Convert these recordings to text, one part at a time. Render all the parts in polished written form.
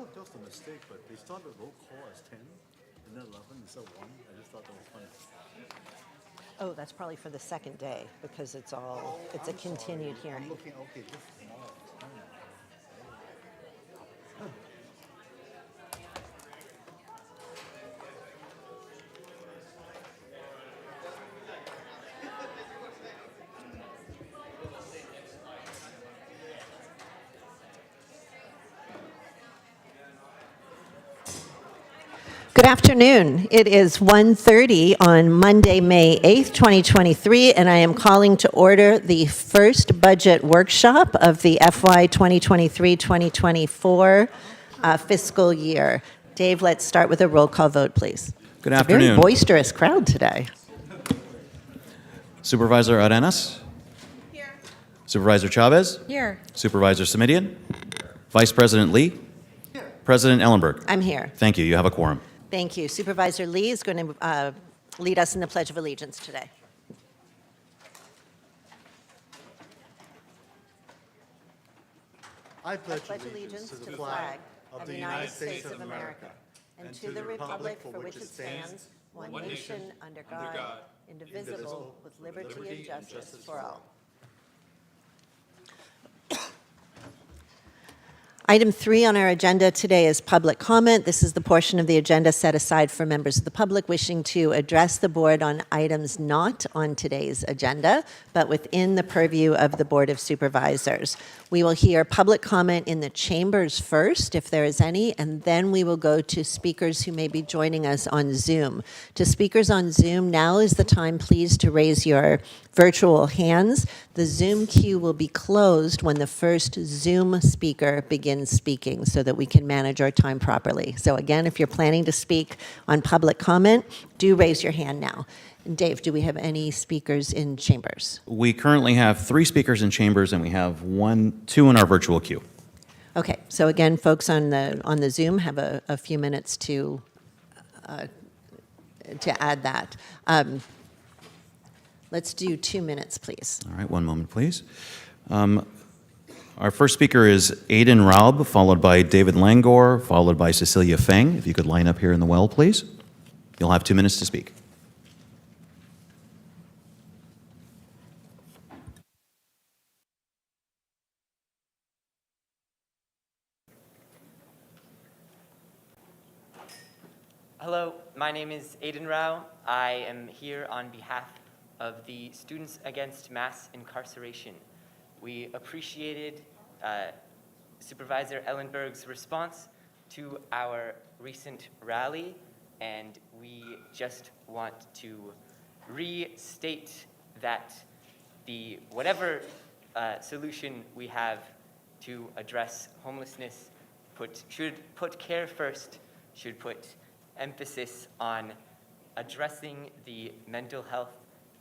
know if that was a mistake, but they started roll call as 10 and then 11 instead of 1. I just thought that was funny. Oh, that's probably for the second day because it's a continued hearing. I'm looking, okay, this is tomorrow. Good afternoon. It is 1:30 on Monday, May 8th, 2023, and I am calling to order the first budget workshop of the FY 2023-2024 fiscal year. Dave, let's start with a roll call vote, please. Good It's afternoon. a very boisterous crowd today. Supervisor Arenas? Here. Supervisor Chavez? Here. Supervisor Simidian? Vice President Lee? Here. President Ellenberg? I'm here. Thank you. You have a quorum. Thank you. Supervisor Lee is going to lead us in the Pledge of Allegiance today. I pledge Allegiance to the flag of the United States of America and to the republic for which it stands, one nation, under God, indivisible, with liberty and justice for all. Item 3 on our agenda today is public comment. This is the portion of the agenda set aside for members of the public wishing to address the board on items not on today's agenda, but within the purview of the Board of Supervisors. We will hear public comment in the chambers first, if there is any, and then we will go to speakers who may be joining us on Zoom. To speakers on Zoom, now is the time, please, to raise your virtual hands. The Zoom queue will be closed when the first Zoom speaker begins speaking so that we can manage our time properly. So again, if you're planning to speak on public comment, do raise your hand now. And Dave, do we have any speakers in chambers? We currently have 3 speakers in chambers, and we have 2 in our virtual queue. Okay, so again, folks on the Zoom have a few minutes to add that. Let's do 2 minutes, please. All right, 1 moment, please. Our first speaker is Aiden Raub, followed by David Langor, followed by Cecilia Feng. If you could line up here in the well, please. You'll have 2 minutes to speak. Hello, my name is Aiden Rao. I am here on behalf of the Students Against Mass Incarceration. We appreciated Supervisor Ellenberg's response to our recent rally, and we just want to restate that whatever solution we have to address homelessness should put care first, should put emphasis on addressing the mental health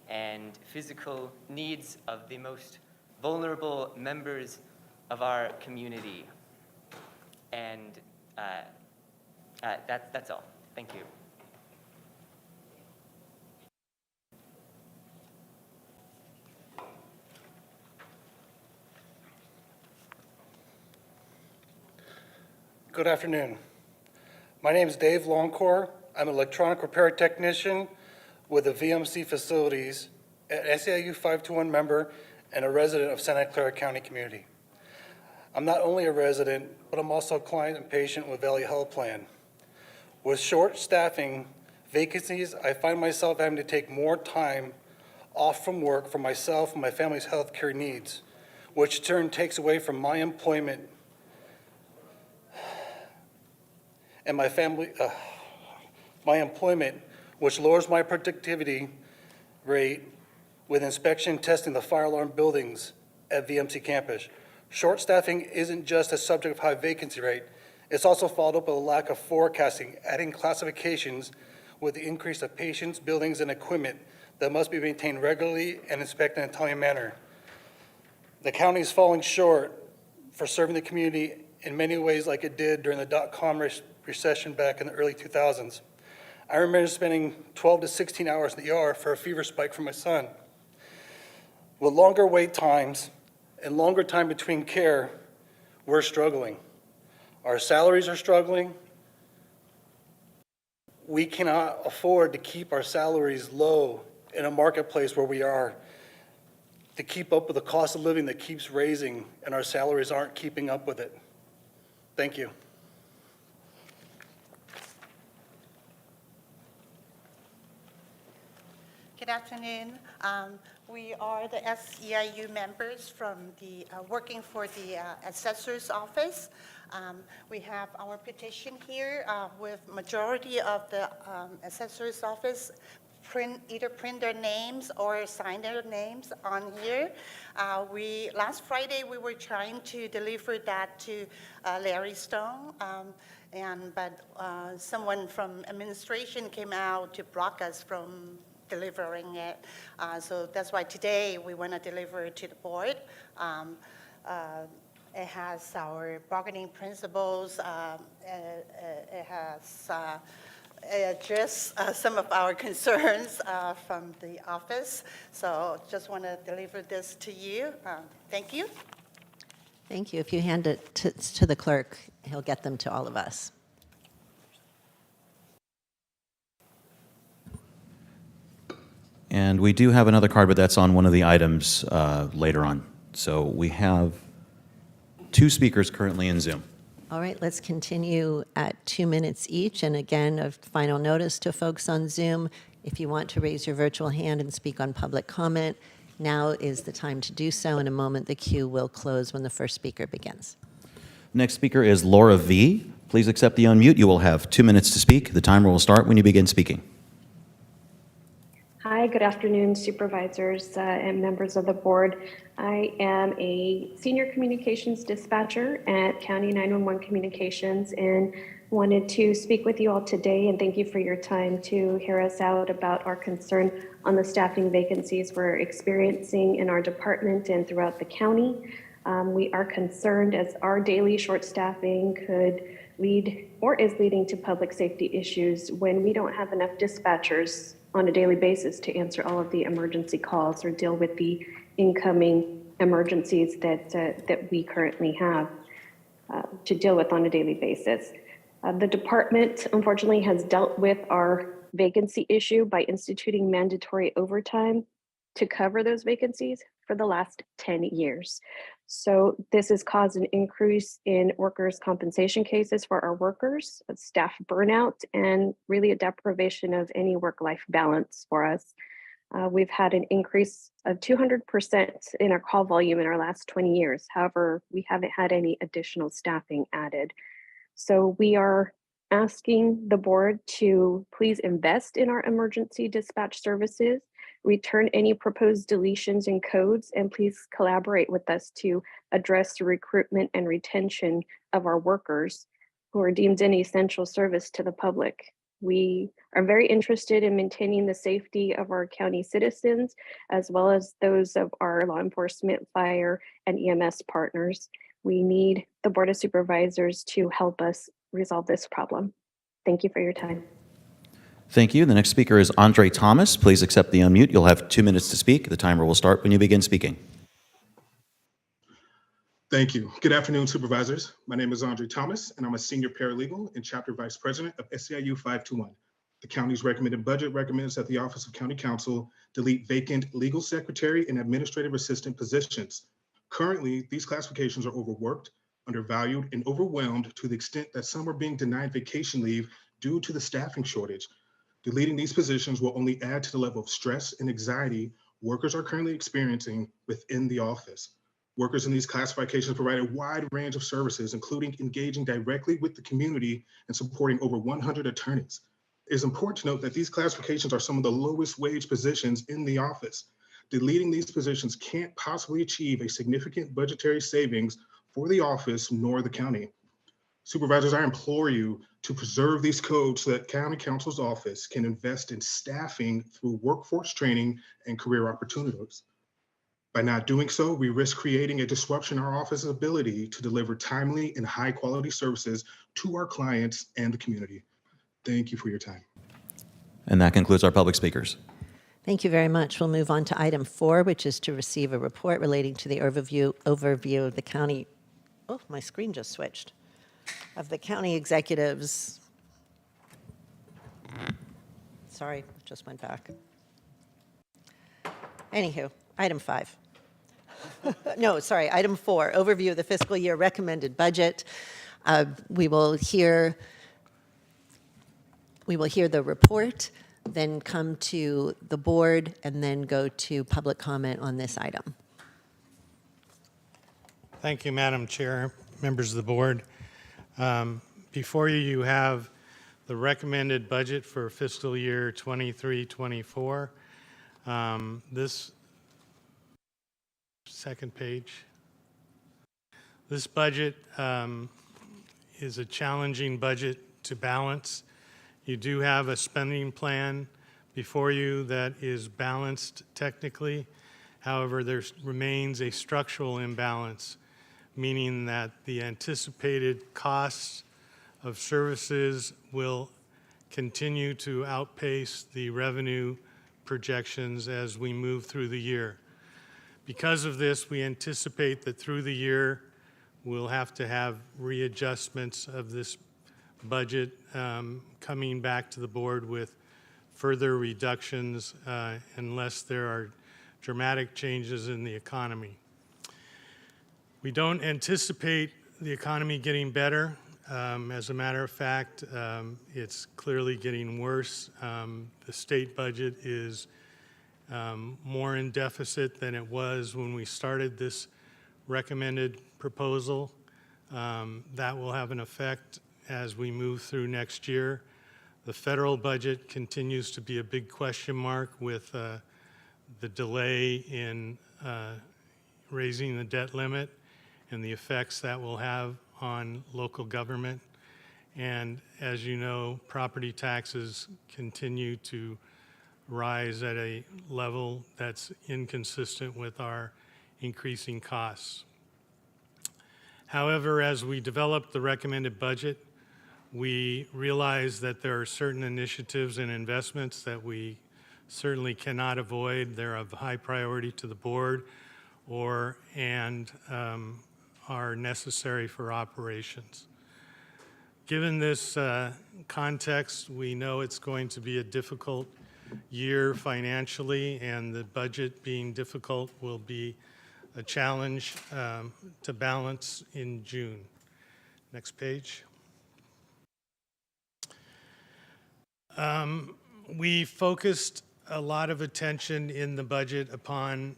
and physical needs of the most vulnerable members of our community. And that's all. Thank you. Good afternoon. My name is Dave Longcore. I'm an electronic repair technician with the VMC facilities at SEIU 521 member and a resident of Santa Clara County community. I'm not only a resident, but I'm also a client and patient with Valley Health Plan. With short staffing vacancies, I find myself having to take more time off from work for myself and my family's health care needs, which in turn takes away from my employment and my employment, which lowers my productivity rate with inspection testing the fire alarm buildings at VMC campus. Short staffing isn't just a subject of high vacancy rate, it's also followed up with a lack of forecasting, adding classifications with the increase of patients, buildings, and equipment that must be maintained regularly and inspected in a timely manner. The county is falling short for serving the community in many ways like it did during the dot-com recession back in the early 2000s. I remember spending 12 to 16 hours in the ER for a fever spike for my son. With longer wait times and longer time between care, we're struggling. Our salaries are struggling. We cannot afford to keep our salaries low in a marketplace where we are, to keep up with the cost of living that keeps raising, and our salaries aren't keeping up with it. Thank you. Good afternoon. We are the SEIU members from the, working for the assessor's office. We have our petition here with majority of the assessor's office either print their names or sign their names on here. Last Friday, we were trying to deliver that to Larry Stone, but someone from administration came out to block us from delivering it. So that's why today we want to deliver it to the board. It has our bargaining principles. It has addressed some of our concerns from the office. So just want to deliver this to you. Thank you. Thank you. If you hand it to the clerk, he'll get them to all of us. And we do have another card, but that's on one of the items later on. So we have 2 speakers currently in Zoom. All right, let's continue at 2 minutes each. And again, a final notice to folks on Zoom. If you want to raise your virtual hand and speak on public comment, now is the time to do so. In a moment, the queue will close when the first speaker begins. Next speaker is Laura V. Please accept the unmute. You will have 2 minutes to speak. The timer will start when you begin speaking. Hi, good afternoon, supervisors and members of the board. I am a senior communications dispatcher at County 911 Communications and wanted to speak with you all today and thank you for your time to hear us out about our concern on the staffing vacancies we're experiencing in our department and throughout the county. We are concerned as our daily short staffing could lead or is leading to public safety issues when we don't have enough dispatchers on a daily basis to answer all of the emergency calls or deal with the incoming emergencies that we currently have to deal with on a daily basis. The department, unfortunately, has dealt with our vacancy issue by instituting mandatory overtime to cover those vacancies for the last 10 years. So this has caused an increase in workers' compensation cases for our workers, staff burnout, and really a deprivation of any work-life balance for us. We've had an increase of 200% in our call volume in our last 20 years. However, we haven't had any additional staffing added. So we are asking the board to please invest in our emergency dispatch services, return any proposed deletions and codes, and please collaborate with us to address the recruitment and retention of our workers who are deemed an essential service to the public. We are very interested in maintaining the safety of our county citizens, as well as those of our law enforcement, fire, and EMS partners. We need the Board of Supervisors to help us resolve this problem. Thank you for your time. Thank you. The next speaker is Andre Thomas. Please accept the unmute. You'll have 2 minutes to speak. The timer will start when you begin speaking. Thank you. Good afternoon, supervisors. My name is Andre Thomas, and I'm a senior paralegal and chapter vice president of SCIU 521. The county's recommended budget recommends that the Office of County Counsel delete vacant legal secretary and administrative assistant positions. Currently, these classifications are overworked, undervalued, and overwhelmed to the extent that some are being denied vacation leave due to the staffing shortage. Deleting these positions will only add to the level of stress and anxiety workers are currently experiencing within the office. Workers in these classifications provide a wide range of services, including engaging directly with the community and supporting over 100 attorneys. It is important to note that these classifications are some of the lowest wage positions in the office. Deleting these positions can't possibly achieve a significant budgetary savings for the office nor the county. Supervisors, I implore you to preserve these codes so that County Counsel's office can invest in staffing through workforce training and career opportunities. By not doing so, we risk creating a disruption in our office's ability to deliver timely and high quality services to our clients and the community. Thank you for your time. And that concludes our public speakers. Thank you very much. We'll move on to item 4, which is to receive a report relating to the overview of the county. Oh, my screen just switched. of the county executives. Sorry, it just went back. Anywho, item 5. No, sorry, item 4, overview of the fiscal year recommended budget. We will hear the report, then come to the board, and then go to public comment on this item. Thank you, Madam Chair, members of the board. Before you, you have the recommended budget for fiscal year 23-24. This second page. This budget is a challenging budget to balance. You do have a spending plan before you that is balanced technically. However, there remains a structural imbalance, meaning that the anticipated costs of services will continue to outpace the revenue projections as we move through the year. Because of this, we anticipate that through the year, we'll have to have readjustments of this budget coming back to the board with further reductions unless there are dramatic changes in the economy. We don't anticipate the economy getting better. As a matter of fact, it's clearly getting worse. The state budget is more in deficit than it was when we started this recommended proposal. That will have an effect as we move through next year. The federal budget continues to be a big question mark with the delay in raising the debt limit and the effects that will have on local government. And as you know, property taxes continue to rise at a level that's inconsistent with our increasing costs. However, as we develop the recommended budget, we realize that there are certain initiatives and investments that we certainly cannot avoid. They're of high priority to the board and are necessary for operations. Given this context, we know it's going to be a difficult year financially, and the budget being difficult will be a challenge to balance in June. Next page. We focused a lot of attention in the budget upon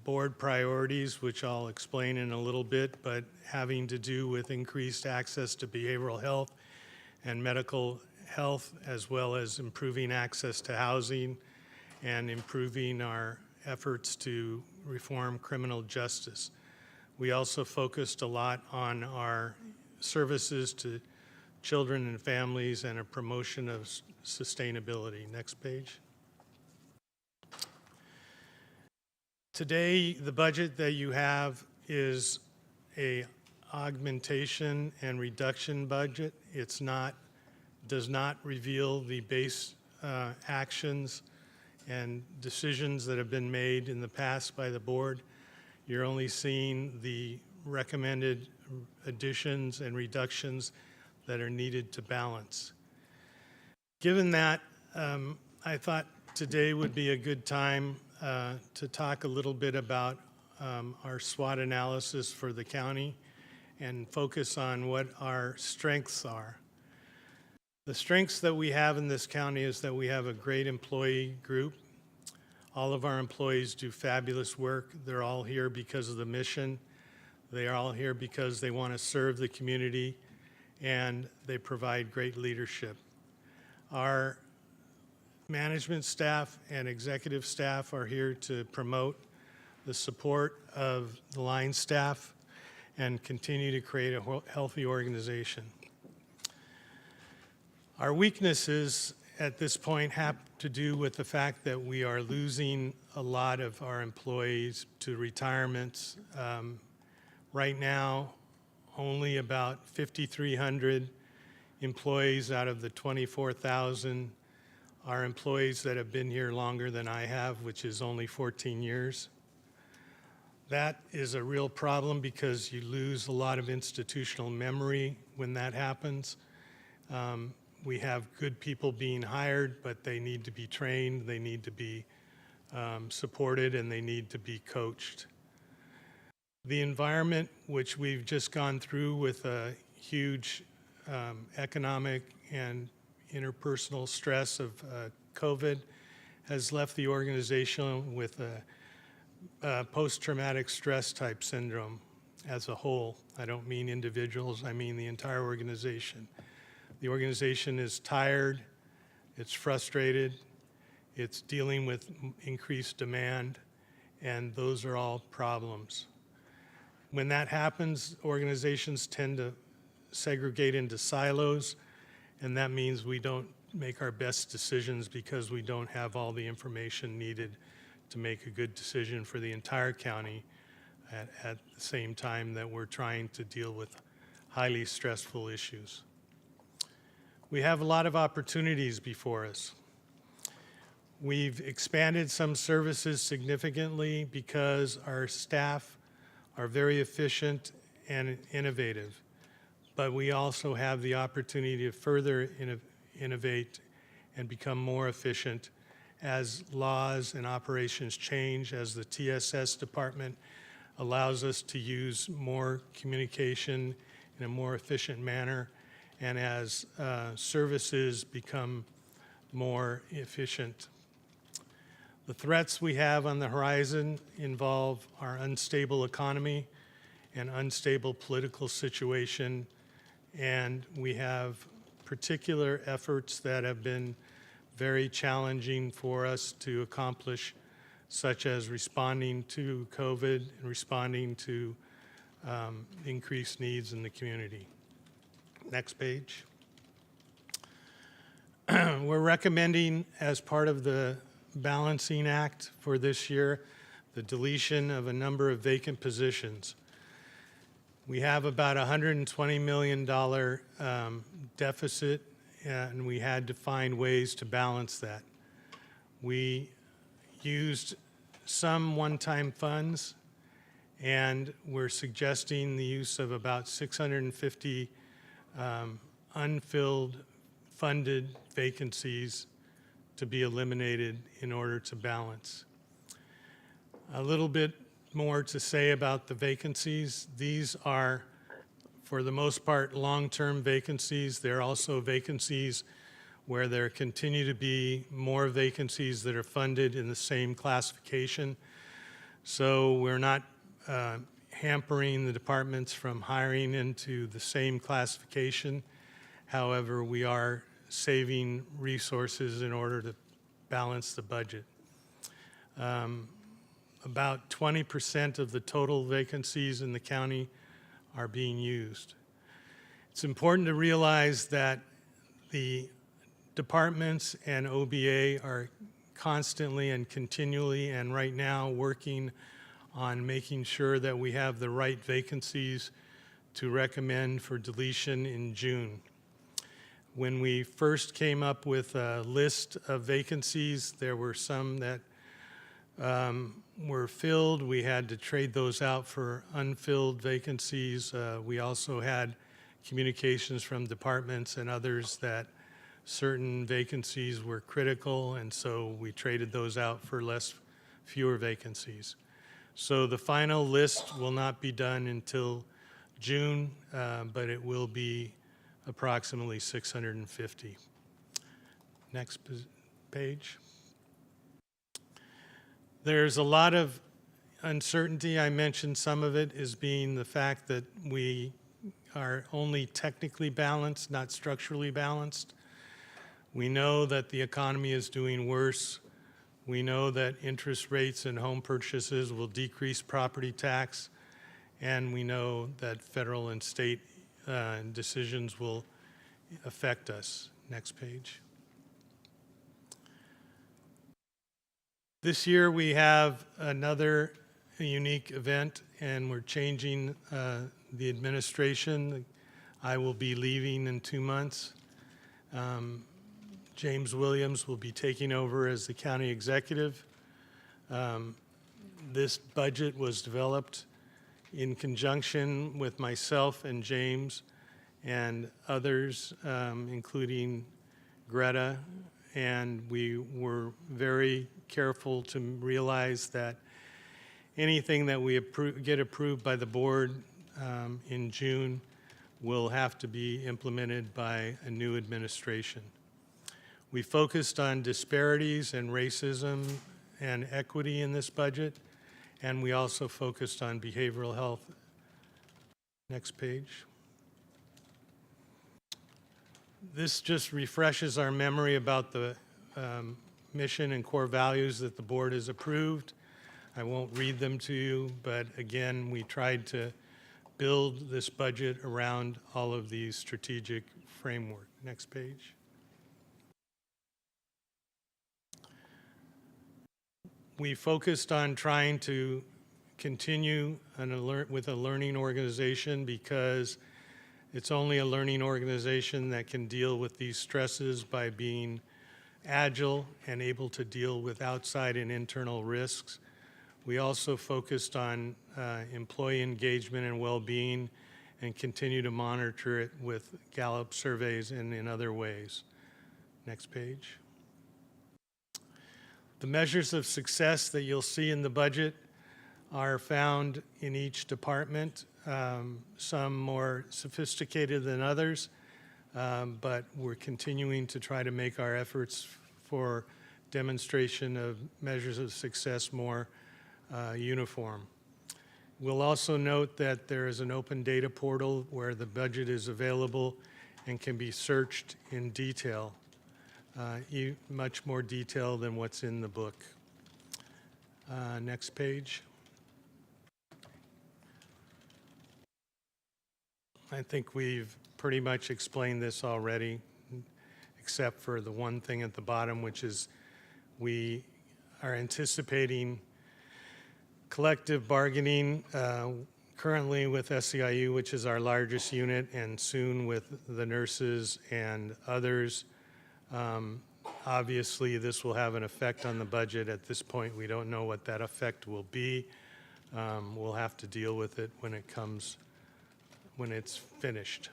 board priorities, which I'll explain in a little bit, but having to do with increased access to behavioral health and medical health, as well as improving access to housing and improving our efforts to reform criminal justice. We also focused a lot on our services to children and families and a promotion of sustainability. Next page. Today, the budget that you have is a augmentation and reduction budget. Does not reveal the base actions and decisions that have been made in the past by the board. You're only seeing the recommended additions and reductions that are needed to balance. Given that, I thought today would be a good time to talk a little bit about our SWOT analysis for the county and focus on what our strengths are. The strengths that we have in this county is that we have a great employee group. All of our employees do fabulous work. They're all here because of the mission. They are all here because they want to serve the community, and they provide great leadership. Our management staff and executive staff are here to promote the support of the line staff and continue to create a healthy organization. Our weaknesses at this point have to do with the fact that we are losing a lot of our employees to retirements. Right now, only about 5,300 employees out of the 24,000 are employees that have been here longer than I have, which is only 14 years. That is a real problem because you lose a lot of institutional memory when that happens. We have good people being hired, but they need to be trained, they need to be supported, and they need to be coached. The environment, which we've just gone through with a huge economic and interpersonal stress of COVID, has left the organization with a post-traumatic stress type syndrome as a whole. I don't mean individuals, I mean the entire organization. The organization is tired, it's frustrated, it's dealing with increased demand, and those are all problems. When that happens, organizations tend to segregate into silos, and that means we don't make our best decisions because we don't have all the information needed to make a good decision for the entire county at the same time that we're trying to deal with highly stressful issues. We have a lot of opportunities before us. We've expanded some services significantly because our staff are very efficient and innovative, but we also have the opportunity to further innovate and become more efficient as laws and operations change, as the TSS department allows us to use more communication in a more efficient manner, and as services become more efficient. The threats we have on the horizon involve our unstable economy and unstable political situation, and we have particular efforts that have been very challenging for us to accomplish, such as responding to COVID and responding to increased needs in the community. Next page. We're recommending, as part of the Balancing Act for this year, the deletion of a number of vacant positions. We have about $120 million deficit, and we had to find ways to balance that. We used some one-time funds, and we're suggesting the use of about 650 unfilled funded vacancies to be eliminated in order to balance. A little bit more to say about the vacancies. These are, for the most part, long-term vacancies. There are also vacancies where there continue to be more vacancies that are funded in the same classification. So we're not hampering the departments from hiring into the same classification. However, we are saving resources in order to balance the budget. About 20% of the total vacancies in the county are being used. It's important to realize that the departments and OBA are constantly and continually and right now working on making sure that we have the right vacancies to recommend for deletion in June. When we first came up with a list of vacancies, there were some that were filled. We had to trade those out for unfilled vacancies. We also had communications from departments and others that certain vacancies were critical, and so we traded those out for fewer vacancies. So the final list will not be done until June, but it will be approximately 650. Next page. There's a lot of uncertainty. I mentioned some of it as being the fact that we are only technically balanced, not structurally balanced. We know that the economy is doing worse. We know that interest rates and home purchases will decrease property tax, and we know that federal and state decisions will affect us. Next page. This year we have another unique event, and we're changing the administration. I will be leaving in 2 months. James Williams will be taking over as the county executive. This budget was developed in conjunction with myself and James and others, including Greta, and we were very careful to realize that anything that we get approved by the board in June will have to be implemented by a new administration. We focused on disparities and racism and equity in this budget, and we also focused on behavioral health. Next page. This just refreshes our memory about the mission and core values that the board has approved. I won't read them to you, but again, we tried to build this budget around all of these strategic framework. Next page. We focused on trying to continue with a learning organization because it's only a learning organization that can deal with these stresses by being agile and able to deal with outside and internal risks. We also focused on employee engagement and well-being and continue to monitor it with Gallup surveys and in other ways. Next page. The measures of success that you'll see in the budget are found in each department, some more sophisticated than others, but we're continuing to try to make our efforts for demonstration of measures of success more uniform. We'll also note that there is an open data portal where the budget is available and can be searched in detail, much more detail than what's in the book. Next page. I think we've pretty much explained this already, except for the one thing at the bottom, which is we are anticipating collective bargaining currently with SEIU, which is our largest unit, and soon with the nurses and others. Obviously, this will have an effect on the budget. At this point, we don't know what that effect will be. We'll have to deal with it when it comes, when it's finished.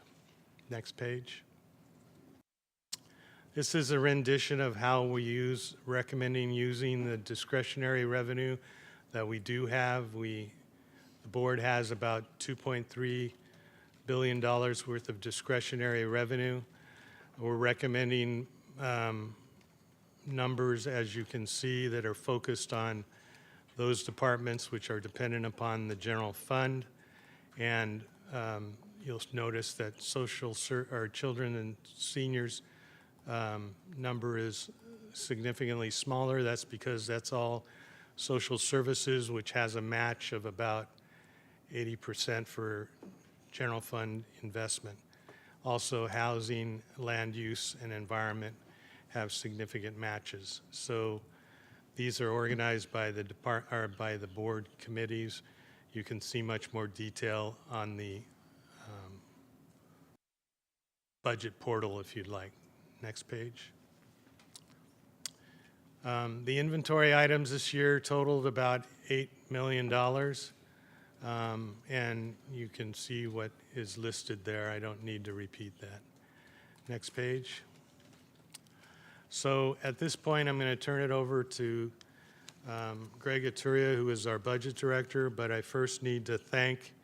Next page. This is a rendition of how we recommending using the discretionary revenue that we do have. The board has about $2.3 billion worth of discretionary revenue. We're recommending numbers, as you can see, that are focused on those departments which are dependent upon the general fund. And you'll notice that our children and seniors number is significantly smaller. That's because that's all social services, which has a match of about 80% for general fund investment. Also, housing, land use, and environment have significant matches. So these are organized by the by the board committees. You can see much more detail on the budget portal if you'd like. Next page. The inventory items this year totaled about $8 million. And you can see what is listed there. I don't need to repeat that. Next page. So at this point, I'm going to turn it over to Greg Aturia, who is our budget director, but I first need to thank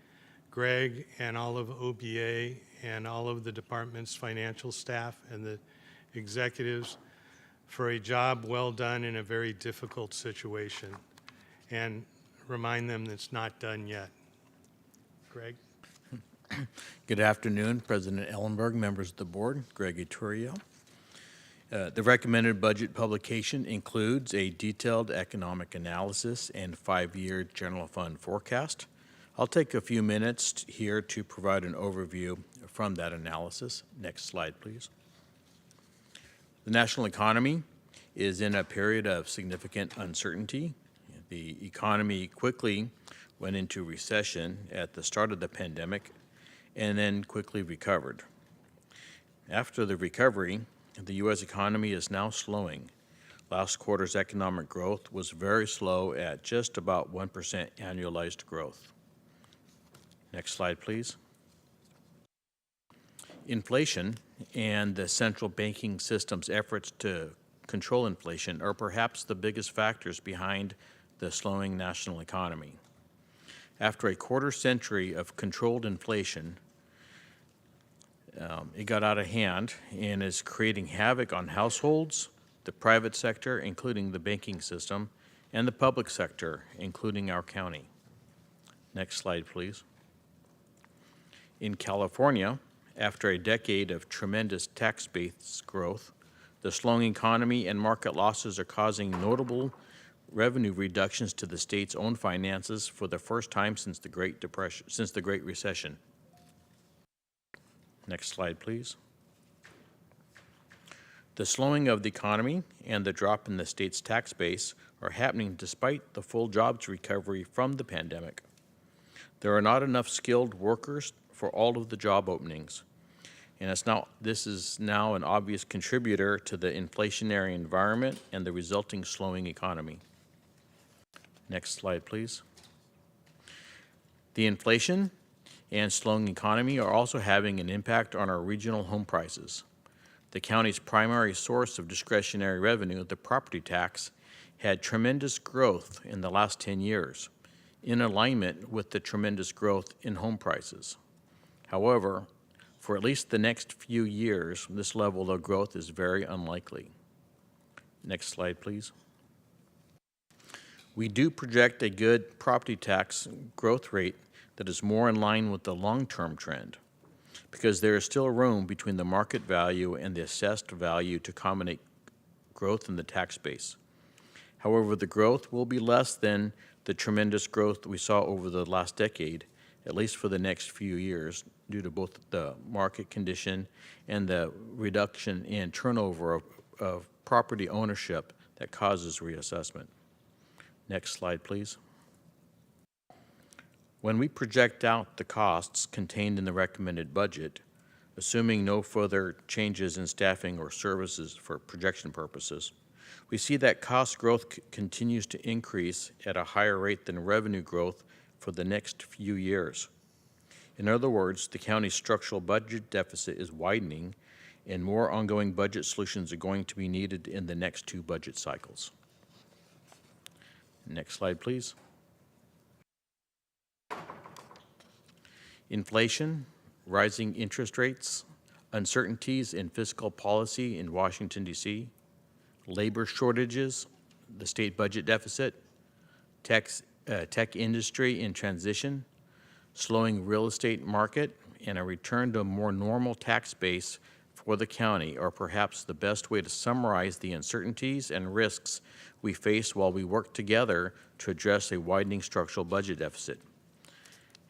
Greg and all of OBA and all of the department's financial staff and the executives for a job well done in a very difficult situation, and remind them that it's not done yet. Greg? Good afternoon, President Ellenberg, members of the board, Greg Iturio. The recommended budget publication includes a detailed economic analysis and 5-year general fund forecast. I'll take a few minutes here to provide an overview from that analysis. Next slide, please. The national economy is in a period of significant uncertainty. The economy quickly went into recession at the start of the pandemic and then quickly recovered. After the recovery, the U.S. economy is now slowing, Last quarter's economic growth was very slow at just about 1% annualized growth. Next slide, please. Inflation and the central banking system's efforts to control inflation are perhaps the biggest factors behind the slowing national economy. After a quarter century of controlled inflation, it got out of hand and is creating havoc on households, the private sector, including the banking system, and the public sector, including our county. Next slide, please. In California, after a decade of tremendous tax base growth, the slowing economy and market losses are causing notable revenue reductions to the state's own finances for the first time since the Great Recession. Next slide, please. The slowing of the economy and the drop in the state's tax base are happening despite the full jobs recovery from the pandemic. There are not enough skilled workers for all of the job openings, and this is now an obvious contributor to the inflationary environment and the resulting slowing economy. Next slide, please. The inflation and slowing economy are also having an impact on our regional home prices. The county's primary source of discretionary revenue, the property tax, had tremendous growth in the last 10 years, in alignment with the tremendous growth in home prices. However, for at least the next few years, this level of growth is very unlikely. Next slide, please. We do project a good property tax growth rate that is more in line with the long-term trend, because there is still room between the market value and the assessed value to accommodate growth in the tax base. However, the growth will be less than the tremendous growth we saw over the last decade, at least for the next few years, due to both the market condition and the reduction in turnover of property ownership that causes reassessment. Next slide, please. When we project out the costs contained in the recommended budget, assuming no further changes in staffing or services for projection purposes, we see that cost growth continues to increase at a higher rate than revenue growth for the next few years. In other words, the county's structural budget deficit is widening, and more ongoing budget solutions are going to be needed in the next 2 budget cycles. Next slide, please. Inflation, rising interest rates, uncertainties in fiscal policy in Washington, D.C., labor shortages, the state budget deficit, tech industry in transition, slowing real estate market, and a return to a more normal tax base for the county are perhaps the best way to summarize the uncertainties and risks we face while we work together to address a widening structural budget deficit.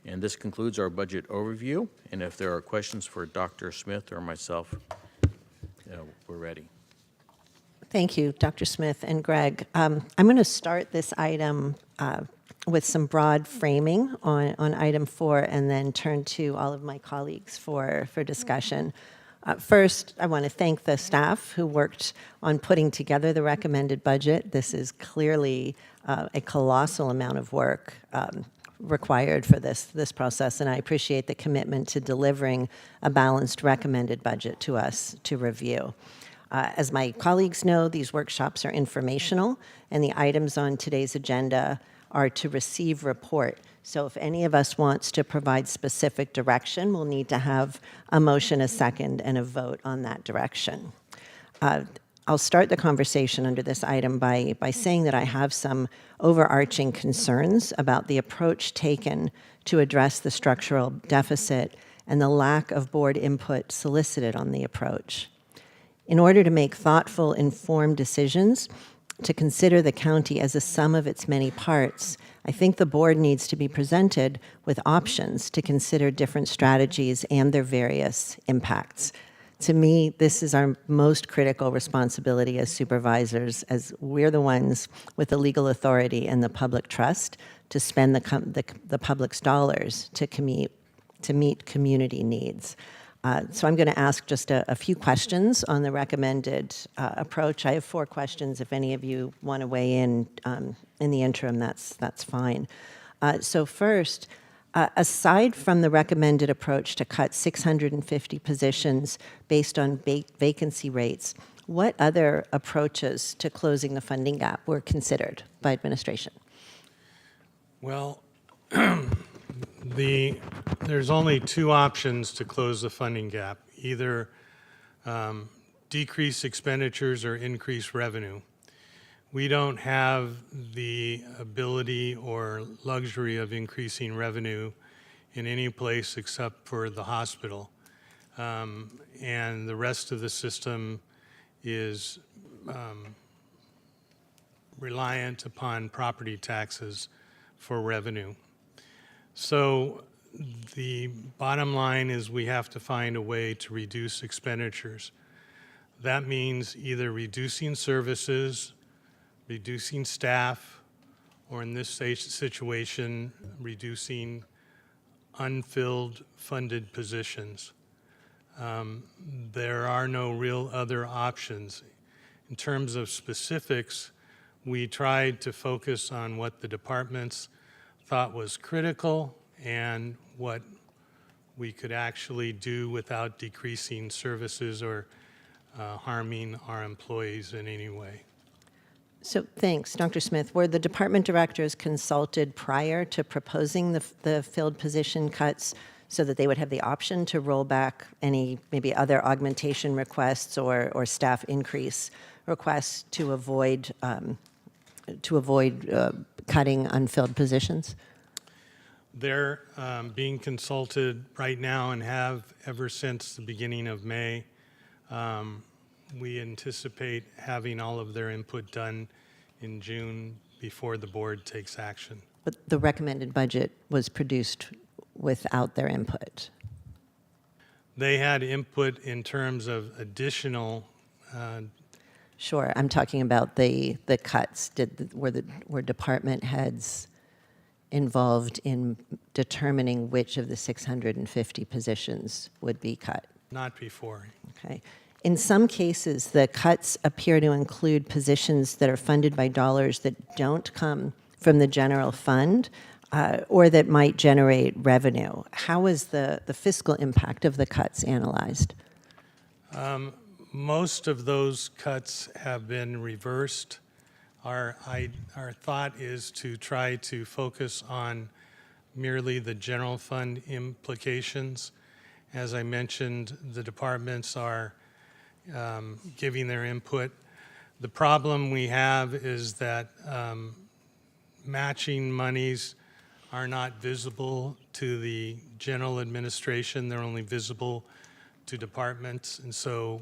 And this concludes our budget overview, and if there are questions for Dr. Smith or myself, we're ready. Thank you, Dr. Smith and Greg. I'm going to start this item with some broad framing on item 4 and then turn to all of my colleagues for discussion. First, I want to thank the staff who worked on putting together the recommended budget. This is clearly a colossal amount of work required for this process, and I appreciate the commitment to delivering a balanced recommended budget to us to review. As my colleagues know, these workshops are informational, and the items on today's agenda are to receive report. So if any of us wants to provide specific direction, we'll need to have a motion, a second, and a vote on that direction. I'll start the conversation under this item by saying that I have some overarching concerns about the approach taken to address the structural deficit and the lack of board input solicited on the approach. In order to make thoughtful, informed decisions, to consider the county as a sum of its many parts, I think the board needs to be presented with options to consider different strategies and their various impacts. To me, this is our most critical responsibility as supervisors, as we're the ones with the legal authority and the public trust to spend the public's dollars to meet community needs. So I'm going to ask just a few questions on the recommended approach. I have 4 questions. If any of you want to weigh in the interim, that's fine. So first, aside from the recommended approach to cut 650 positions based on vacancy rates, what other approaches to closing the funding gap were considered by administration? Well, there's only 2 options to close the funding gap, either decrease expenditures or increase revenue. We don't have the ability or luxury of increasing revenue in any place except for the hospital. And the rest of the system is reliant upon property taxes for revenue. So the bottom line is we have to find a way to reduce expenditures. That means either reducing services, reducing staff, or in this situation, reducing unfilled funded positions. There are no real other options. In terms of specifics, we tried to focus on what the departments thought was critical and what we could actually do without decreasing services or harming our employees in any way. So thanks, Dr. Smith. Were the department directors consulted prior to proposing the filled position cuts so that they would have the option to roll back any maybe other augmentation requests or staff increase requests to avoid cutting unfilled positions? They're being consulted right now and have ever since the beginning of May. We anticipate having all of their input done in June before the board takes action. But the recommended budget was produced without their input. They had input in terms of additional. Sure, I'm talking about the cuts. Were department heads involved in determining which of the 650 positions would be cut? Not before. Okay. In some cases, the cuts appear to include positions that are funded by dollars that don't come from the general fund or that might generate revenue. How is the fiscal impact of the cuts analyzed? Most of those cuts have been reversed. Our thought is to try to focus on merely the general fund implications. As I mentioned, the departments are giving their input. The problem we have is that matching monies are not visible to the general administration. They're only visible to departments. And so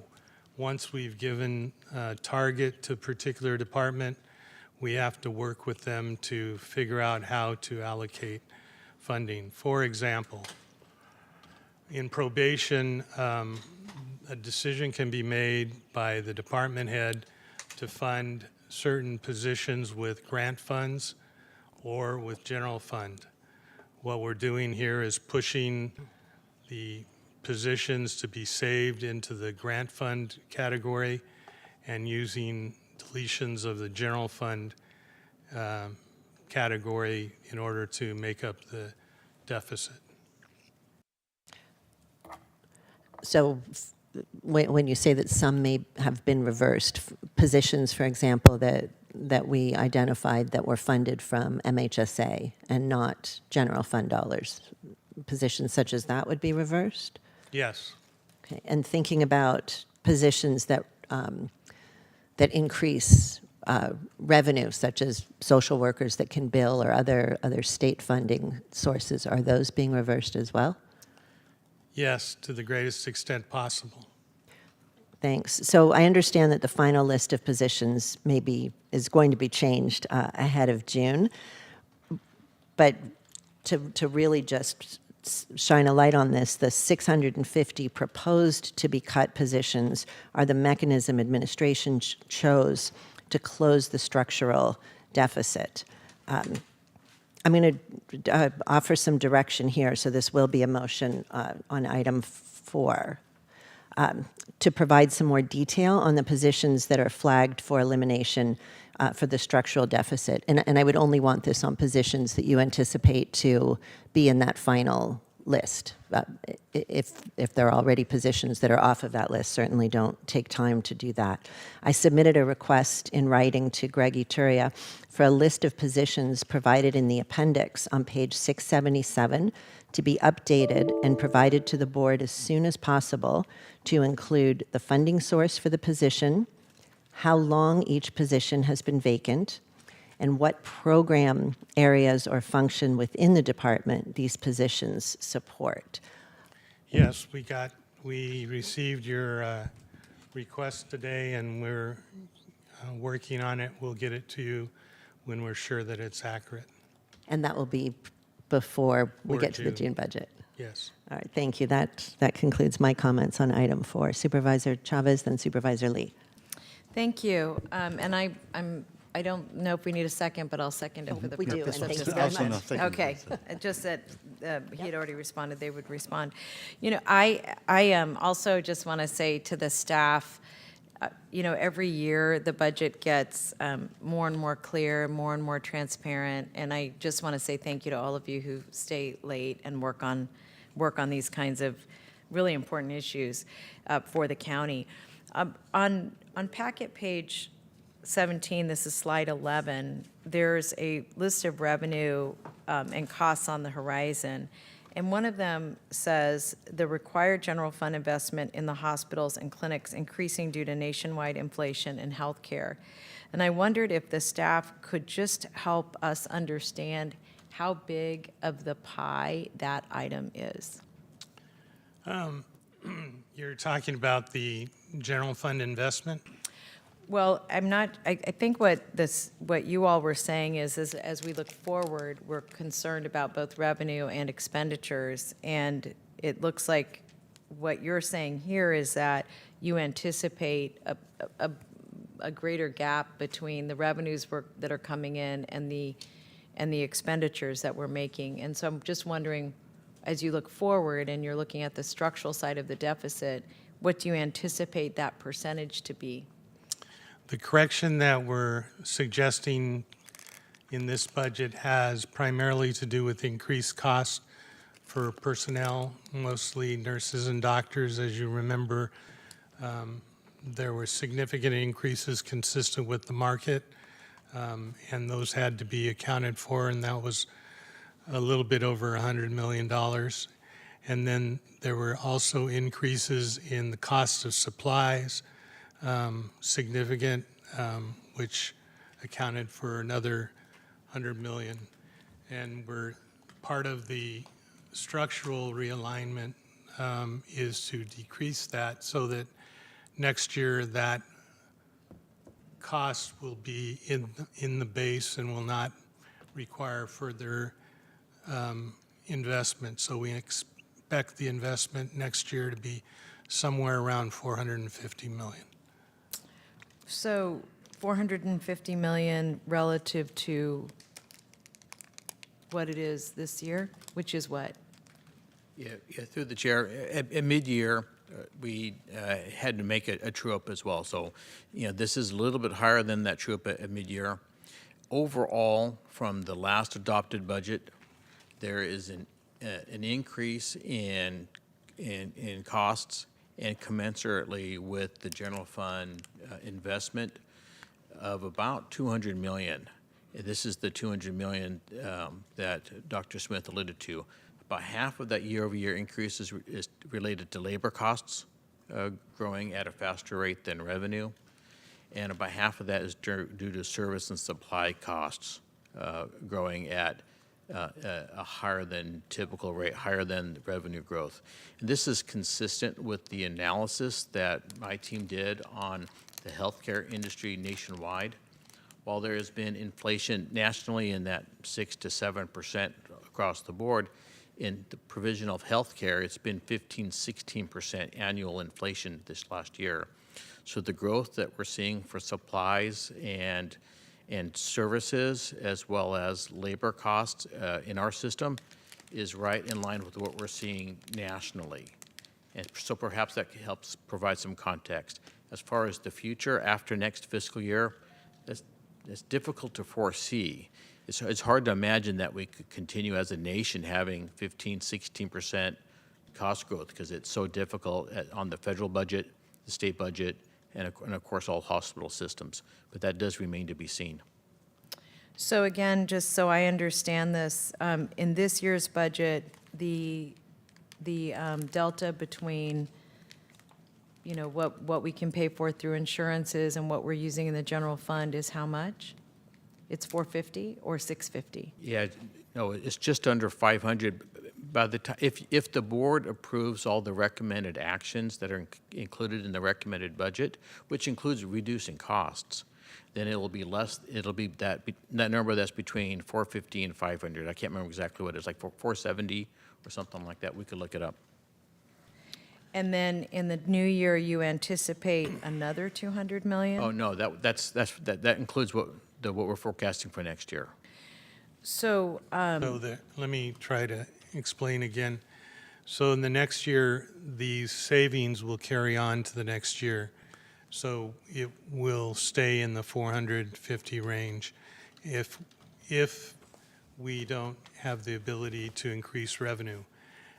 once we've given a target to a particular department, we have to work with them to figure out how to allocate funding. For example, in probation, a decision can be made by the department head to fund certain positions with grant funds or with general fund. What we're doing here is pushing the positions to be saved into the grant fund category and using deletions of the general fund category in order to make up the deficit. So when you say that some may have been reversed, positions, for example, that we identified that were funded from MHSA and not general fund dollars, positions such as that would be reversed? Yes. Okay. And thinking about positions that increase revenue, such as social workers that can bill or other state funding sources, are those being reversed as well? Yes, to the greatest extent possible. Thanks. So I understand that the final list of positions is going to be changed ahead of June, but to really just shine a light on this, the 650 proposed to be cut positions are the mechanism administration chose to close the structural deficit. I'm going to offer some direction here, so this will be a motion on item 4, to provide some more detail on the positions that are flagged for elimination for the structural deficit. And I would only want this on positions that you anticipate to be in that final list. If there are already positions that are off of that list, certainly don't take time to do that. I submitted a request in writing to Greg Ituria for a list of positions provided in the appendix on page 677 to be updated and provided to the board as soon as possible to include the funding source for the position, how long each position has been vacant, and what program areas or function within the department these positions support. Yes, we received your request today, and we're working on it. We'll get it to you when we're sure that it's accurate. And that will be before we Or get to the June. June budget. Yes. All right, thank you. That concludes my comments on item 4. Supervisor Chavez, then Supervisor Lee. Thank you. And I don't know if we need a second, but I'll second it for the We do, purpose and of thank you discussion. very much. Also, no, thank you. Okay, just that he had already responded, they would respond. You know, I also just want to say to the staff, you know, every year the budget gets more and more clear, more and more transparent, and I just want to say thank you to all of you who stay late and work on these kinds of really important issues for the county. On packet page 17, this is slide 11, there's a list of revenue and costs on the horizon. And one of them says the required general fund investment in the hospitals and clinics increasing due to nationwide inflation in healthcare. And I wondered if the staff could just help us understand how big of the pie that item is. You're talking about the general fund investment? Well, I think what you all were saying is as we look forward, we're concerned about both revenue and expenditures. And it looks like what you're saying here is that you anticipate a greater gap between the revenues that are coming in and the expenditures that we're making. And so I'm just wondering, as you look forward and you're looking at the structural side of the deficit, what do you anticipate that percentage to be? The correction that we're suggesting in this budget has primarily to do with increased costs for personnel, mostly nurses and doctors. As you remember, there were significant increases consistent with the market, and those had to be accounted for, and that was a little bit over $100 million. And then there were also increases in the cost of supplies, significant, which accounted for another $100 million. And we're part of the structural realignment is to decrease that so that next year that cost will be in the base and will not require further investment. So we expect the investment next year to be somewhere around $450 million. So 450 million relative to what it is this year, which is what? Yeah, through the chair, at mid-year, we had to make a true-up as well. So, you know, this is a little bit higher than that true-up at mid-year. Overall, from the last adopted budget, there is an increase in costs, and commensurately with the general fund investment of about $200 million. This is the $200 million that Dr. Smith alluded to. About half of that year-over-year increase is related to labor costs growing at a faster rate than revenue, and about half of that is due to service and supply costs growing at a higher than typical rate, higher than revenue growth. And this is consistent with the analysis that my team did on the healthcare industry nationwide. While there has been inflation nationally in that 6 to 7% across the board, in the provision of healthcare, it's been 15-16% annual inflation this last year. So the growth that we're seeing for supplies and and services as well as labor costs in our system is right in line with what we're seeing nationally. And so perhaps that helps provide some context. As far as the future after next fiscal year, it's difficult to foresee. It's hard to imagine that we could continue as a nation having 15, 16% cost growth because it's so difficult on the federal budget, the state budget, and of course all hospital systems. But that does remain to be seen. So again, just so I understand this, in this year's budget, the delta between, you know, what we can pay for through insurances and what we're using in the general fund is how much? It's 450 or 650? Yeah, no, it's just under 500. By the time, if the board approves all the recommended actions that are included in the recommended budget, which includes reducing costs, then it'll be less. It'll be that number that's between 450 and 500. I can't remember exactly what it is, like 470 or something like that. We could look it up. And then in the new year, you anticipate another 200 million? Oh no, that includes what we're forecasting for next year. So, Let me try to explain again. So in the next year, these savings will carry on to the next year. So it will stay in the 450 range. If we don't have the ability to increase revenue.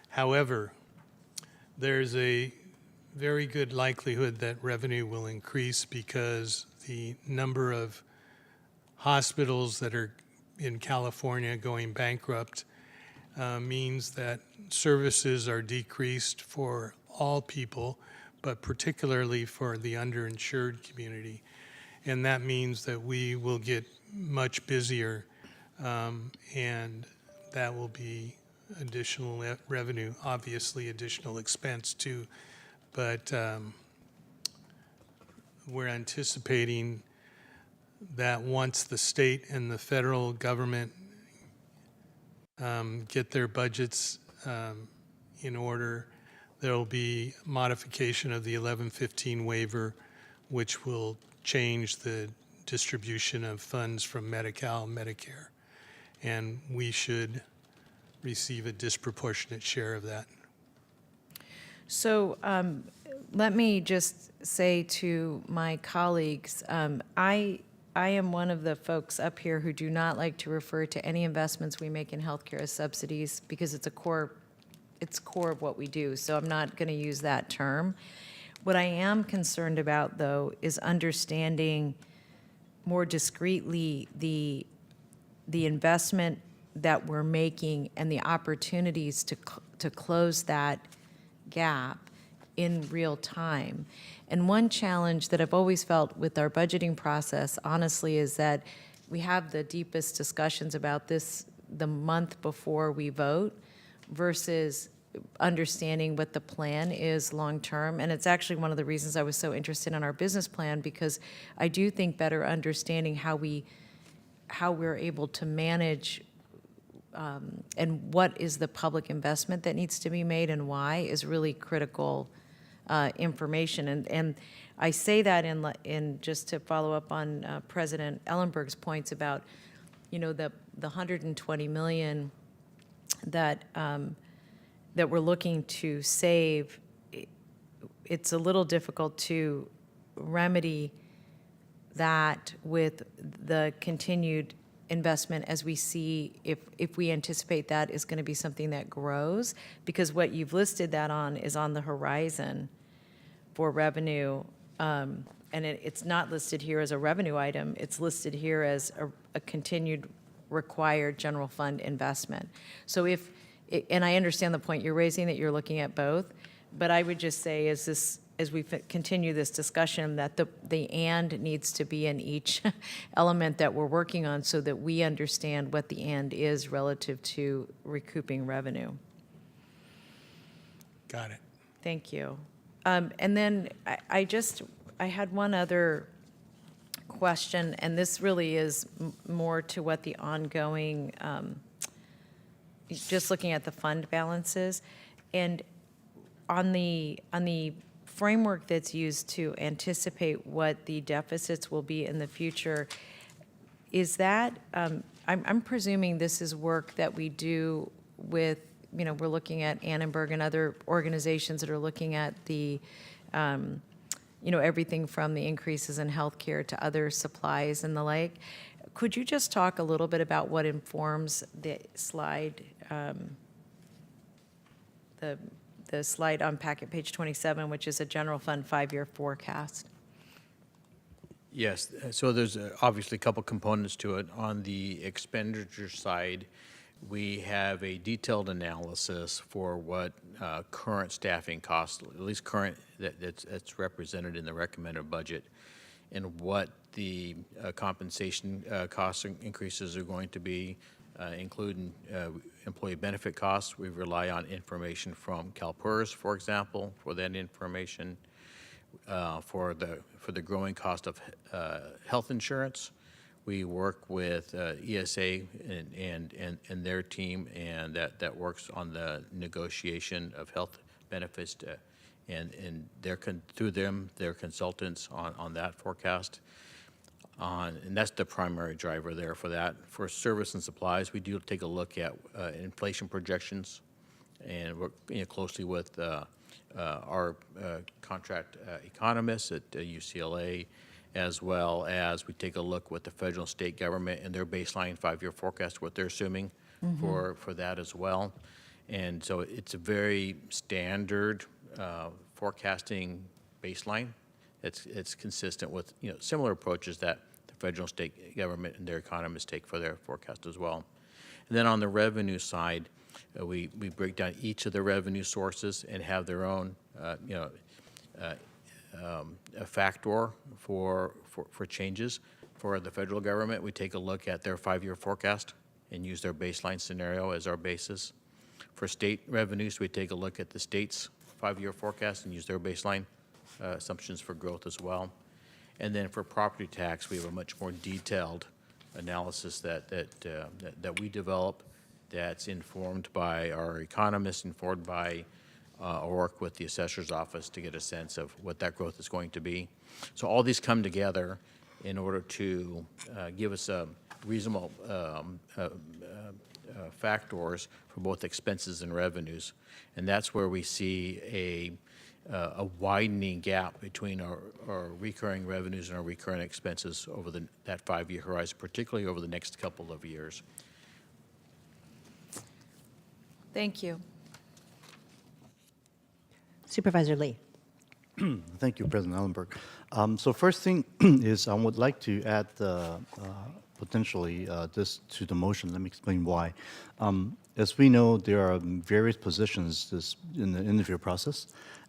However, there's a very good likelihood that revenue will increase because the number of hospitals that are in California going bankrupt means that services are decreased for all people, but particularly for the underinsured community. And that means that we will get much busier, and that will be additional revenue, obviously additional expense too. But we're anticipating that once the state and the federal government get their budgets in order, there will be modification of the 1115 waiver, which will change the distribution of funds from Medi-Cal, Medicare. And we should receive a disproportionate share of that. So let me just say to my colleagues, I am one of the folks up here who do not like to refer to any investments we make in healthcare as subsidies because it's core of what we do. So I'm not going to use that term. What I am concerned about, though, is understanding more discreetly the investment that we're making and the opportunities to close that gap in real time. And one challenge that I've always felt with our budgeting process, honestly, is that we have the deepest discussions about this the month before we vote versus understanding what the plan is long-term. And it's actually one of the reasons I was so interested in our business plan, because I do think better understanding how we're able to manage and what is the public investment that needs to be made and why is really critical information. And I say that in just to follow up on President Ellenberg's points about, you know, the 120 million that that we're looking to save. It's a little difficult to remedy that with the continued investment as we see if we anticipate that is going to be something that grows, because what you've listed that on is on the horizon for revenue, and it's not listed here as a revenue item. It's listed here as a continued required general fund investment. So and I understand the point you're raising that you're looking at both, but I would just say as we continue this discussion that the and needs to be in each element that we're working on so that we understand what the and is relative to recouping revenue. Got it. Thank you. And then I had one other question, and this really is more to what the ongoing, just looking at the fund balances, and on the framework that's used to anticipate what the deficits will be in the future, is that, I'm presuming this is work that we do with, you know, we're looking at Annenberg and other organizations that are looking at the, you know, everything from the increases in healthcare to other supplies and the like. Could you just talk a little bit about what informs the slide, the slide on packet page 27, which is a general fund 5-year forecast? Yes, so there's obviously a couple components to it. On the expenditure side, we have a detailed analysis for what current staffing costs, at least current, that's represented in the recommended budget, and what the compensation cost increases are going to be, including employee benefit costs. We rely on information from CalPERS, for example, for that information. For the growing cost of health insurance, we work with ESA and their team, and that works on the negotiation of health benefits, and through them, their consultants on that forecast. And that's the primary driver there for that. For service and supplies, we do take a look at inflation projections, and work closely with our contract economists at UCLA, as well as we take a look with the federal and state government and their baseline 5-year forecast, what they're assuming for that as well. And so it's a very standard forecasting baseline. It's consistent with similar approaches that the federal and state government and their economists take for their forecast as well. And then on the revenue side, we break down each of the revenue sources and have their own a factor for changes. For the federal government, we take a look at their 5-year forecast and use their baseline scenario as our basis. For state revenues, we take a look at the state's 5-year forecast and use their baseline assumptions for growth as well. And then for property tax, we have a much more detailed analysis that we develop, that's informed by our economists, informed by our work with the assessor's office to get a sense of what that growth is going to be. So all these come together in order to give us a reasonable factors for both expenses and revenues. And that's where we see a widening gap between our recurring revenues and our recurring expenses over that 5-year horizon, particularly over the next couple of years. Thank you. Supervisor Lee. Thank you, President Ellenberg. So first thing is I would like to add potentially this to the motion. Let me explain why. As we know, there are various positions in the interview process,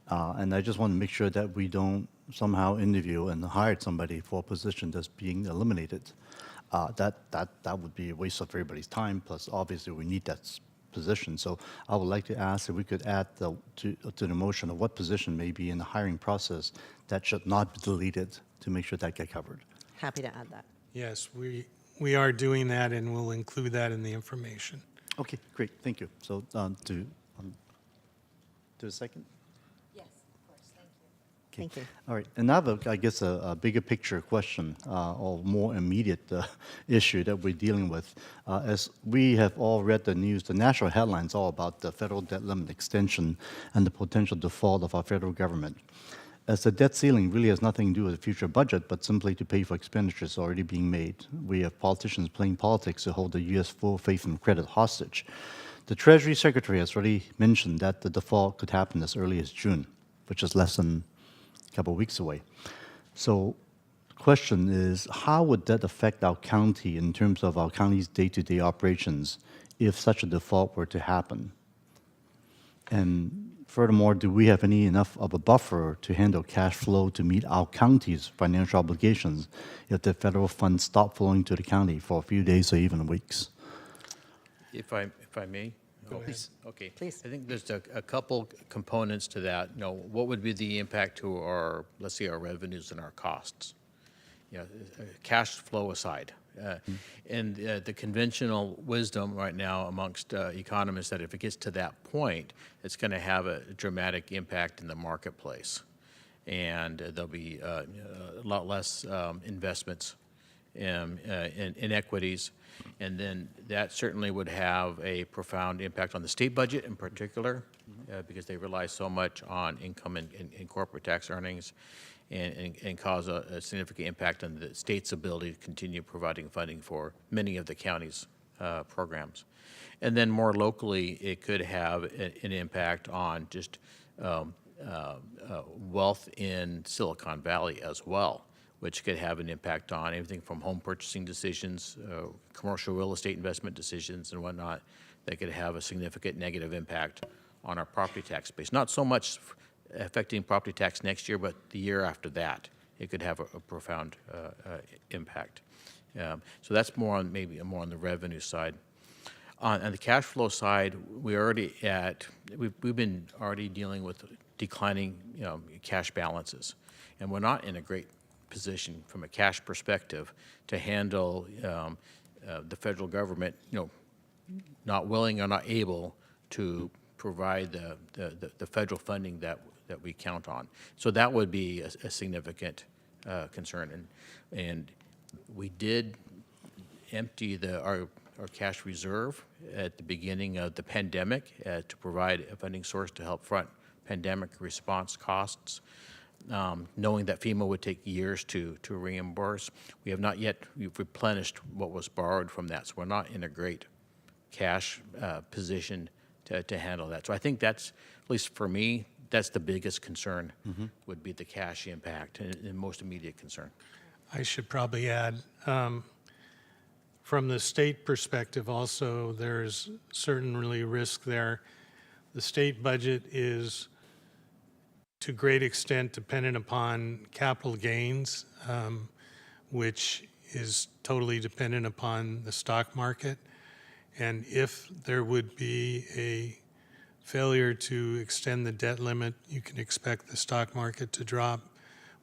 and I just want to make sure that we don't somehow interview and hire somebody for a position that's being eliminated. That would be a waste of everybody's time, plus obviously we need that position. So I would like to ask if we could add to the motion of what position may be in the hiring process that should not be deleted to make sure that get covered. Happy to add that. Yes, we are doing that, and we'll include that in the information. Okay, great, thank you. So do a second? Yes, of course, thank you. Thank you. All right, and I have, I guess, a bigger picture question or more immediate issue that we're dealing with. As we have all read the news, the national headlines all about the federal debt limit extension and the potential default of our federal government. As the debt ceiling really has nothing to do with the future budget, but simply to pay for expenditures already being made. We have politicians playing politics to hold the U.S. full faith and credit hostage. The Treasury Secretary has already mentioned that the default could happen as early as June, which is less than a couple of weeks away. So the question is, how would that affect our county in terms of our county's day-to-day operations if such a default were to happen? And furthermore, do we have enough of a buffer to handle cash flow to meet our county's financial obligations if the federal funds stop flowing to the county for a few days or even weeks? If I may? Go ahead. Okay. Please. I think there's a couple components to that. What would be the impact to our, let's say, our revenues and our costs? Cash flow aside. And the conventional wisdom right now amongst economists that if it gets to that point, it's going to have a dramatic impact in the marketplace. And there'll be a lot less investments inequities. And then that certainly would have a profound impact on the state budget in particular, because they rely so much on income and corporate tax earnings, and cause a significant impact on the state's ability to continue providing funding for many of the county's programs. And then more locally, it could have an impact on just wealth in Silicon Valley as well, which could have an impact on everything from home purchasing decisions, commercial real estate investment decisions and whatnot, that could have a significant negative impact on our property tax base. Not so much affecting property tax next year, but the year after that, it could have a profound impact. So that's more on, maybe more on the revenue side. On the cash flow side, we've been already dealing with declining, cash balances, and we're not in a great position from a cash perspective to handle the federal government, not willing or not able to provide the federal funding that we count on. So that would be a significant concern, and we did empty our cash reserve at the beginning of the pandemic to provide a funding source to help front pandemic response costs, knowing that FEMA would take years to reimburse. We have not yet replenished what was borrowed from that, so we're not in a great cash position to handle that. So I think that's, at least for me, that's the biggest concern, would be the cash impact and most immediate concern. I should probably add, from the state perspective also, there's certainly risk there. The state budget is to a great extent dependent upon capital gains, which is totally dependent upon the stock market. And if there would be a failure to extend the debt limit, you can expect the stock market to drop,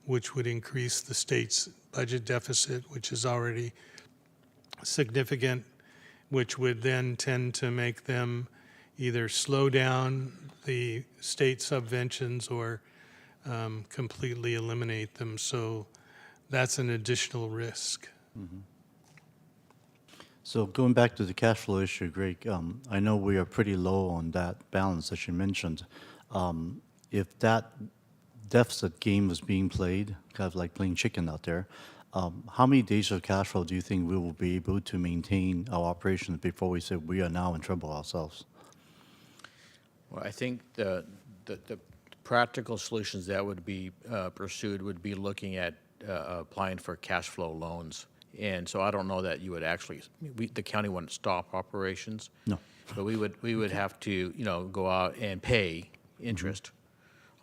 which would increase the state's budget deficit, which is already significant, which would then tend to make them either slow down the state subventions or completely eliminate them. So that's an additional risk. So going back to the cash flow issue, Greg, I know we are pretty low on that balance, as you mentioned. If that deficit game was being played, kind of like playing chicken out there, how many days of cash flow do you think we will be able to maintain our operations before we say we are now in trouble ourselves? Well, I think the practical solutions that would be pursued would be looking at applying for cash flow loans. And so I don't know that you would actually, the county wouldn't stop operations. No. But we would have to, go out and pay interest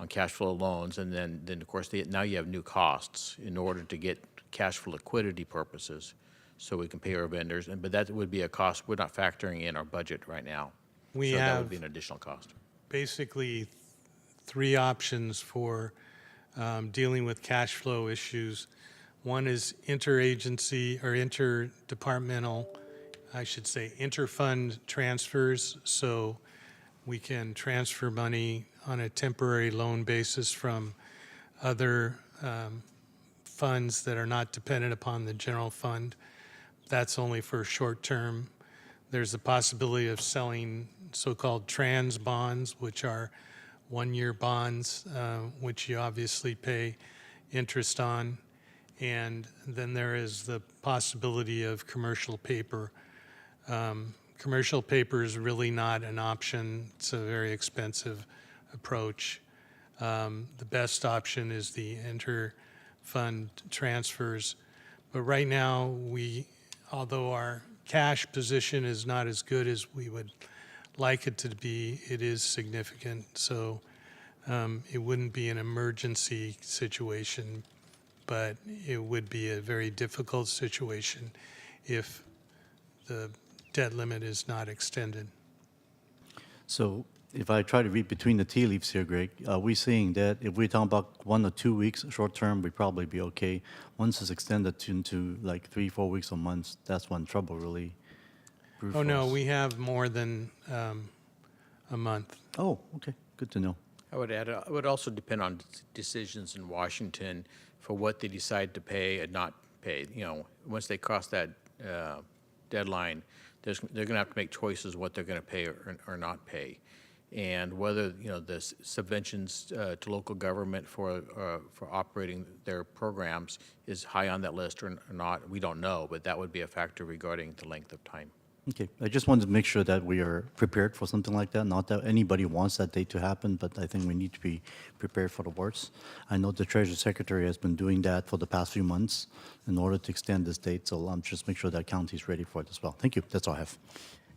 on cash flow loans, and then of course now you have new costs in order to get cash for liquidity purposes, so we can pay our vendors. But that would be a cost we're not factoring in our budget right now. So that would be an additional cost. Basically 3 options for dealing with cash flow issues. One is interagency or interdepartmental, I should say interfund transfers, so we can transfer money on a temporary loan basis from other funds that are not dependent upon the general fund. That's only for short term. There's the possibility of selling so-called trans bonds, which are 1-year bonds, which you obviously pay interest on. And then there is the possibility of commercial paper. Commercial paper is really not an option. It's a very expensive approach. The best option is the inter-fund transfers. But right now, although our cash position is not as good as we would like it to be, it is significant. So it wouldn't be an emergency situation, but it would be a very difficult situation if the debt limit is not extended. So if I try to read between the tea leaves here, Greg, are we saying that if we're talking about 1 or 2 weeks short term, we'd probably be okay? Once it's extended into like 3-4 weeks or months, that's when trouble really brews Oh, for no, us. we have more than a month. Oh, okay, good to know. I would add, it would also depend on decisions in Washington for what they decide to pay and not pay. Once they cross that deadline, they're going to have to make choices what they're going to pay or not pay. And whether, the subventions to local government for operating their programs is high on that list or not, we don't know, but that would be a factor regarding the length of time. Okay, I just wanted to make sure that we are prepared for something like that. Not that anybody wants that date to happen, but I think we need to be prepared for the worst. I know the Treasury Secretary has been doing that for the past few months in order to extend this date, so just make sure that county is ready for it as well. Thank you, that's all I have.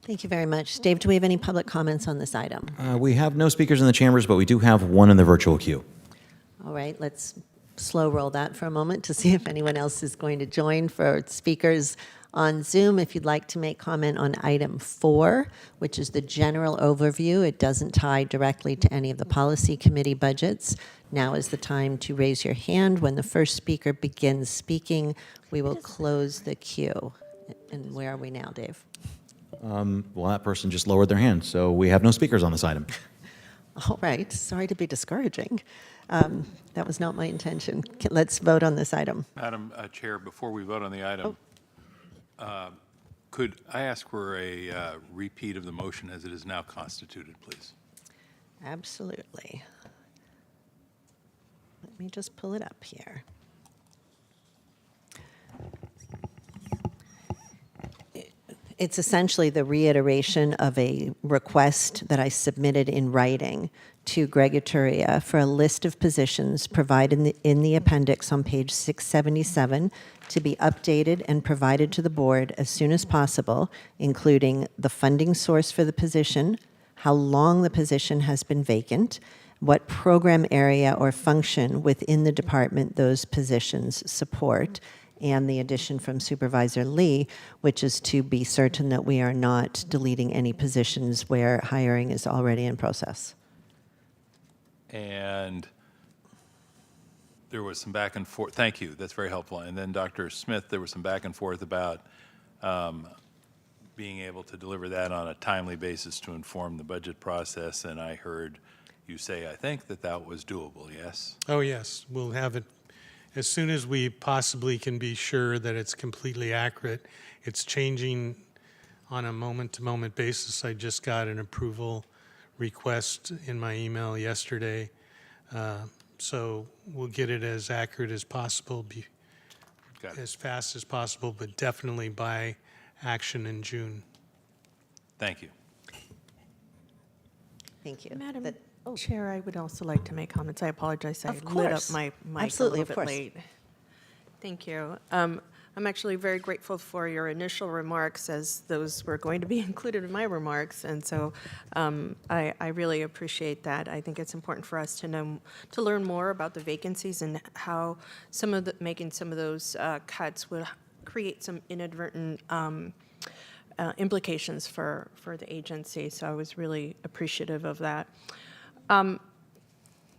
Thank you very much. Dave, do we have any public comments on this item? We have no speakers in the chambers, but we do have one in the virtual queue. All right, let's slow roll that for a moment to see if anyone else is going to join for speakers on Zoom. If you'd like to make comment on item 4, which is the general overview, it doesn't tie directly to any of the policy committee budgets. Now is the time to raise your hand. When the first speaker begins speaking, we will close the queue. And where are we now, Dave? Well, that person just lowered their hand, so we have no speakers on this item. All right, sorry to be discouraging. That was not my intention. Let's vote on this item. Madam Chair, before we vote on the item, could I ask for a repeat of the motion as it is now constituted, please? Absolutely. Let me just pull it up here. It's essentially the reiteration of a request that I submitted in writing to Greg Ituria for a list of positions provided in the appendix on page 677 to be updated and provided to the board as soon as possible, including the funding source for the position, how long the position has been vacant, what program area or function within the department those positions support, and the addition from Supervisor Lee, which is to be certain that we are not deleting any positions where hiring is already in process. And there was some back and forth. Thank you. That's very helpful. And then Dr. Smith, there was some back and forth about being able to deliver that on a timely basis to inform the budget process. And I heard you say, I think, that was doable, yes? Oh, yes, we'll have it as soon as we possibly can be sure that it's completely accurate. It's changing on a moment-to-moment basis. I just got an approval request in my email yesterday. So we'll get it as accurate as possible, as fast as possible, but definitely by action in June. Thank you. Thank you. Madam Chair, I would also like to make comments. I apologize. I Of lit up course. my mic Absolutely, a of little bit course. late. Thank you. I'm actually very grateful for your initial remarks, as those were going to be included in my remarks, and so I really appreciate that. I think it's important for us to learn more about the vacancies and how making some of those cuts would create some inadvertent implications for the agency. So I was really appreciative of that.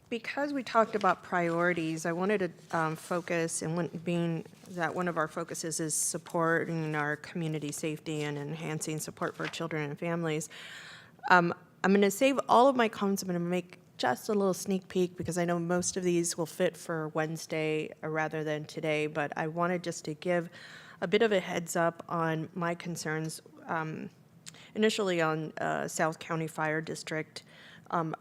Because we talked about priorities, I wanted to focus, and being that one of our focuses is supporting our community safety and enhancing support for children and families, I'm going to save all of my comments. I'm going to make just a little sneak peek because I know most of these will fit for Wednesday rather than today, but I wanted just to give a bit of a heads up on my concerns, initially on South County Fire District.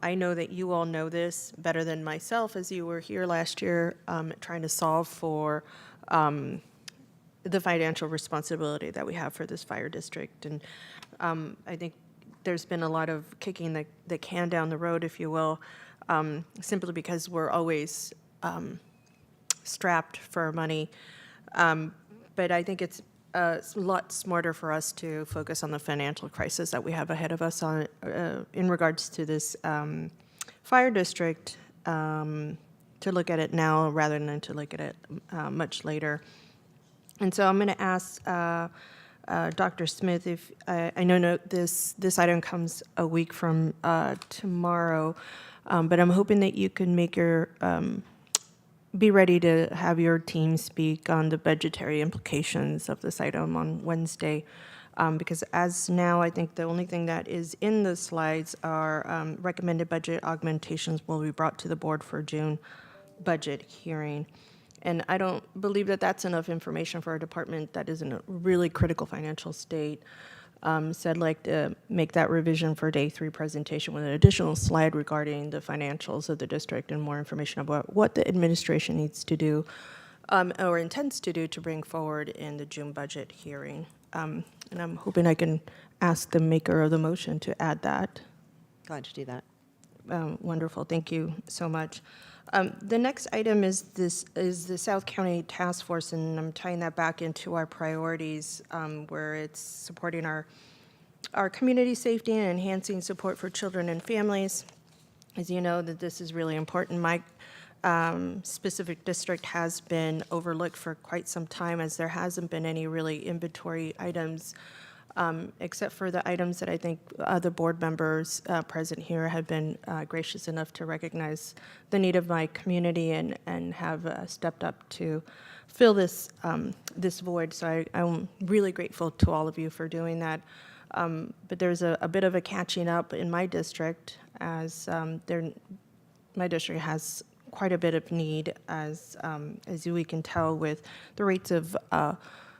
I know that you all know this better than myself, as you were here last year trying to solve for the financial responsibility that we have for this fire district. And I think there's been a lot of kicking the can down the road, if you will, simply because we're always strapped for money. But I think it's a lot smarter for us to focus on the financial crisis that we have ahead of us in regards to this fire district, to look at it now rather than to look at it much later. And so I'm going to ask Dr. Smith if I know this item comes a week from tomorrow, but I'm hoping that you can make your be ready to have your team speak on the budgetary implications of this item on Wednesday, because as now, I think the only thing that is in the slides are recommended budget augmentations will be brought to the board for June budget hearing. And I don't believe that that's enough information for a department that is in a really critical financial state. So I'd like to make that revision for day 3 presentation with an additional slide regarding the financials of the district and more information about what the administration needs to do or intends to do to bring forward in the June budget hearing. And I'm hoping I can ask the maker of the motion to add that. Glad to do that. Wonderful, thank you so much. The next item is the South County Task Force, and I'm tying that back into our priorities, where it's supporting our community safety and enhancing support for children and families. As you know, that this is really important. My specific district has been overlooked for quite some time, as there hasn't been any really inventory items, except for the items that I think other board members present here have been gracious enough to recognize the need of my community and have stepped up to fill this void. So I'm really grateful to all of you for doing that. But there's a bit of a catching up in my district, as my district has quite a bit of need, as we can tell with the rates of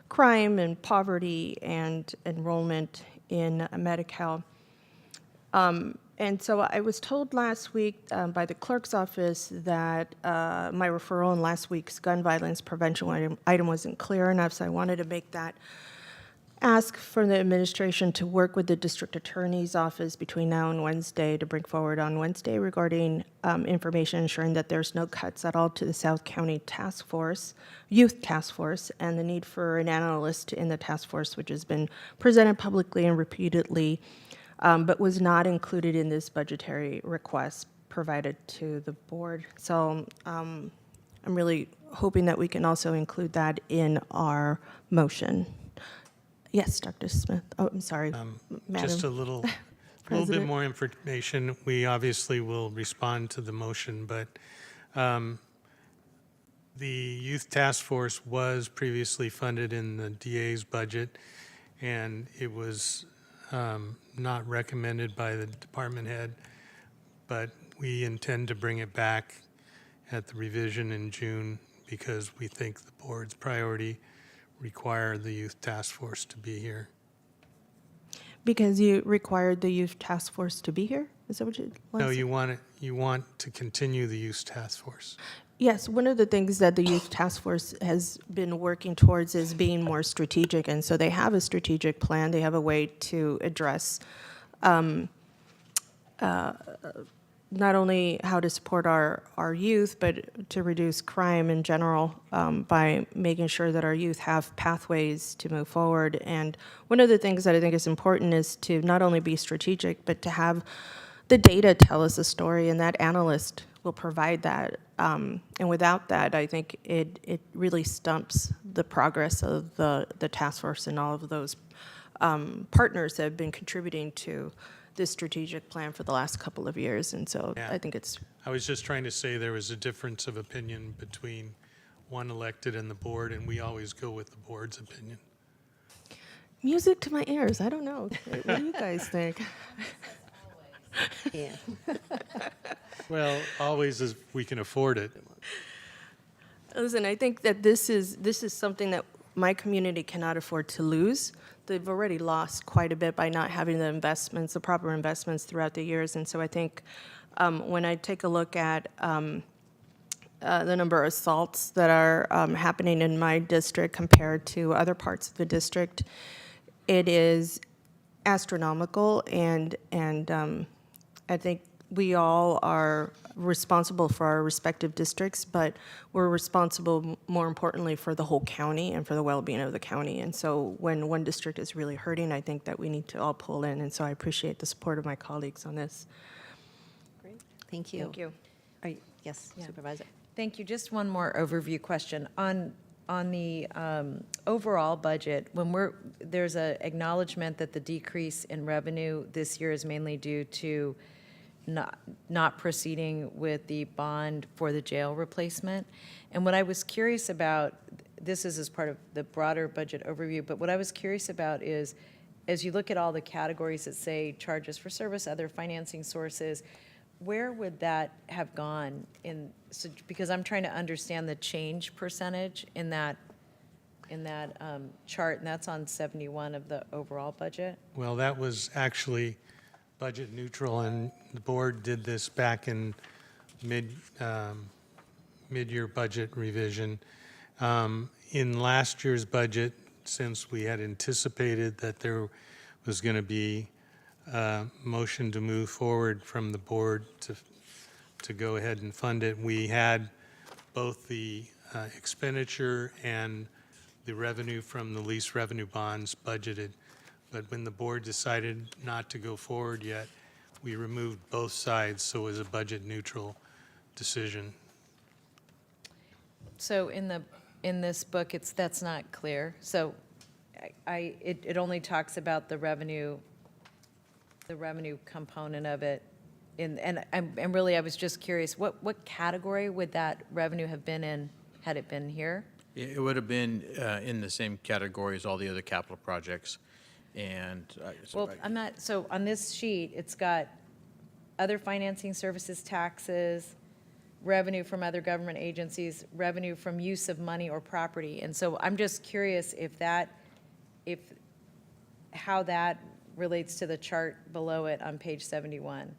crime and poverty and enrollment in Medi-Cal. And so I was told last week by the clerk's office that my referral in last week's gun violence prevention item wasn't clear enough, so I wanted to make that ask for the administration to work with the district attorney's office between now and Wednesday to bring forward on Wednesday regarding information ensuring that there's no cuts at all to the South County Task Force, Youth Task Force, and the need for an analyst in the task force, which has been presented publicly and repeatedly, but was not included in this budgetary request provided to the board. So I'm really hoping that we can also include that in our motion. Yes, Dr. Smith. Oh, I'm sorry, Madam. Just a little bit President. more information. We obviously will respond to the motion, but the Youth Task Force was previously funded in the DA's budget, and it was not recommended by the department head, but we intend to bring it back at the revision in June because we think the board's priority require the Youth Task Force to be here. Because you required the Youth Task Force to be here? Is that what you want? No, you want to continue the Youth Task Force. Yes, one of the things that the Youth Task Force has been working towards is being more strategic, and so they have a strategic plan. They have a way to address not only how to support our youth, but to reduce crime in general by making sure that our youth have pathways to move forward. And one of the things that I think is important is to not only be strategic, but to have the data tell us a story, and that analyst will provide that. And without that, I think it really stumps the progress of the task force and all of those partners that have been contributing to this strategic plan for the last couple of years. And so Yeah. I think it's, I was just trying to say there was a difference of opinion between one elected and the board, and we always go with the board's opinion. music to my ears. I don't know. What do you guys think? Yeah. Well, always as we can afford it. Listen, I think that this is something that my community cannot afford to lose. They've already lost quite a bit by not having the investments, the proper investments throughout the years. And so I think when I take a look at the number of assaults that are happening in my district compared to other parts of the district, it is astronomical. And I think we all are responsible for our respective districts, but we're responsible, more importantly, for the whole county and for the well-being of the county. And so when one district is really hurting, I think that we need to all pull in. And so I appreciate the support of my colleagues on this. Great. Thank you. Thank you. Yes, Yeah. Supervisor. Thank you. Just one more overview question. On the overall budget, there's an acknowledgement that the decrease in revenue this year is mainly due to not proceeding with the bond for the jail replacement. And what I was curious about, this is as part of the broader budget overview, but what I was curious about is, as you look at all the categories that say charges for service, other financing sources, where would that have gone in, so, because I'm trying to understand the change percentage in that chart, and that's on 71 of the overall budget. Well, that was actually budget neutral, and the board did this back in mid-year budget revision. In last year's budget, since we had anticipated that there was going to be a motion to move forward from the board to go ahead and fund it, we had both the expenditure and the revenue from the lease revenue bonds budgeted. But when the board decided not to go forward yet, we removed both sides, so it was a budget neutral decision. So in this book, that's not clear. So it only talks about the revenue component of it. And really, I was just curious, what category would that revenue have been in had it been here? It would have been in the same category as all the other capital projects. And Well, so on this sheet, it's got other financing services, taxes, revenue from other government agencies, revenue from use of money or property. And so I'm just curious how that relates to the chart below it on page 71.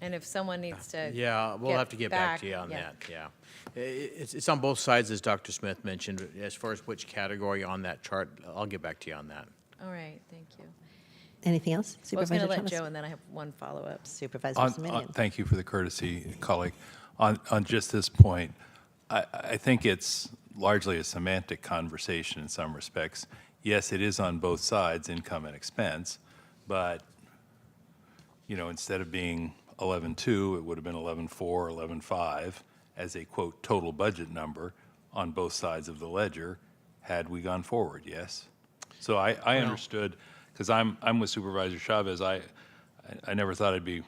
And if someone needs to yeah, we'll have to get back to you on that, yeah. It's on both sides, as Dr. Smith mentioned. As far as which category on that chart, I'll get back to you on that. All right, thank you. Anything else? I was Supervisor going to let Thomas? Joe, and then I have one follow-up. Supervisor Simonian. Thank you for the courtesy, colleague. On just this point, I think it's largely a semantic conversation in some respects. Yes, it is on both sides, income and expense, but, you know, instead of being 11.2, it would have been 11.4, 11.5 as a, quote, total budget number on both sides of the ledger had we gone forward, yes? So I understood, because I'm with Supervisor Chavez, I never thought I'd be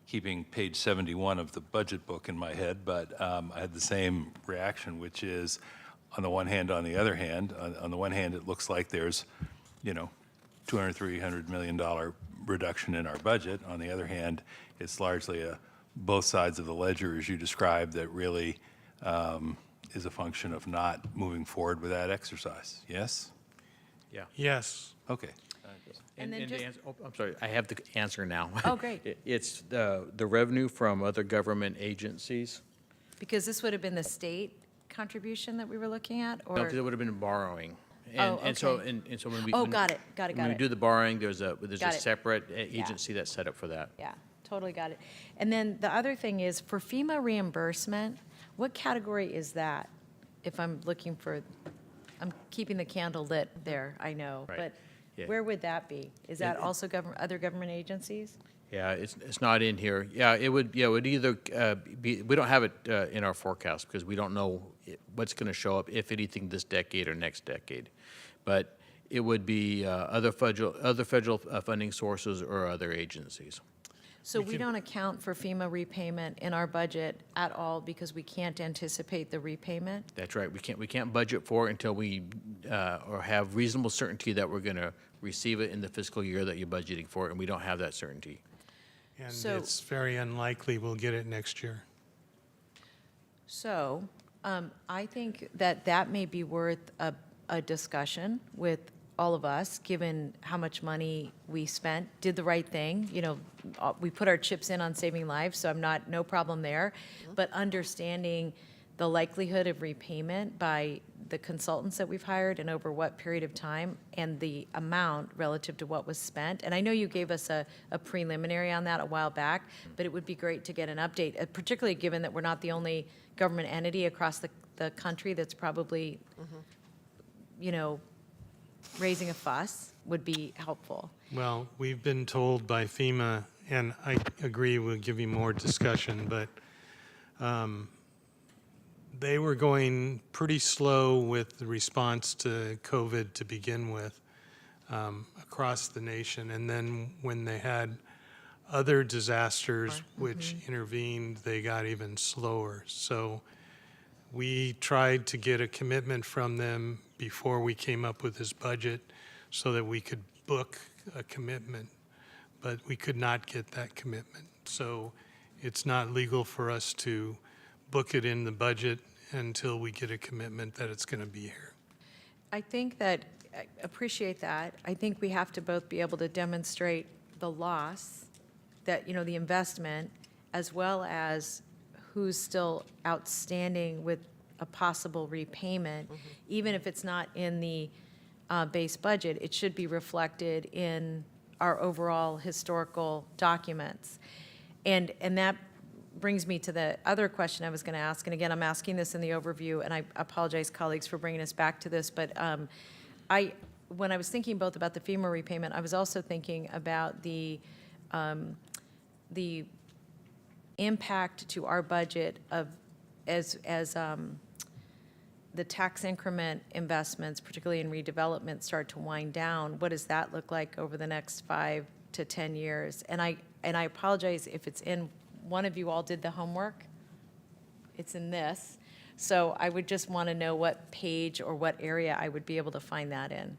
keeping page 71 of the budget book in my head, but I had the same reaction, which is, on the one hand, on the other hand, on the one hand, it looks like there's, you know, $200, $300 million reduction in our budget. On the other hand, it's largely both sides of the ledger, as you described, that really is a function of not moving forward with that exercise. Yes? Yeah. Yes. Okay. And then just- I'm sorry, I have the answer now. Oh, great. It's the revenue from other government agencies. Because this would have been the state contribution that we were looking at, No, or? because it would have been borrowing. Oh, And so, okay. and so when we. Oh, when- got it. When we do the borrowing, there's a Got it. separate agency that's set up for that. Yeah, totally got it. And then the other thing is, for FEMA reimbursement, what category is that? If I'm looking for, I'm keeping the candle lit there, I know. Right. But Yeah. where would that be? Is that also other government agencies? Yeah, it's not in here. Yeah, it would either be, we don't have it in our forecast because we don't know what's going to show up, if anything, this decade or next decade. But it would be other federal funding sources or other agencies. So we don't account for FEMA repayment in our budget at all because we can't anticipate the repayment? That's right. We can't budget for it until we or have reasonable certainty that we're going to receive it in the fiscal year that you're budgeting for, and we don't have that certainty. And So- it's very unlikely we'll get it next year. So I think that may be worth a discussion with all of us, given how much money we spent, did the right thing. You know, we put our chips in on saving lives, so no problem there. But understanding the likelihood of repayment by the consultants that we've hired and over what period of time, and the amount relative to what was spent. And I know you gave us a preliminary on that a while back, but it would be great to get an update, particularly given that we're not the only government entity across the country that's probably, you know, raising a fuss would be helpful. Well, we've been told by FEMA, and I agree we'll give you more discussion, but they were going pretty slow with the response to COVID to begin with across the nation. And then when they had other disasters which intervened, they got even slower. So we tried to get a commitment from them before we came up with this budget so that we could book a commitment, but we could not get that commitment. So it's not legal for us to book it in the budget until we get a commitment that it's going to be here. I think that, I appreciate that. I think we have to both be able to demonstrate the loss, that, the investment, as well as who's still outstanding with a possible repayment. Even if it's not in the base budget, it should be reflected in our overall historical documents. And that brings me to the other question I was going to ask. And again, I'm asking this in the overview, and I apologize, colleagues, for bringing us back to this. But when I was thinking both about the FEMA repayment, I was also thinking about the impact to our budget of as the tax increment investments, particularly in redevelopment, start to wind down. What does that look like over the next 5 to 10 years? And I apologize if it's in, one of you all did the homework. It's in this. So I would just want to know what page or what area I would be able to find that in.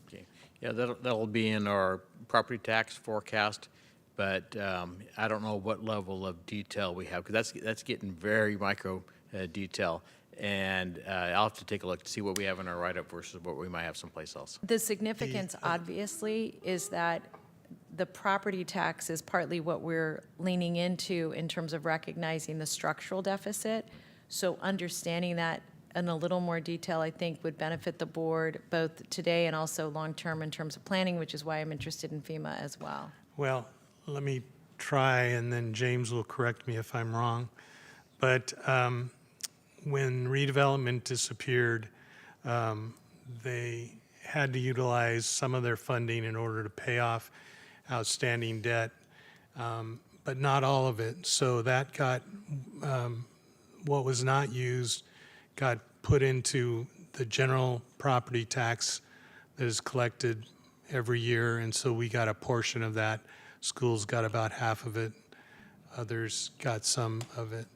Okay. Yeah, that'll be in our property tax forecast, but I don't know what level of detail we have, because that's getting very micro detail. And I'll have to take a look to see what we have in our write-up versus what we might have someplace else. The significance, obviously, is that the property tax is partly what we're leaning into in terms of recognizing the structural deficit. So understanding that in a little more detail, I think, would benefit the board both today and also long-term in terms of planning, which is why I'm interested in FEMA as well. Well, let me try, and then James will correct me if I'm wrong. But when redevelopment disappeared, they had to utilize some of their funding in order to pay off outstanding debt, but not all of it. So that got, what was not used got put into the general property tax that is collected every year, and so we got a portion of that. Schools got about half of it. Others got some of it.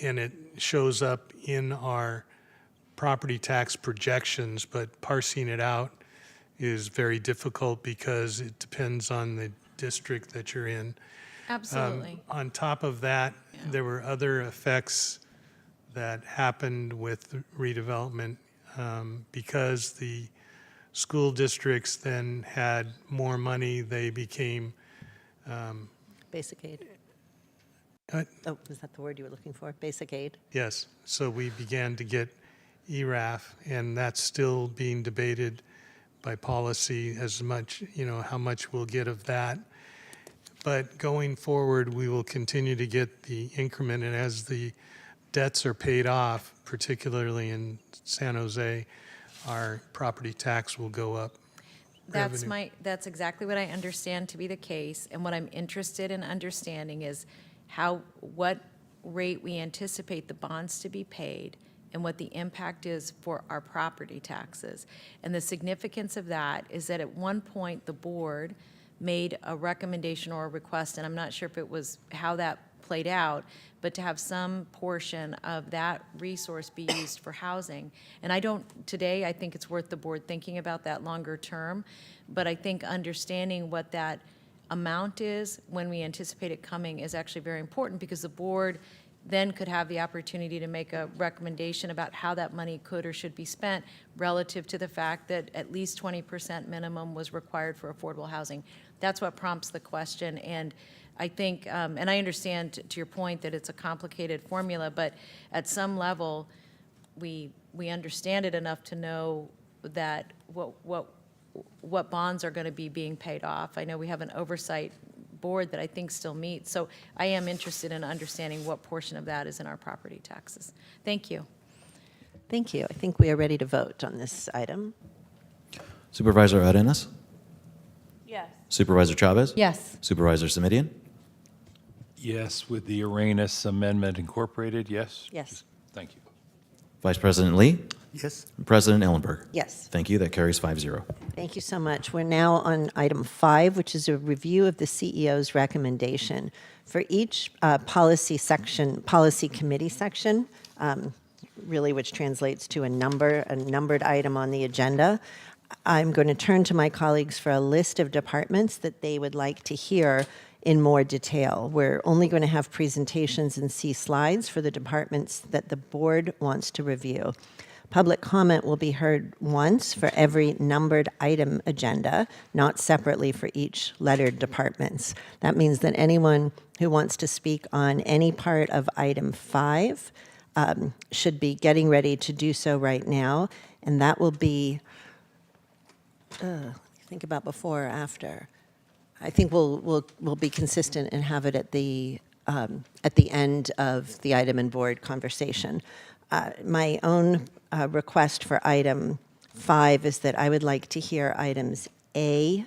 And it shows up in our property tax projections, but parsing it out is very difficult because it depends on the district that you're in. Absolutely. On top of that, there were other effects that happened with redevelopment because the school districts then had more money. They became Basic aid. What? Oh, is that the word you were looking for? Basic aid? Yes, so we began to get ERAF, and that's still being debated by policy as much, how much we'll get of that. But going forward, we will continue to get the increment, and as the debts are paid off, particularly in San Jose, our property tax will go up. That's exactly what I understand to be the case, and what I'm interested in understanding is what rate we anticipate the bonds to be paid and what the impact is for our property taxes. And the significance of that is that at one point, the board made a recommendation or a request, and I'm not sure if it was how that played out, but to have some portion of that resource be used for housing. And today, I think it's worth the board thinking about that longer term, but I think understanding what that amount is when we anticipate it coming is actually very important, because the board then could have the opportunity to make a recommendation about how that money could or should be spent relative to the fact that at least 20% minimum was required for affordable housing. That's what prompts the question. And I think, and I understand to your point that it's a complicated formula, but at some level, we understand it enough to know that what bonds are going to be being paid off. I know we have an oversight board that I think still meets, so I am interested in understanding what portion of that is in our property taxes. Thank you. Thank you. I think we are ready to vote on this item. Supervisor Arenas? Yes. Supervisor Chavez? Yes. Supervisor Semidian? Yes, with the Uranus Amendment incorporated, yes? Yes. Thank you. Vice President Lee? Yes. President Ellenberg? Yes. Thank you. That carries 5-0. Thank you so much. We're now on item 5, which is a review of the CEO's recommendation. For each policy committee section, really which translates to a numbered item on the agenda, I'm going to turn to my colleagues for a list of departments that they would like to hear in more detail. We're only going to have presentations and see slides for the departments that the board wants to review. Public comment will be heard once for every numbered item agenda, not separately for each lettered departments. That means that anyone who wants to speak on any part of item 5 should be getting ready to do so right now, and that will be, think about before or after. I think we'll be consistent and have it at the end of the item and board conversation. My own request for item 5 is that I would like to hear items A,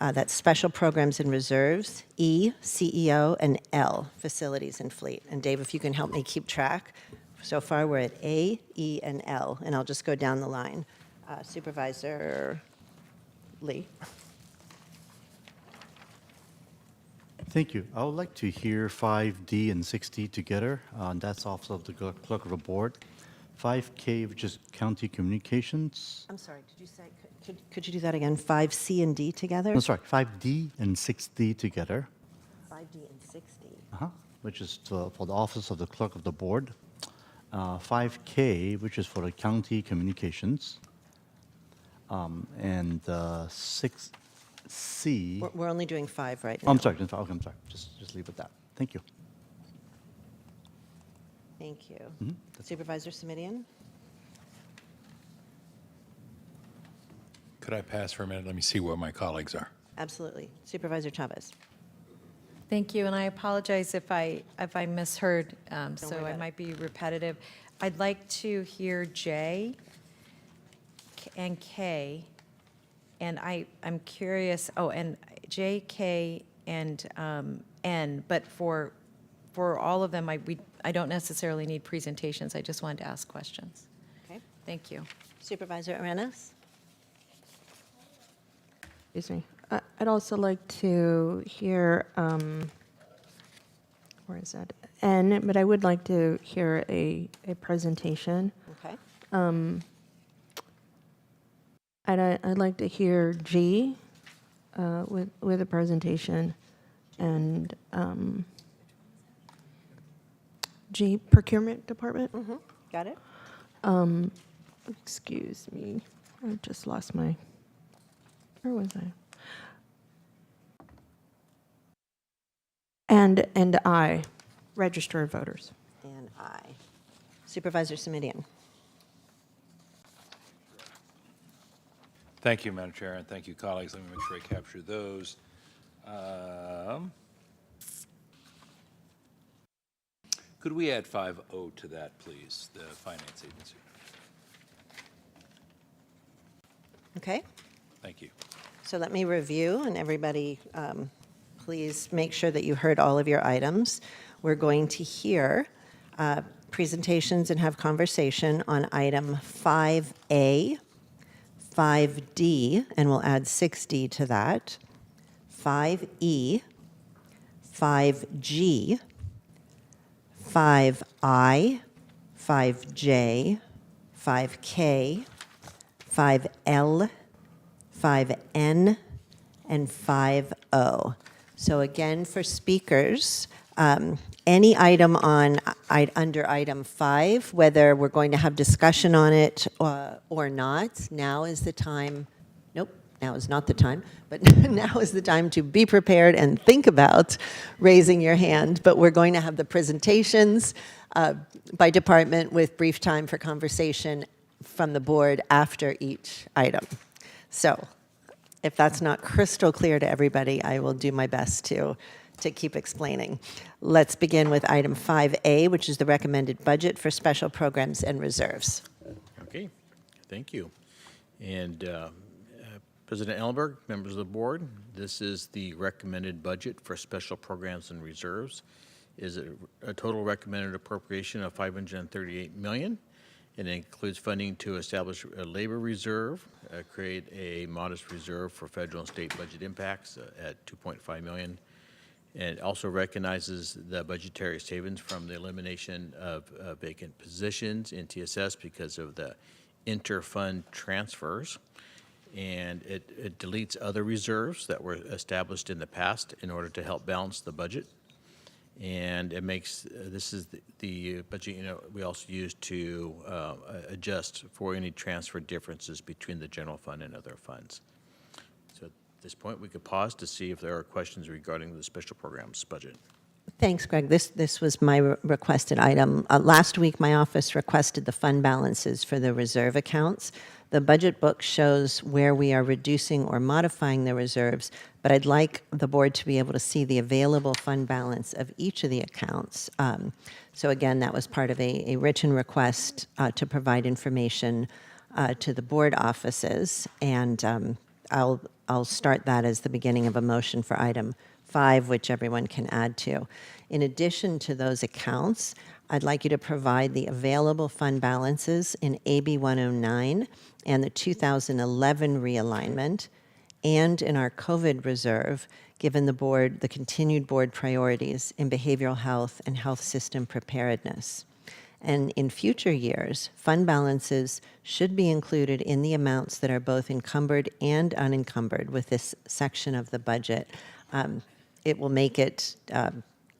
that's special programs and reserves, E, CEO, and L, facilities and fleet. And Dave, if you can help me keep track. So far, we're at A, E, and L, and I'll just go down the line. Supervisor Lee. Thank you. I would like to hear 5D and 6D together. That's also of the clerk of the board. 5K, which is county communications. I'm sorry, did you say, could you do that again? 5C and D together? I'm sorry, 5D and 6D together, 5D and 6D. which is for the office of the clerk of the board. 5K, which is for the county communications. And 6C. We're only doing 5 right now. Oh, I'm sorry, okay, I'm sorry. Just leave it at that. Thank you. Thank you. Supervisor Simidian? Could I pass for a minute? Let me see where my colleagues are. Absolutely. Supervisor Chavez? Thank you, and I apologize if I misheard, so worry I about it. might be repetitive. I'd like to hear J and K, and I'm curious, and J, K, and N, but for all of them, I don't necessarily need presentations, I just wanted to ask questions. Okay. Thank you. Supervisor Arenas? Excuse me. I'd also like to hear, where is that? N, but I would like to hear a presentation. Okay. I'd like to hear G with a presentation, and G, procurement department. Got it? Excuse me, I just lost my, where was I? And I, register of voters. And I. Supervisor Simidian? Thank you, Madam Chair, and thank you, colleagues. Let me make sure I capture those. Could we add 5O to that, please, the finance agency? Okay. Thank you. So let me review, and everybody, please make sure that you heard all of your items. We're going to hear presentations and have conversation on item 5A, 5D, and we'll add 6D to that, 5E, 5G, 5I, 5J, 5K, 5L, 5N, and 5O. So again, for speakers, any item under item 5, whether we're going to have discussion on it or not, now is the time. Nope, now is not the time, but now is the time to be prepared and think about raising your hand. But we're going to have the presentations by department with brief time for conversation from the board after each item. So if that's not crystal clear to everybody, I will do my best to keep explaining. Let's begin with item 5A, which is the recommended budget for special programs and reserves. Okay, thank you. And President Ellenberg, members of the board, this is the recommended budget for special programs and reserves. Is a total recommended appropriation of $538 million. It includes funding to establish a labor reserve, create a modest reserve for federal and state budget impacts at $2.5 million. And it also recognizes the budgetary savings from the elimination of vacant positions in TSS because of the inter-fund transfers. and it deletes other reserves that were established in the past in order to help balance the budget. And it makes, this is the budget, we also use to adjust for any transfer differences between the general fund and other funds. So at this point, we could pause to see if there are questions regarding the special programs budget. Thanks, Greg. This was my requested item. Last week, my office requested the fund balances for the reserve accounts. The budget book shows where we are reducing or modifying the reserves, but I'd like the board to be able to see the available fund balance of each of the accounts. So again, that was part of a written request to provide information to the board offices, and I'll start that as the beginning of a motion for item 5, which everyone can add to. In addition to those accounts, I'd like you to provide the available fund balances in AB 109 and the 2011 realignment, and in our COVID reserve, given the continued board priorities in behavioral health and health system preparedness. And in future years, fund balances should be included in the amounts that are both encumbered and unencumbered with this section of the budget. It will make it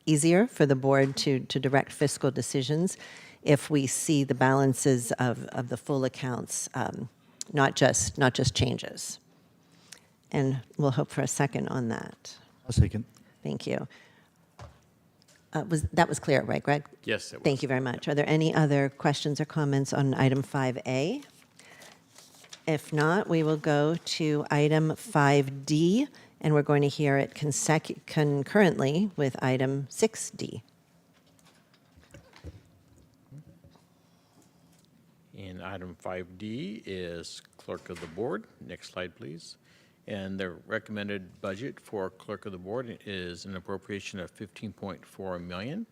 easier for the board to direct fiscal decisions if we see the balances of the full accounts, not just changes. And we'll hope for a second on that. A second. Thank you. That was clear, right, Greg? Yes, it was. Thank you very much. Are there any other questions or comments on item 5A? If not, we will go to item 5D, and we're going to hear it concurrently with item 6D. And item 5D is clerk of the board. Next slide, please. And the recommended budget for clerk of the board is an appropriation of $15.4 million,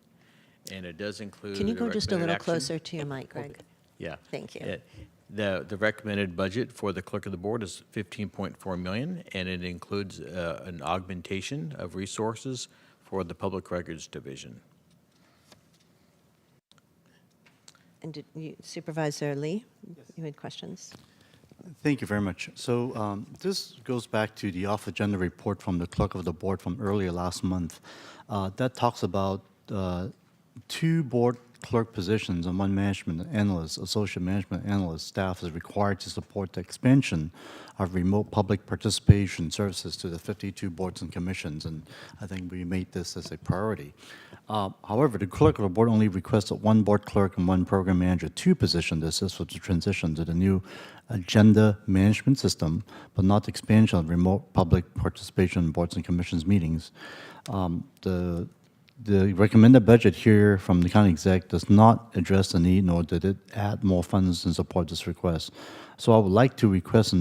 and it does include. Can you go just a recommended little action. closer to your mic, Greg? Yeah. Thank you. The recommended budget for the clerk of the board is $15.4 million, and it includes an augmentation of resources for the public records division. And Supervisor Lee, you had questions? Thank you very much. So this goes back to the off-agenda report from the clerk of the board from earlier last month. That talks about 2 board clerk positions and 1 management analyst, associate management analyst staff is required to support the expansion of remote public participation services to the 52 boards and commissions, and I think we made this as a priority. However, the clerk of the board only requested 1 board clerk and 1 program manager, 2 positions to assist with the transition to the new agenda management system, but not the expansion of remote public participation in boards and commissions meetings. The recommended budget here from the county exec does not address the need, nor did it add more funds and support this request. So I would like to request,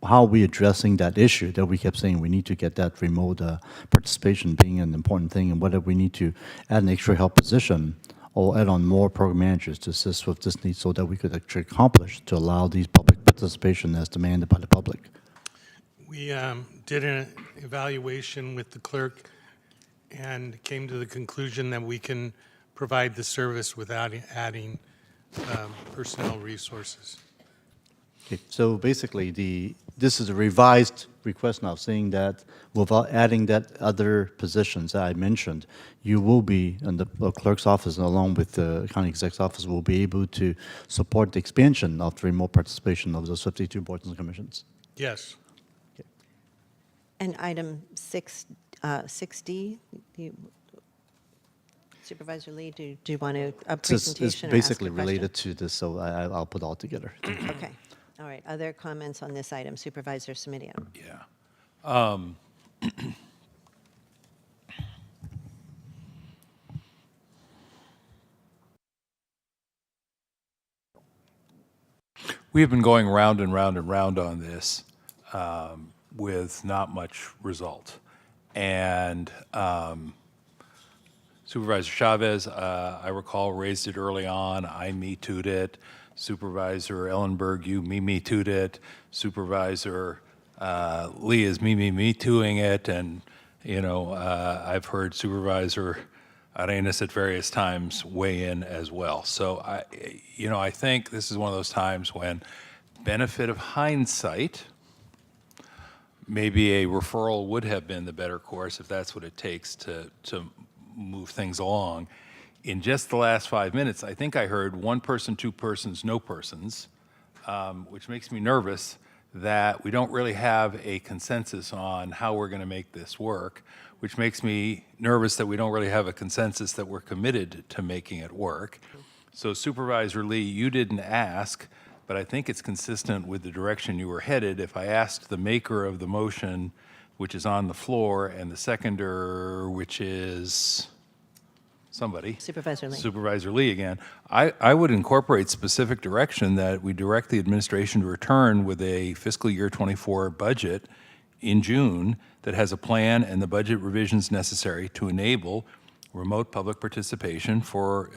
how are we addressing that issue that we kept saying we need to get that remote participation being an important thing, and whether we need to add an extra help position or add on more program managers to assist with this need so that we could actually accomplish to allow these public participation as demanded by the public. We did an evaluation with the clerk and came to the conclusion that we can provide the service without adding personnel resources. Okay, so basically, this is a revised request now, saying that without adding that other positions that I mentioned, you will be, and the clerk's office, along with the county exec's office, will be able to support the expansion of the remote participation of those 52 boards and commissions. Yes. And item 6D, Supervisor Lee, do you want a presentation It's or ask a basically question? related to this, so I'll put it all together. Okay. All right. Other comments on this item? Supervisor Semidio. Yeah. We have been going round and round and round on this with not much result. And Supervisor Chavez, I recall, raised it early on. I me-too'd it. Supervisor Ellenberg, you me-too'd it. Supervisor Lee is me-too'ing it. And, I've heard Supervisor Arenas at various times weigh in as well. So, I think this is one of those times when benefit of hindsight, maybe a referral would have been the better course if that's what it takes to move things along. In just the last 5 minutes, I think I heard one person, two persons, no persons, which makes me nervous that we don't really have a consensus on how we're going to make this work, which makes me nervous that we don't really have a consensus that we're committed to making it work. So Supervisor Lee, you didn't ask, but I think it's consistent with the direction you were headed. If I asked the maker of the motion, which is on the floor, and the seconder, which is somebody. Supervisor Lee. Supervisor Lee again. I would incorporate specific direction that we direct the administration to return with a fiscal year 24 budget in June that has a plan and the budget revisions necessary to enable remote public participation for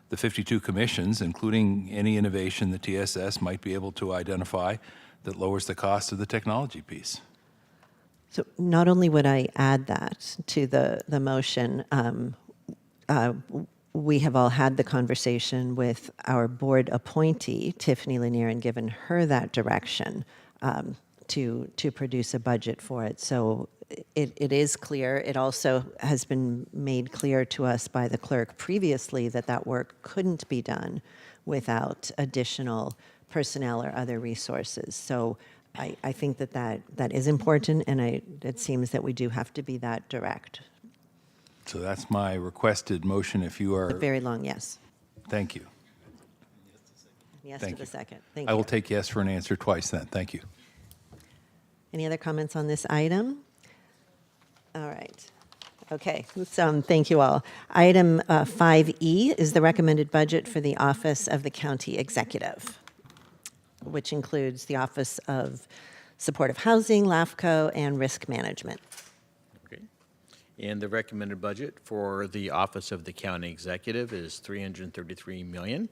the 52 commissions, including any innovation the TSS might be able to identify that lowers the cost of the technology piece. So not only would I add that to the motion, we have all had the conversation with our board appointee, Tiffany Lanier, and given her that direction to produce a budget for it. So it is clear. It also has been made clear to us by the clerk previously that that work couldn't be done without additional personnel or other resources. So I think that is important, and it seems that we do have to be that direct. So that's my requested motion if you are. Very long, yes. Thank you. Yes Thank to the you. second. Thank I you. will take yes for an answer twice then. Thank you. Any other comments on this item? All right. Okay, so thank you all. Item 5E is the recommended budget for the Office of the County Executive, which includes the Office of Supportive Housing, LAFCO, and Risk Management. Okay. And the recommended budget for the Office of the County Executive is $333 million,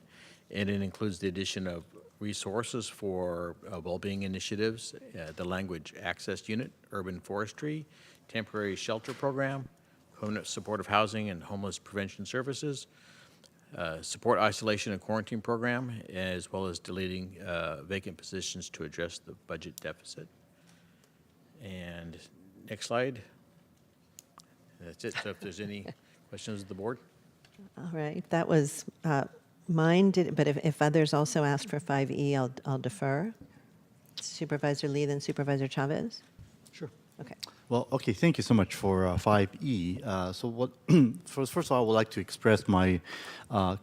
and it includes the addition of resources for well-being initiatives, the Language Access Unit, Urban Forestry, Temporary Shelter Program, Permanent Supportive Housing and Homeless Prevention Services, Support Isolation and Quarantine Program, as well as deleting vacant positions to address the budget deficit. And next slide. That's it. So if there's any questions of the board. All right, that was mine, but if others also asked for 5E, I'll defer. Supervisor Lee, then Supervisor Chavez? Sure. Okay. Well, okay, thank you so much for 5E. So what, first of all, I would like to express my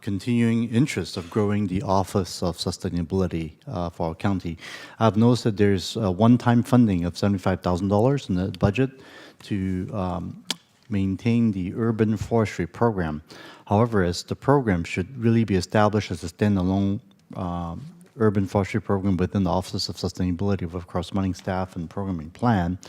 continuing interest of growing the Office of Sustainability for our county. I've noticed that there's one-time funding of $75,000 in the budget to maintain the urban forestry program. However, as the program should really be established as a standalone urban forestry program within the Office of Sustainability with corresponding staff and programming plan,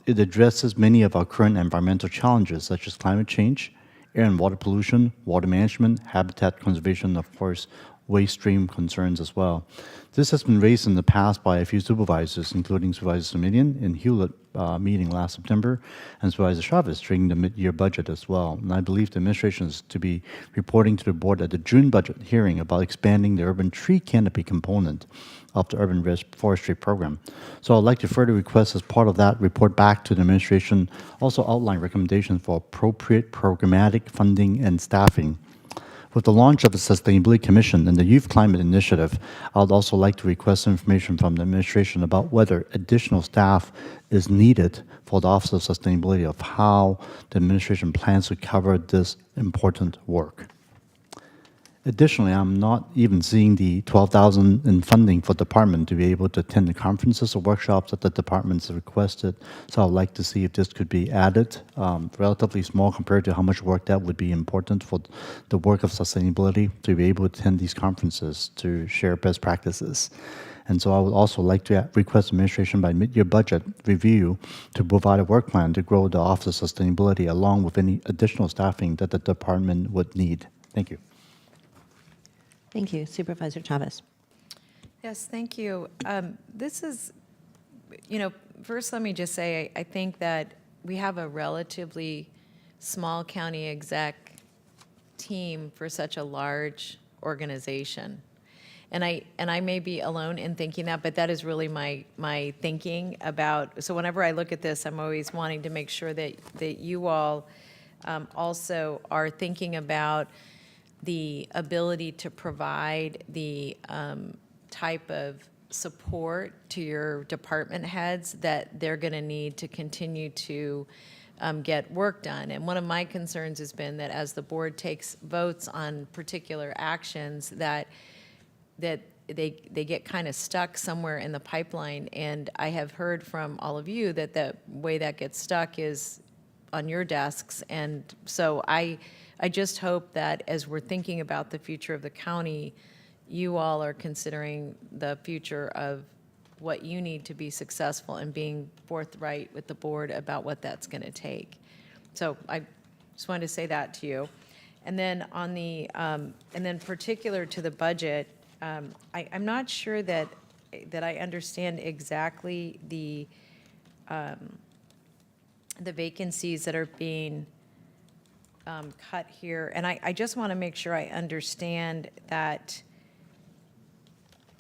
it addresses many of our current environmental challenges, such as climate change, air and water pollution, water management, habitat conservation, of course, waste stream concerns as well. This has been raised in the past by a few supervisors, including Supervisor Siminian in Hewlett meeting last September, and Supervisor Chavez during the mid-year budget as well. And I believe the administration is to be reporting to the board at the June budget hearing about expanding the urban tree canopy component of the urban forestry program. So I'd like to further request as part of that report back to the administration, also outline recommendations for appropriate programmatic funding and staffing. With the launch of the Sustainability Commission and the Youth Climate Initiative, I would also like to request information from the administration about whether additional staff is needed for the Office of Sustainability, of how the administration plans to cover this important work. Additionally, I'm not even seeing the $12,000 in funding for the department to be able to attend the conferences or workshops that the departments have requested. So I'd like to see if this could be added, relatively small compared to how much work that would be important for the work of sustainability to be able to attend these conferences to share best practices. And so I would also like to request administration by mid-year budget review to provide a work plan to grow the Office of Sustainability along with any additional staffing that the department would need. Thank you. Thank you. Supervisor Chavez. Yes, thank you. This is, first let me just say, I think that we have a relatively small county exec team for such a large organization. And I may be alone in thinking that, but that is really my thinking about, so whenever I look at this, I'm always wanting to make sure that you all also are thinking about the ability to provide the type of support to your department heads that they're going to need to continue to get work done. And one of my concerns has been that as the board takes votes on particular actions, that they get kind of stuck somewhere in the pipeline. And I have heard from all of you that the way that gets stuck is on your desks. And so I just hope that as we're thinking about the future of the county, you all are considering the future of what you need to be successful and being forthright with the board about what that's going to take. So I just wanted to say that to you. And then on the, and then particular to the budget, I'm not sure that I understand exactly the vacancies that are being cut here. And I just want to make sure I understand that,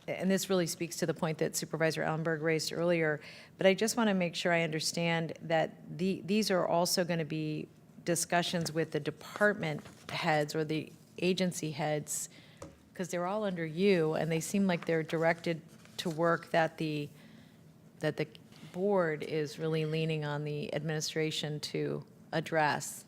and this really speaks to the point that Supervisor Ellenberg raised earlier, but I just want to make sure I understand that these are also going to be discussions with the department heads or the agency heads, because they're all under you, and they seem like they're directed to work that the board is really leaning on the administration to address.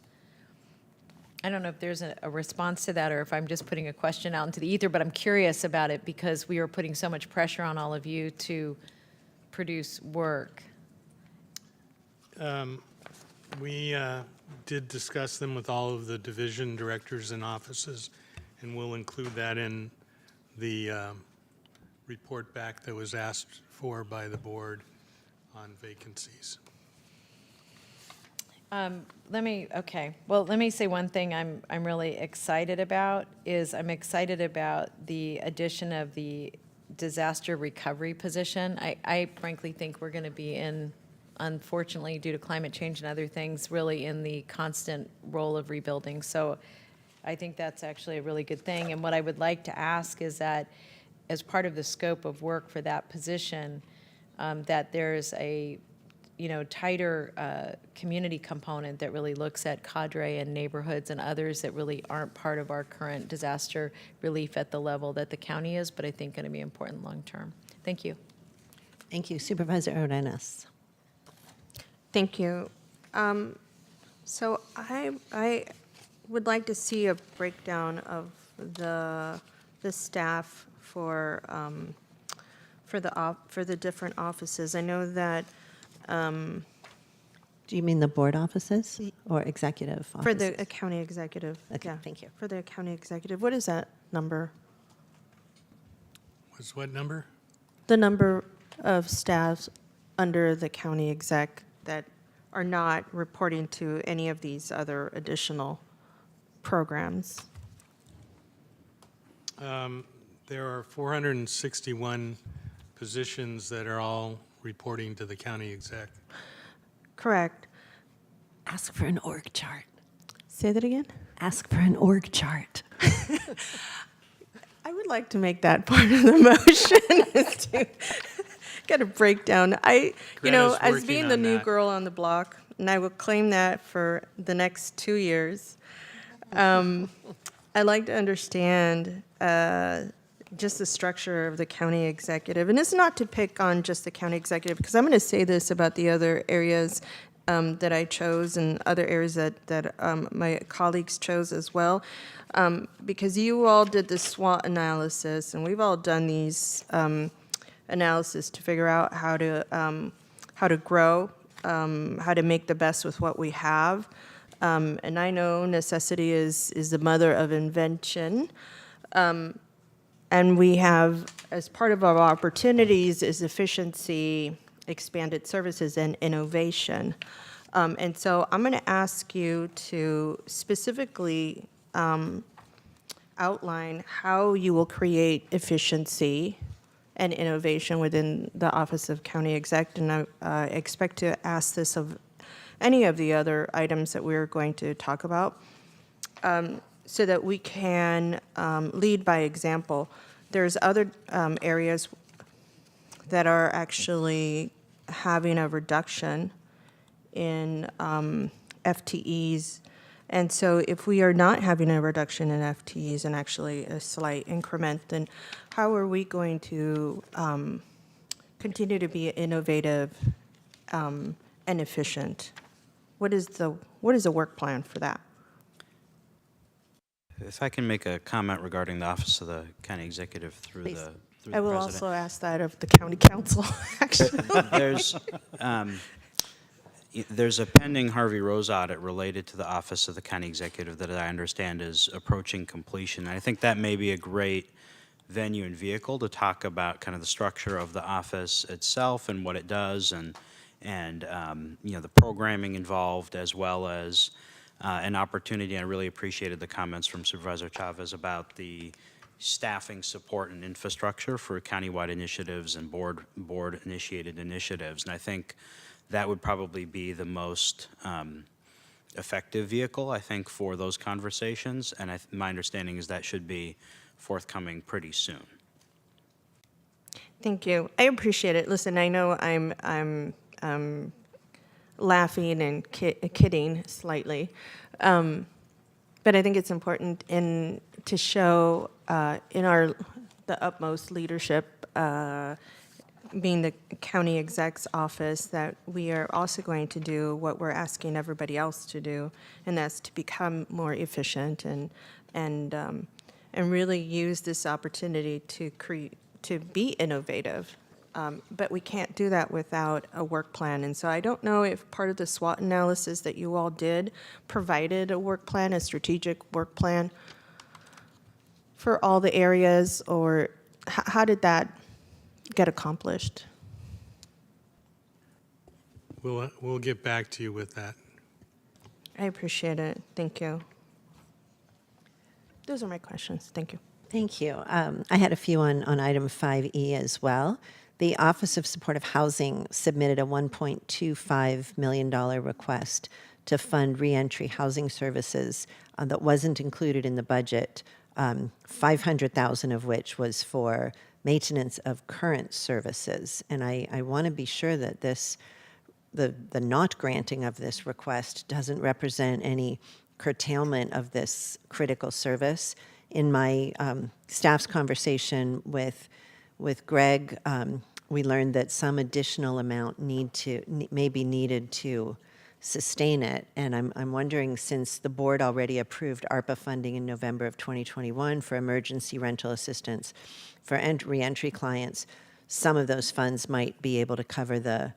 I don't know if there's a response to that or if I'm just putting a question out into the ether, but I'm curious about it because we are putting so much pressure on all of you to produce work. We did discuss them with all of the division directors and offices, and we'll include that in the report back that was asked for by the board on vacancies. Let me say one thing I'm really excited about is I'm excited about the addition of the disaster recovery position. I frankly think we're going to be in, unfortunately, due to climate change and other things, really in the constant role of rebuilding. So I think that's actually a really good thing. And what I would like to ask is that as part of the scope of work for that position, that there's a tighter community component that really looks at cadre and neighborhoods and others that really aren't part of our current disaster relief at the level that the county is, but I think going to be important long term. Thank you. Thank you. Supervisor Arenas. Thank you. So I would like to see a breakdown of the staff for the different offices. I know that. Do you mean the board offices or executive offices? For the county executive. Okay, yeah. thank you. For the county executive. What is that number? Was what number? The number of staffs under the county exec that are not reporting to any of these other additional programs. There are 461 positions that are all reporting to the county exec. Correct. Ask for an org chart. Say that again? Ask for an org chart. I would like to make that part of the motion is to get a breakdown. Greta's As working being the on new that. girl on the block, and I will claim that for the next 2 years, I'd like to understand just the structure of the county executive. And it's not to pick on just the county executive, because I'm going to say this about the other areas that I chose and other areas that my colleagues chose as well. Because you all did the SWOT analysis, and we've all done these analysis to figure out how to grow, how to make the best with what we have. And I know necessity is the mother of invention. And we have, as part of our opportunities, is efficiency, expanded services, and innovation. And so I'm going to ask you to specifically outline how you will create efficiency and innovation within the Office of County Exec. And I expect to ask this of any of the other items that we're going to talk about, so that we can lead by example. there's other areas that are actually having a reduction in FTEs. And so if we are not having a reduction in FTEs and actually a slight increment, then how are we going to continue to be innovative and efficient? What is the work plan for that? If I can make a comment regarding the Office of the County Executive through Please. the I will President. also ask that of the county council, actually. There's a pending Harvey Rose audit related to the Office of the County Executive that I understand is approaching completion. I think that may be a great venue and vehicle to talk about kind of the structure of the office itself and what it does, and you know, the programming involved, as well as an opportunity. I really appreciated the comments from Supervisor Chavez about the staffing support and infrastructure for countywide initiatives and board-initiated initiatives. And I think that would probably be the most effective vehicle, I think, for those conversations. And my understanding is that should be forthcoming pretty soon. Thank you. I appreciate it. Listen, I know I'm laughing and kidding slightly, but I think it's important to show in the utmost leadership, being the county exec's office, that we are also going to do what we're asking everybody else to do, and that's to become more efficient and really use this opportunity to be innovative. But we can't do that without a work plan. And so I don't know if part of the SWOT analysis that you all did provided a work plan, a strategic work plan for all the areas, or how did that get accomplished? We'll get back to you with that. I appreciate it. Thank you. Those are my questions. Thank you. Thank you. I had a few on item 5E as well. The Office of Supportive Housing submitted a $1.25 million request to fund reentry housing services that wasn't included in the budget, $500,000 of which was for maintenance of current services. And I want to be sure that the not granting of this request doesn't represent any curtailment of this critical service. In my staff's conversation with Greg, we learned that some additional amount may be needed to sustain it. And I'm wondering, since the board already approved ARPA funding in November of 2021 for emergency rental assistance for reentry clients, some of those funds might be able to cover the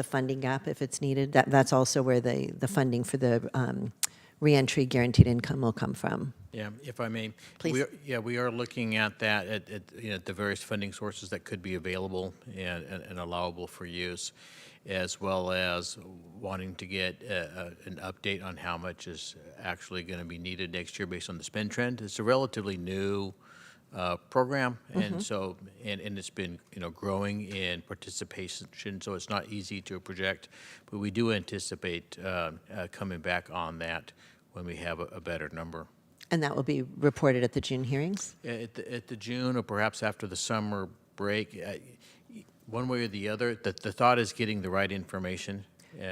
funding gap if it's needed. That's also where the funding for the reentry guaranteed income will come from. Yeah, if I may. Please. We are looking at that, at the various funding sources that could be available and allowable for use, as well as wanting to get an update on how much is actually going to be needed next year based on the spend trend. It's a relatively new program, and so and it's been growing in participation, so it's not easy to project, but we do anticipate coming back on that when we have a better number. And that will be reported at the June hearings? At the June, or perhaps after the summer break, one way or the other. The thought is getting the right information.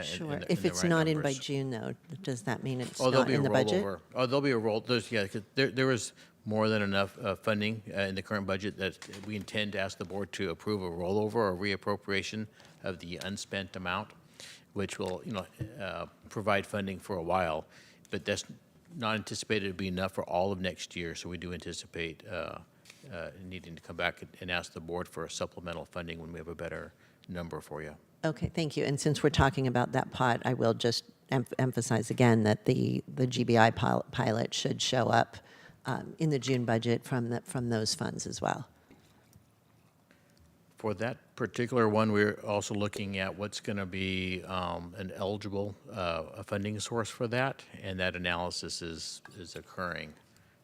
Sure. If it's not in by June, though, does that mean it's there'll not be in a the budget? rollover. Oh, there'll be a roll. Cause there is more than enough funding in the current budget that we intend to ask the board to approve a rollover or reappropriation of the unspent amount, which will provide funding for a while, but that's not anticipated to be enough for all of next year. So we do anticipate needing to come back and ask the board for a supplemental funding when we have a better number for you. Okay, thank you. And since we're talking about that pot, I will just emphasize again that the GBI pilot should show up in the June budget from those funds as well. For that particular one, we're also looking at what's going to be an eligible funding source for that, and that analysis is occurring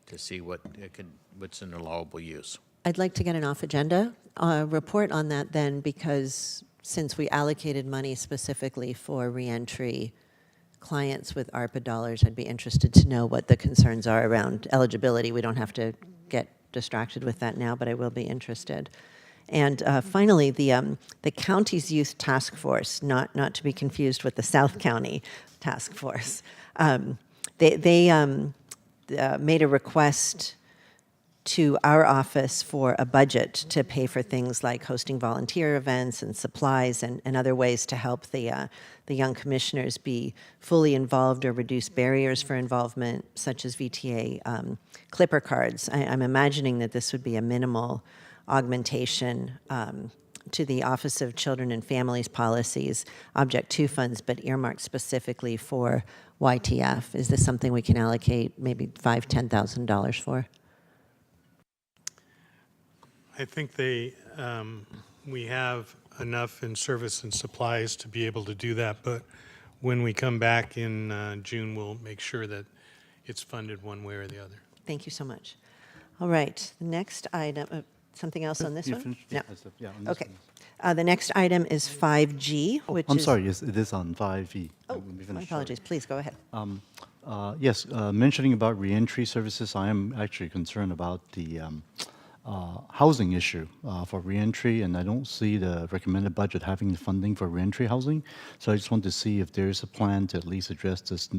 to see what's an allowable use. I'd like to get an off-agenda report on that then, because since we allocated money specifically for reentry clients with ARPA dollars, I'd be interested to know what the concerns are around eligibility. We don't have to get distracted with that now, but I will be interested. And finally, the county's youth task force, not to be confused with the South County task force. They made a request to our office for a budget to pay for things like hosting volunteer events and supplies and other ways to help the young commissioners be fully involved or reduce barriers for involvement, such as VTA Clipper cards. I'm imagining that this would be a minimal augmentation to the Office of Children and Families Policies Object 2 funds, but earmarked specifically for YTF. Is this something we can allocate maybe $5,000, $10,000 for? I think we have enough in service and supplies to be able to do that, but when we come back in June, we'll make sure that it's funded one way or the other. Thank you so much. All right, the next item, something else on this You one? finished? No. Yeah, on this Okay. one. The next item is 5G, which I'm is... sorry, yes, it is on 5E. Oh, We finished, my sorry. apologies. Please, go ahead. Yes, mentioning about reentry services, I am actually concerned about the housing issue for reentry, and I don't see the recommended budget having the funding for reentry housing. So I just want to see if there is a plan to at least address this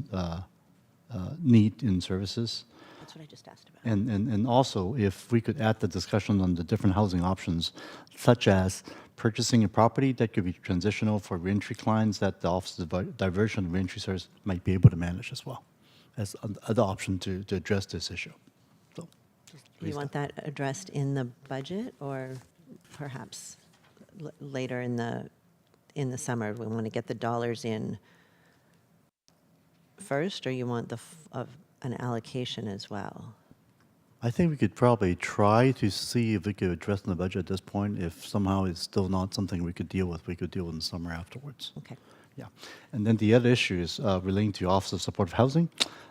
need in services. That's what I just asked about. And also, if we could add the discussion on the different housing options, such as purchasing a property that could be transitional for reentry clients that the Office of Diversion and Reentry Service might be able to manage as well, as another option to address this issue. So, Do you want that addressed in the budget or perhaps later in the summer? We want to get the dollars in first, or you want an allocation as well? I think we could probably try to see if we could address in the budget at this point. If somehow it's still not something we could deal with, we could deal with in the summer afterwards. Okay. Yeah. And then the other issue is relating to Office of Supportive Housing.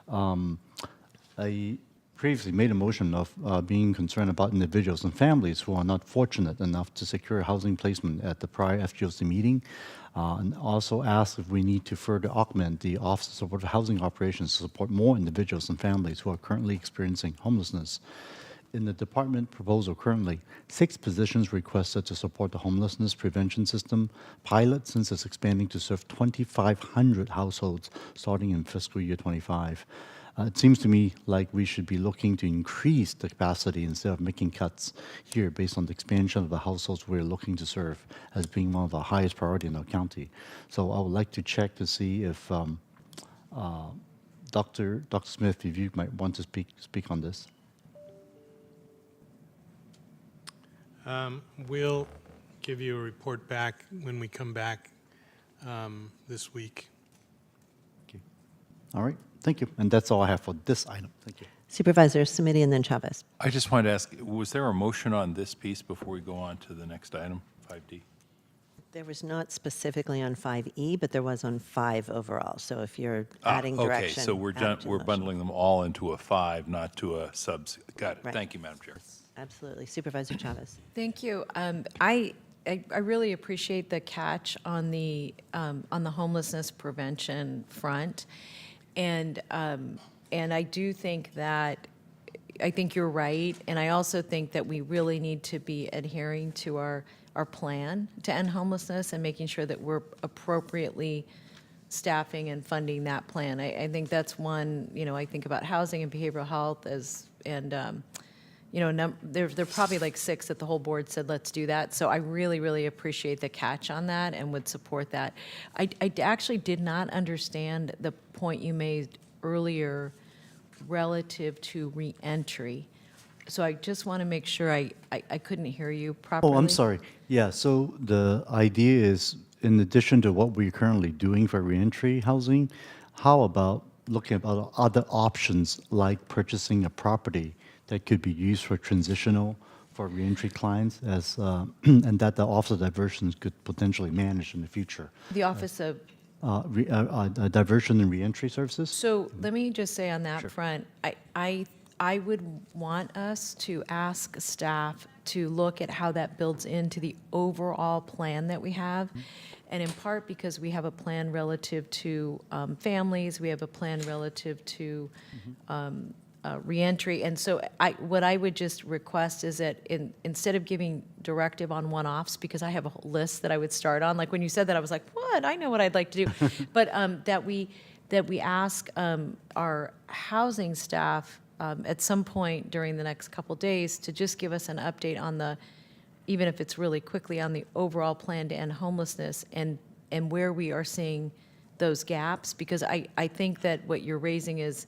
I previously made a motion of being concerned about individuals and families who are not fortunate enough to secure housing placement at the prior FGOC meeting, and also asked if we need to further augment the Office of Supportive Housing operations to support more individuals and families who are currently experiencing homelessness. In the department proposal currently, 6 positions requested to support the homelessness prevention system pilot, since it's expanding to serve 2,500 households starting in fiscal year 25. It seems to me like we should be looking to increase the capacity instead of making cuts here based on the expansion of the households we're looking to serve as being one of the highest priority in our county. So I would like to check to see if Dr. Smith, if you might want to speak on this. We'll give you a report back when we come back this week. Okay. All right. Thank you. And that's all I have for this item. Thank you. Supervisors, Sumidi, and then Chavez. I just wanted to ask, was there a motion on this piece before we go on to the next item, 5D? There was not specifically on 5E, but there was on 5 overall. So if you're adding direction. Okay, so we're add it to the motion. bundling them all into a 5, not to a subs. Got it. Right. Thank you, Madam Chair. Absolutely. Supervisor Chavez. Thank you. I really appreciate the catch on the homelessness prevention front, and I do think that I think you're right, and I also think that we really need to be adhering to our plan to end homelessness and making sure that we're appropriately staffing and funding that plan. I think that's one. I think about housing and behavioral health there are probably like 6 that the whole board said, let's do that. So I really, really appreciate the catch on that and would support that. I actually did not understand the point you made earlier relative to reentry. So I just want to make sure I couldn't hear you properly. Oh, I'm sorry. Yeah, so the idea is, in addition to what we're currently doing for reentry housing, how about looking at other options like purchasing a property that could be used for transitional for reentry clients, as and that the Office of Diversions could potentially manage in the future. The Office of... Diversion and Reentry Services? So let me just say on that front, I would want us to ask staff to look at how that builds into the overall plan that we have. And in part because we have a plan relative to families, we have a plan relative to reentry. And so what I would just request is that instead of giving directive on one-offs, because I have a whole list that I would start on, like when you said that, I was like, what? I know what I'd like to do. But that we ask our housing staff at some point during the next couple days to just give us an update on even if it's really quickly, on the overall plan to end homelessness and where we are seeing those gaps, because I think that what you're raising is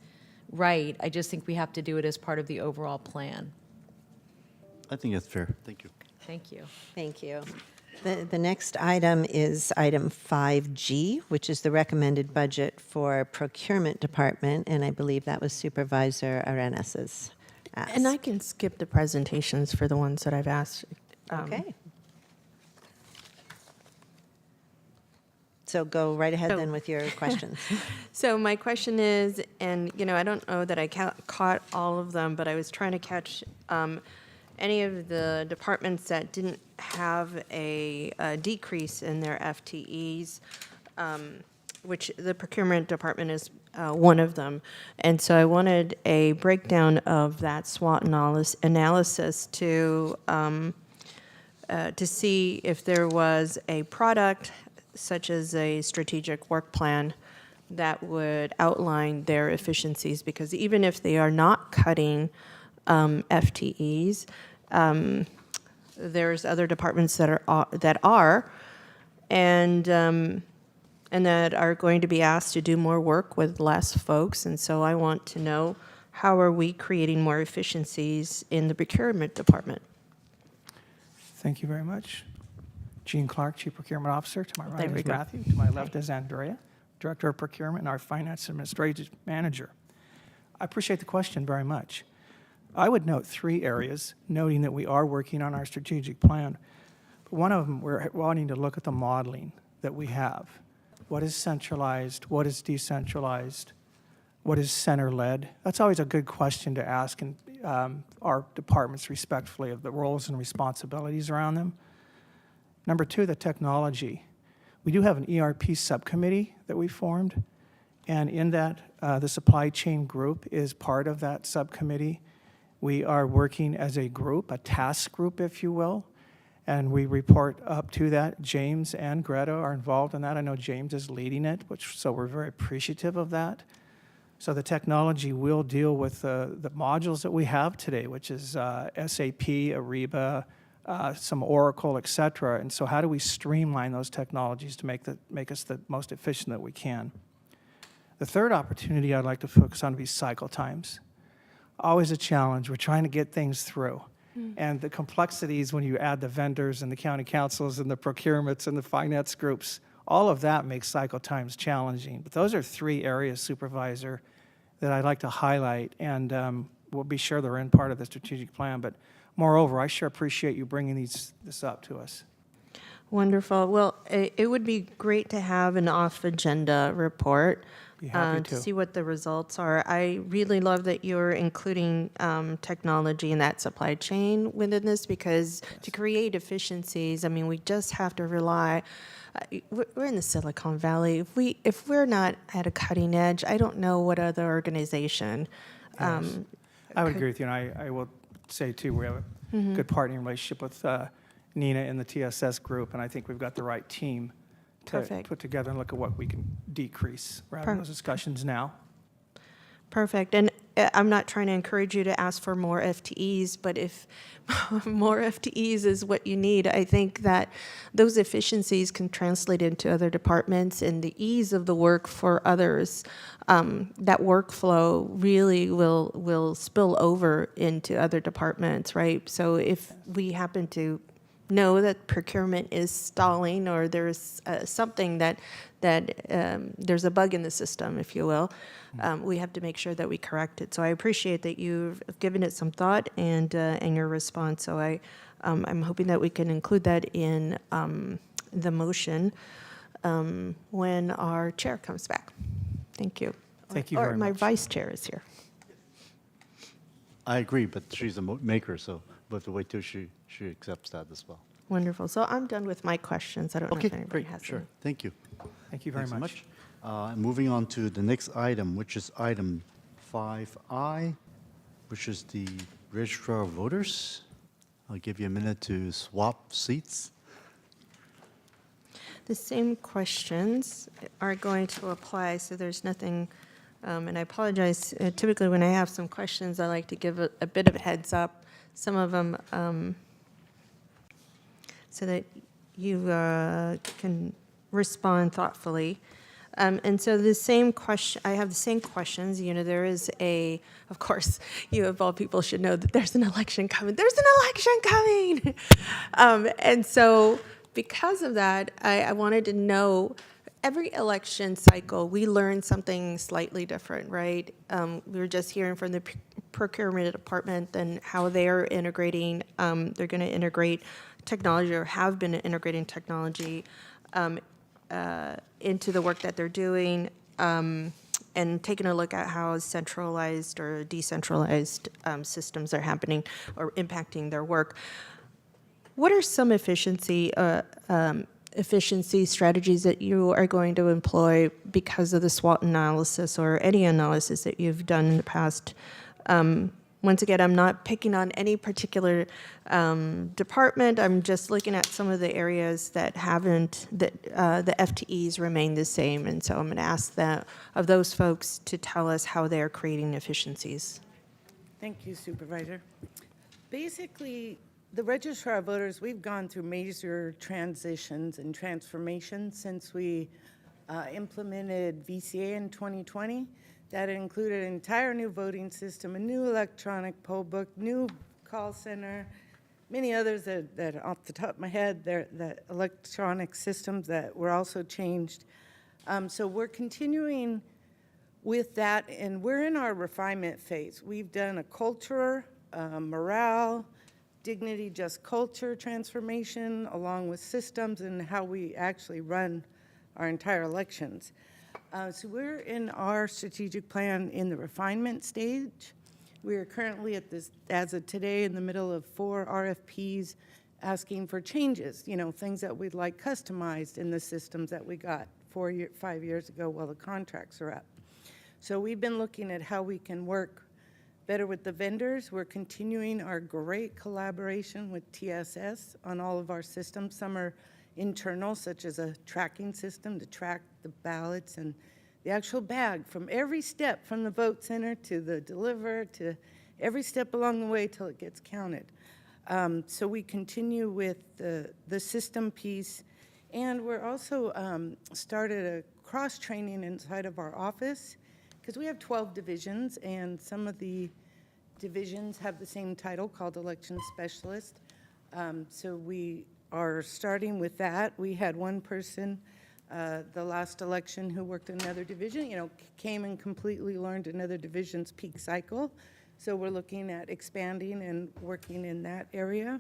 right. I just think we have to do it as part of the overall plan. I think that's fair. Thank you. Thank you. Thank you. The next item is item 5G, which is the recommended budget for procurement department, and I believe that was Supervisor Arenas' ask. And I can skip the presentations for the ones that I've asked. Okay. So go right ahead then with your questions. So my question is, and I don't know that I caught all of them, but I was trying to catch any of the departments that didn't have a decrease in their FTEs, which the procurement department is one of them. And so I wanted a breakdown of that SWOT analysis to see if there was a product such as a strategic work plan that would outline their efficiencies, because even if they are not cutting FTEs, there's other departments that are and that are going to be asked to do more work with less folks. And so I want to know, how are we creating more efficiencies in the procurement department? Thank you very much. Gene Clark, Chief Procurement Officer. To my right There we is go. Matthew. To my left is Andrea, Director of Procurement and our Finance Administrative Manager. I appreciate the question very much. I would note 3 areas, noting that we are working on our strategic plan. But one of them, we're wanting to look at the modeling that we have. What is centralized? What is decentralized? What is center-led? That's always a good question to ask in our departments respectfully of the roles and responsibilities around them. Number 2, the technology. We do have an ERP subcommittee that we formed, and in that, the supply chain group is part of that subcommittee. We are working as a group, a task group, if you will, and we report up to that. James and Greta are involved in that. I know James is leading it, so we're very appreciative of that. So the technology will deal with the modules that we have today, which is SAP, Ariba, some Oracle, et cetera. And so how do we streamline those technologies to make us the most efficient that we can? The third opportunity I'd like to focus on would be cycle times. Always a challenge. We're trying to get things through. And the complexities when you add the vendors and the county councils and the procurements and the finance groups, all of that makes cycle times challenging. But those are 3 areas, Supervisor, that I'd like to highlight, and we'll be sure they're in part of the strategic plan. But moreover, I sure appreciate you bringing this up to us. Wonderful. Well, it would be great to have an off-agenda report Be happy to to. see what the results are. I really love that you're including technology in that supply chain within this, because to create efficiencies, I mean, we just have to rely. We're in the Silicon Valley. If we're not at a cutting edge, I don't know what other organization. Yes. I would agree with you, and I will say, too, we have a good partnering relationship with Nina in the TSS group, and I think we've got the right team to Perfect. put together and look at what we can decrease. We're having those discussions now. Perfect. And I'm not trying to encourage you to ask for more FTEs, but if more FTEs is what you need, I think that those efficiencies can translate into other departments, and the ease of the work for others, that workflow really will spill over into other departments, right? So if we happen to know that procurement is stalling, or there's something that there's a bug in the system, if you will, we have to make sure that we correct it. So I appreciate that you've given it some thought and your response. So I'm hoping that we can include that in the motion when our chair comes back. Thank you. Thank you or very my much. vice chair is here. I agree, but she's a maker, so we'll have to wait till she accepts that as well. Wonderful. So I'm done with my questions. I don't know Okay, if anybody great, has sure. any. Thank you. Thank you very Thanks so much. Moving on to the next item, which is item 5I, which is the registrar of voters. I'll give you a minute to swap seats. The same questions are going to apply, so there's nothing, and I apologize, typically when I have some questions, I like to give a bit of a heads up, some of them, so that you can respond thoughtfully. And so the same question, I have the same questions. You know, there is of course, you of all people should know that there's an election coming. There's an election coming! And so because of that, I wanted to know, every election cycle, we learn something slightly different, right? We were just hearing from the procurement department and how they're integrating, they're going to integrate technology or have been integrating technology into the work that they're doing, and taking a look at how centralized or decentralized systems are happening or impacting their work. What are some efficiency strategies that you are going to employ because of the SWOT analysis or any analysis that you've done in the past? Once again, I'm not picking on any particular department. I'm just looking at some of the areas that the FTEs remain the same. And so I'm going to ask of those folks to tell us how they're creating efficiencies. Thank you, Supervisor. Basically, the Registrar of Voters, we've gone through major transitions and transformations since we implemented VCA in 2020. That included an entire new voting system, a new electronic poll book, new call center, many others that off the top of my head, the electronic systems that were also changed. So we're continuing with that, and we're in our refinement phase. We've done a culture, morale, dignity, just culture transformation, along with systems and how we actually run our entire elections. So we're in our strategic plan in the refinement stage. We are currently at this, as of today, in the middle of 4 RFPs asking for changes, you know, things that we'd like customized in the systems that we got 5 years ago while the contracts are up. So we've been looking at how we can work better with the vendors. We're continuing our great collaboration with TSS on all of our systems. Some are internal, such as a tracking system to track the ballots and the actual bag from every step, from the vote center to the deliver to every step along the way till it gets counted. So we continue with the system piece, and we're also started a cross-training inside of our office, because we have 12 divisions, and some of the divisions have the same title called election specialist. So we are starting with that. We had one person the last election who worked in another division, you know, came and completely learned another division's peak cycle. So we're looking at expanding and working in that area.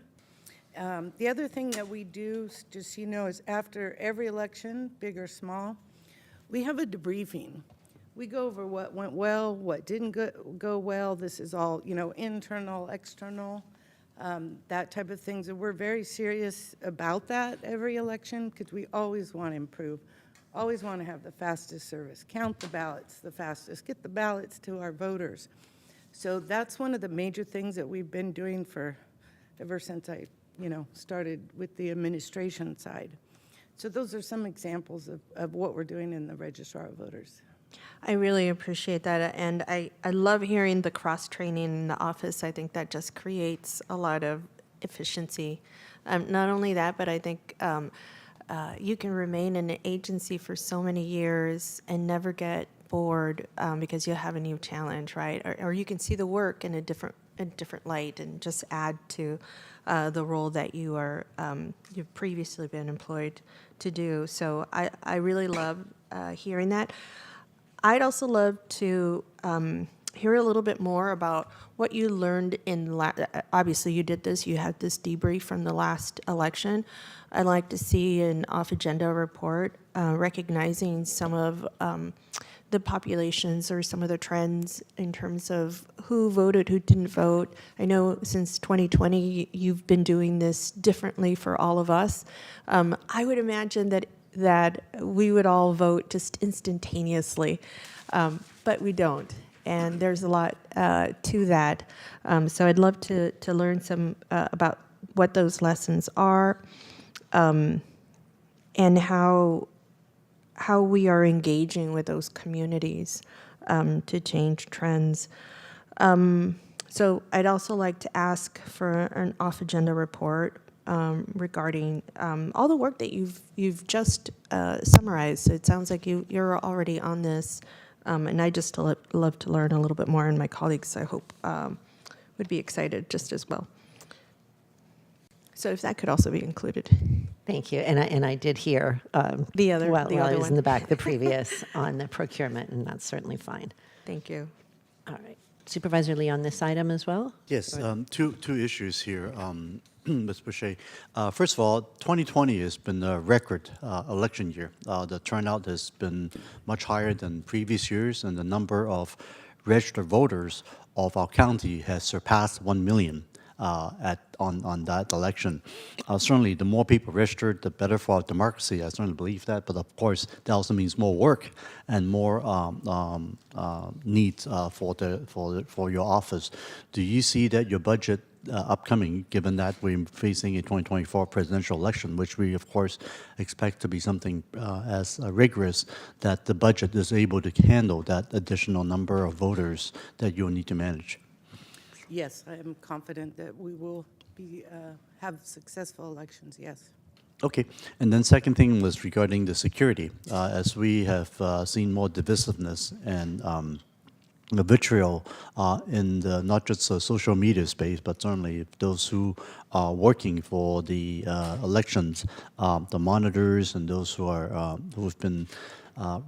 The other thing that we do, just so you know, is after every election, big or small, we have a debriefing. We go over what went well, what didn't go well. This is all, you know, internal, external. That type of things. And we're very serious about that every election, because we always want to improve, always want to have the fastest service, count the ballots the fastest, get the ballots to our voters. So that's one of the major things that we've been doing ever since I, you know, started with the administration side. So those are some examples of what we're doing in the Registrar of Voters. I really appreciate that, and I love hearing the cross-training in the office. I think that just creates a lot of efficiency. Not only that, but I think you can remain in an agency for so many years and never get bored because you have a new challenge, right? Or you can see the work in a different light and just add to the role that you've previously been employed to do. So I really love hearing that. I'd also love to hear a little bit more about what you learned obviously you did this, you had this debrief from the last election. I'd like to see an off-agenda report recognizing some of the populations or some of the trends in terms of who voted, who didn't vote. I know since 2020, you've been doing this differently for all of us. I would imagine that we would all vote just instantaneously, but we don't. and there's a lot to that. So I'd love to learn some about what those lessons are, and how we are engaging with those communities to change trends. So I'd also like to ask for an off-agenda report regarding all the work that you've just summarized. So it sounds like you're already on this, and I just love to learn a little bit more, and my colleagues, I hope, would be excited just as well. So if that could also be included. Thank you. And I did hear The other while I was one. in the back, the previous on the procurement, and that's certainly fine. Thank you. All right. Supervisor Lee on this item as well? Yes, two issues here, Ms. Boucher. First of all, 2020 has been a record election year. The turnout has been much higher than previous years, and the number of registered voters of our county has surpassed 1 million. On that election. Certainly, the more people registered, the better for our democracy. I certainly believe that. But of course, that also means more work and more needs for your office. Do you see that your budget upcoming, given that we're facing a 2024 presidential election, which we of course expect to be something as rigorous, that the budget is able to handle that additional number of voters that you'll need to manage? Yes, I am confident that we will have successful elections, yes. Okay, and then second thing was regarding the security. As we have seen more divisiveness and the vitriol in the, not just the social media space, but certainly those who are working for the elections, the monitors and those who are who have been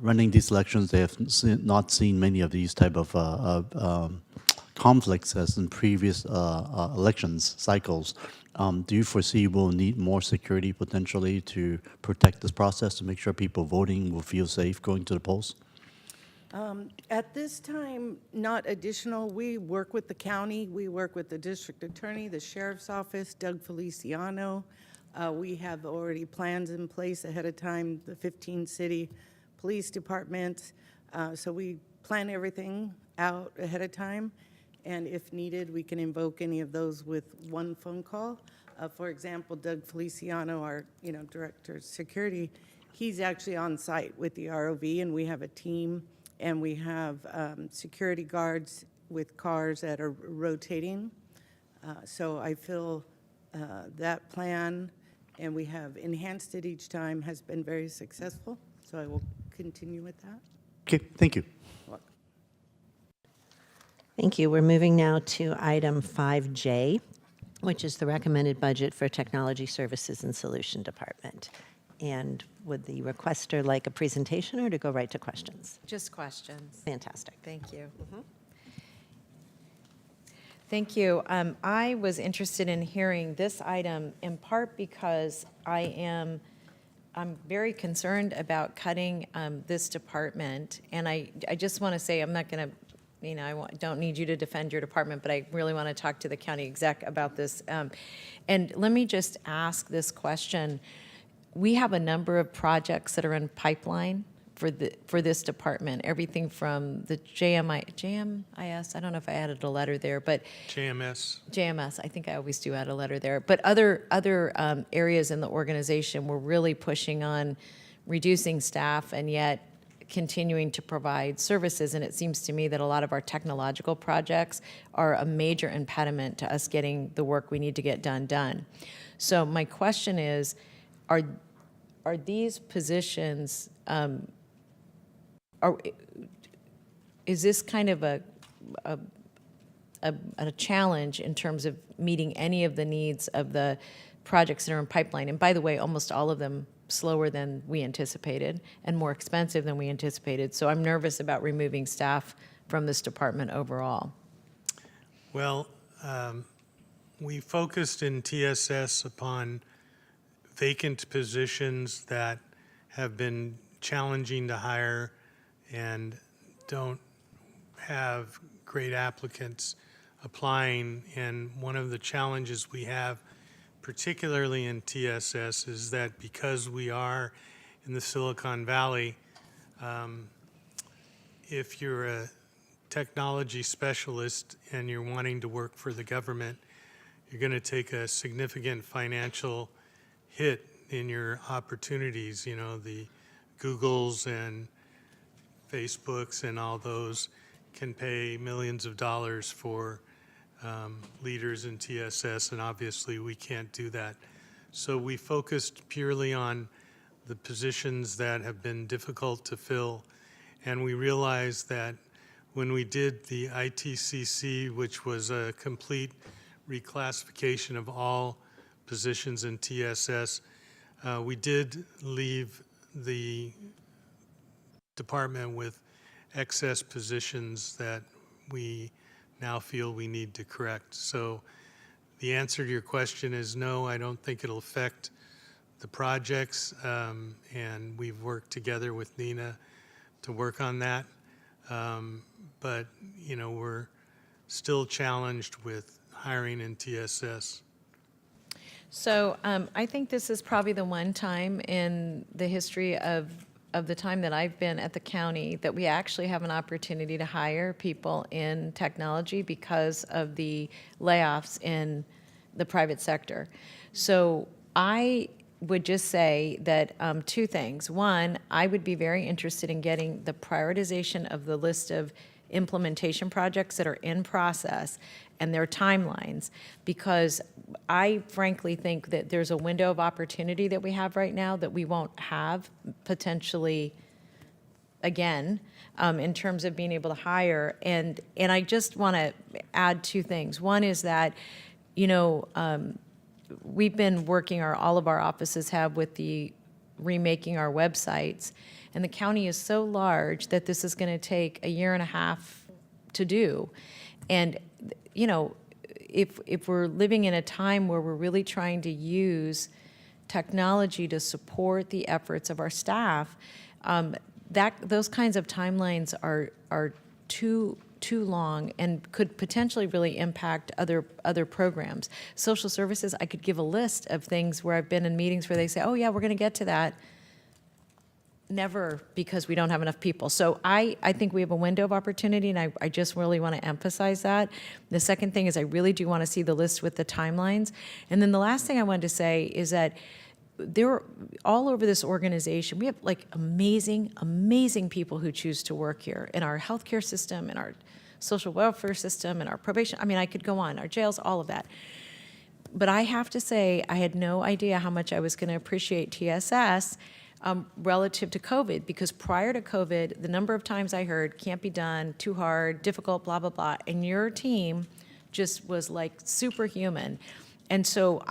running these elections, they have not seen many of these type of conflicts as in previous elections cycles. Do you foresee we'll need more security potentially to protect this process, to make sure people voting will feel safe going to the polls? At this time, not additional. We work with the county. We work with the district attorney, the sheriff's office, Doug Feliciano. We have already plans in place ahead of time, the 15 city police departments. So we plan everything out ahead of time. And if needed, we can invoke any of those with one phone call. For example, Doug Feliciano, our director of security, he's actually on site with the ROV, and we have a team, and we have security guards with cars that are rotating. So I feel that plan, and we have enhanced it each time, has been very successful. So I will continue with that. Okay, thank you. Thank you. We're moving now to item 5J, which is the recommended budget for Technology Services and Solution Department. And would the requester like a presentation or to go right to questions? Just questions. Fantastic. Thank you. Thank you. I was interested in hearing this item in part because I'm very concerned about cutting this department. And I just want to say, I'm not going to, I don't need you to defend your department, but I really want to talk to the county exec about this. And let me just ask this question. We have a number of projects that are in pipeline for this department, everything from the JMIS, I don't know if I added a letter there, but JMS, I think I always do add a letter there, but other areas in the organization, we're really pushing on reducing staff and yet continuing to provide services. And it seems to me that a lot of our technological projects are a major impediment to us getting the work we need to get done. So my question is, are these positions, is this kind of a challenge in terms of meeting any of the needs of the projects that are in pipeline? And by the way, almost all of them slower than we anticipated and more expensive than we anticipated. So I'm nervous about removing staff from this department overall. Well, we focused in TSS upon vacant positions that have been challenging to hire and don't have great applicants applying. And one of the challenges we have, particularly in TSS, is that because we are in the Silicon Valley, if you're a technology specialist and you're wanting to work for the government, you're going to take a significant financial hit in your opportunities. You know, the Googles and Facebooks and all those can pay millions of dollars for leaders in TSS, and obviously we can't do that. So we focused purely on the positions that have been difficult to fill, and we realized that when we did the ITCC, which was a complete reclassification of all positions in TSS, we did leave the department with excess positions that we now feel we need to correct. So the answer to your question is no, I don't think it'll affect the projects, and we've worked together with Nina to work on that. But, you know, we're still challenged with hiring in TSS. So I think this is probably the one time in the history of the time that I've been at the county that we actually have an opportunity to hire people in technology because of the layoffs in the private sector. So I would just say that two things. One, I would be very interested in getting the prioritization of the list of implementation projects that are in process and their timelines, because I frankly think that there's a window of opportunity that we have right now that we won't have potentially again in terms of being able to hire. And I just want to add two things. One is that, you know, we've been working, all of our offices have, with the remaking our websites, and the county is so large that this is going to take 1.5 years to do. And, you know, if we're living in a time where we're really trying to use technology to support the efforts of our staff, those kinds of timelines are too long and could potentially really impact other programs. Social services, I could give a list of things where I've been in meetings where they say, oh yeah, we're going to get to that. Never, because we don't have enough people. So I think we have a window of opportunity, and I just really want to emphasize that. The second thing is I really do want to see the list with the timelines. And then the last thing I wanted to say is that there, all over this organization, we have like amazing, amazing people who choose to work here in our healthcare system, in our social welfare system, in our probation. I mean, I could go on, our jails, all of that. But I have to say, I had no idea how much I was going to appreciate TSS relative to COVID, because prior to COVID, the number of times I heard, can't be done, too hard, difficult, blah, blah, blah, and your team just was like superhuman. And so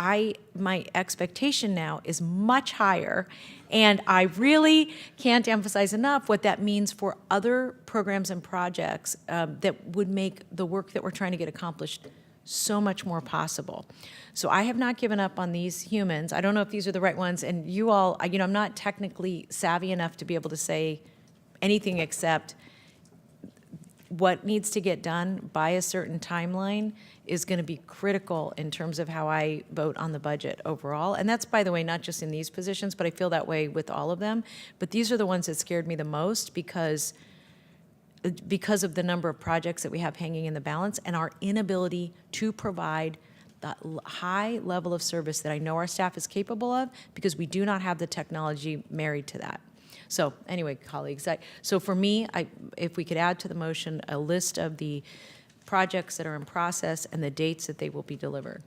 my expectation now is much higher, and I really can't emphasize enough what that means for other programs and projects that would make the work that we're trying to get accomplished so much more possible. So I have not given up on these humans. I don't know if these are the right ones, and you all, you know, I'm not technically savvy enough to be able to say anything except what needs to get done by a certain timeline is going to be critical in terms of how I vote on the budget overall. And that's, by the way, not just in these positions, but I feel that way with all of them. But these are the ones that scared me the most because of the number of projects that we have hanging in the balance and our inability to provide the high level of service that I know our staff is capable of, because we do not have the technology married to that. So anyway, colleagues, so for me, if we could add to the motion a list of the projects that are in process and the dates that they will be delivered.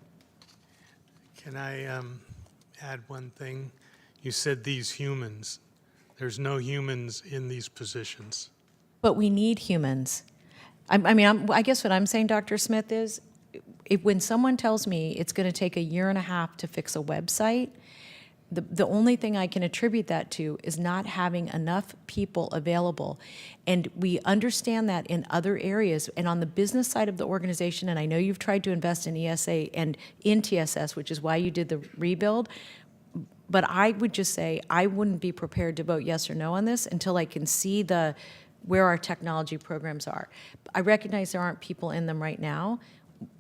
Can I add one thing? You said these humans. There's no humans in these positions. But we need humans. I guess what I'm saying, Dr. Smith, is when someone tells me it's going to take 1.5 years to fix a website, the only thing I can attribute that to is not having enough people available. And we understand that in other areas. And on the business side of the organization, and I know you've tried to invest in ESA and in TSS, which is why you did the rebuild, but I would just say I wouldn't be prepared to vote yes or no on this until I can see where our technology programs are. I recognize there aren't people in them right now.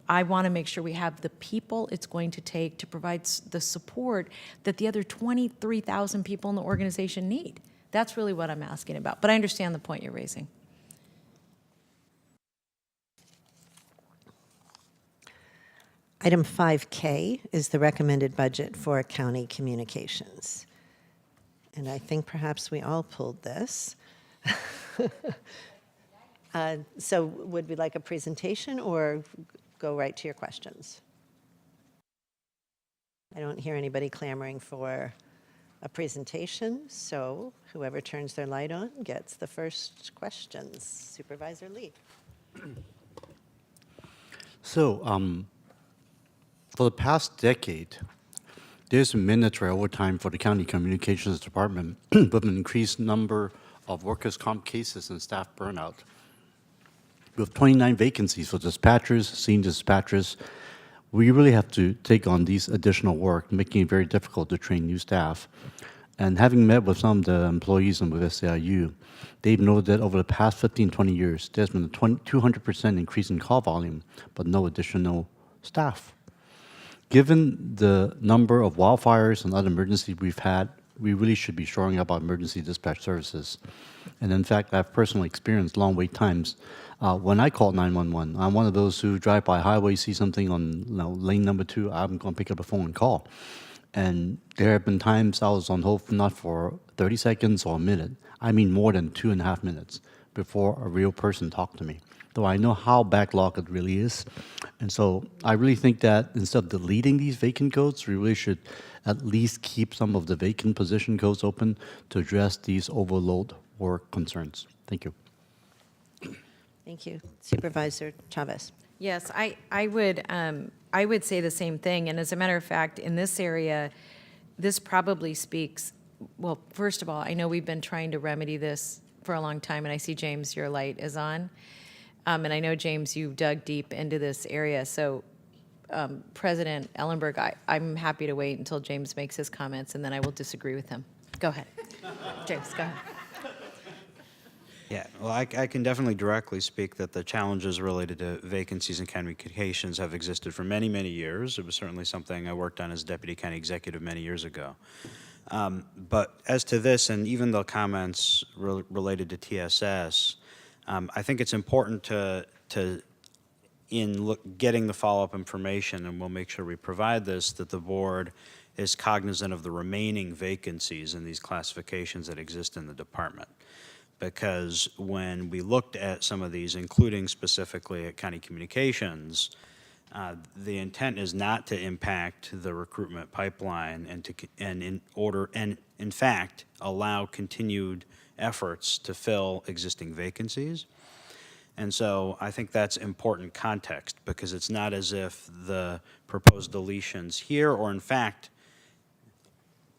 I want to make sure we have the people it's going to take to provide the support that the other 23,000 people in the organization need. That's really what I'm asking about. But I understand the point you're raising. Item 5K is the recommended budget for county communications. And I think perhaps we all pulled this. So would we like a presentation or go right to your questions? I don't hear anybody clamoring for a presentation, so whoever turns their light on gets the first questions. Supervisor Lee. So, for the past decade, there's been mandatory overtime for the county communications department with an increased number of workers' comp cases and staff burnout. With 29 vacancies for dispatchers, senior dispatchers, we really have to take on these additional work, making it very difficult to train new staff. And having met with some of the employees and with SCIU, they've noted that over the past 15, 20 years, there's been a 200% increase in call volume, but no additional staff. Given the number of wildfires and other emergencies we've had, we really should be shoring up our emergency dispatch services. And in fact, I've personally experienced long wait times. When I call 911, I'm one of those who drive by a highway, see something on lane number 2, I'm going to pick up the phone and call. And there have been times I was on hold not for 30 seconds or a minute. I mean more than 2.5 minutes before a real person talked to me, though I know how backlogged it really is. And so I really think that instead of deleting these vacant codes, we really should at least keep some of the vacant position codes open to address these overload work concerns. Thank you. Thank you. Supervisor Chavez. Yes, I would say the same thing. And as a matter of fact, in this area, this probably speaks, well, first of all, I know we've been trying to remedy this for a long time, and I see, James, your light is on. And I know, James, you dug deep into this area. So, President Ellenberg, I'm happy to wait until James makes his comments, and then I will disagree with him. Go ahead. James, go ahead. Yeah, well, I can definitely directly speak that the challenges related to vacancies in county communications have existed for many, many years. It was certainly something I worked on as deputy county executive many years ago. But as to this, and even the comments related to TSS, I think it's important getting the follow-up information, and we'll make sure we provide this, that the board is cognizant of the remaining vacancies in these classifications that exist in the department. Because when we looked at some of these, including specifically at county communications, the intent is not to impact the recruitment pipeline and in fact allow continued efforts to fill existing vacancies. And so I think that's important context, because it's not as if the proposed deletions here, or in fact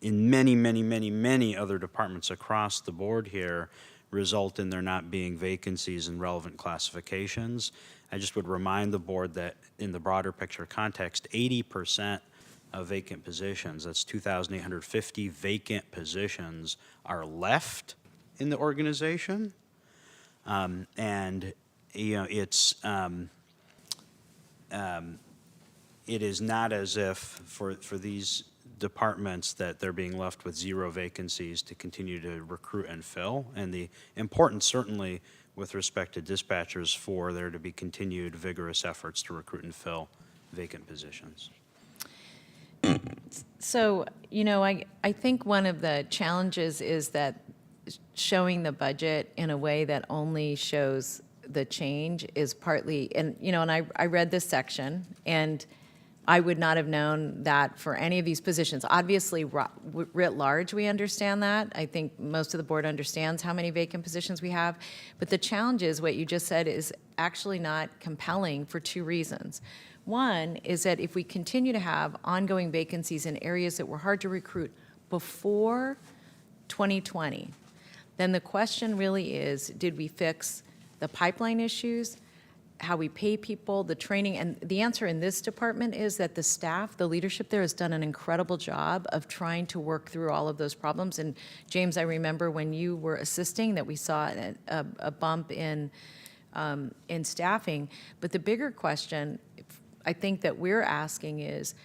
in many, many, many, many other departments across the board here, result in there not being vacancies in relevant classifications. I just would remind the board that in the broader picture context, 80% of vacant positions, that's 2,850 vacant positions, are left in the organization. And you know, it is not as if for these departments that they're being left with 0 vacancies to continue to recruit and fill. And the importance, certainly with respect to dispatchers, for there to be continued vigorous efforts to recruit and fill vacant positions. So, you know, I think one of the challenges is that showing the budget in a way that only shows the change is partly, and, you know, and I read this section, and I would not have known that for any of these positions. Obviously, writ large, we understand that. I think most of the board understands how many vacant positions we have. But the challenge is, what you just said is actually not compelling for 2 reasons. One is that if we continue to have ongoing vacancies in areas that were hard to recruit before 2020, then the question really is, did we fix the pipeline issues, how we pay people, the training? And the answer in this department is that the staff, the leadership there, has done an incredible job of trying to work through all of those problems. And James, I remember when you were assisting that we saw a bump in staffing. But the bigger question I think that we're asking is,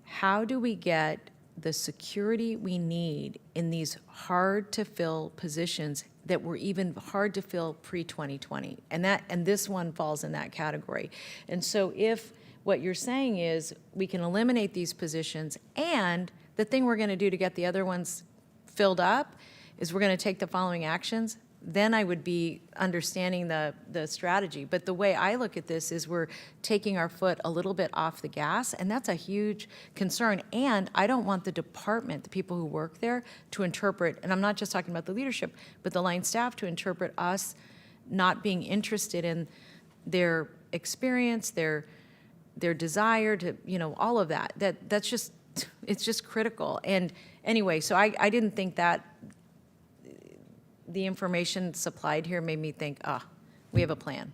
how do we get the security we need in these hard to fill positions that were even hard to fill pre-2020. And this one falls in that category. And so if what you're saying is we can eliminate these positions, and the thing we're going to do to get the other ones filled up is we're going to take the following actions, then I would be understanding the strategy. But the way I look at this is we're taking our foot a little bit off the gas, and that's a huge concern. And I don't want the department, the people who work there, to interpret, and I'm not just talking about the leadership, but the line staff, to interpret us not being interested in their experience, their desire to, all of that. That's just, it's just critical. And anyway, so I didn't think that the information supplied here made me think, we have a plan.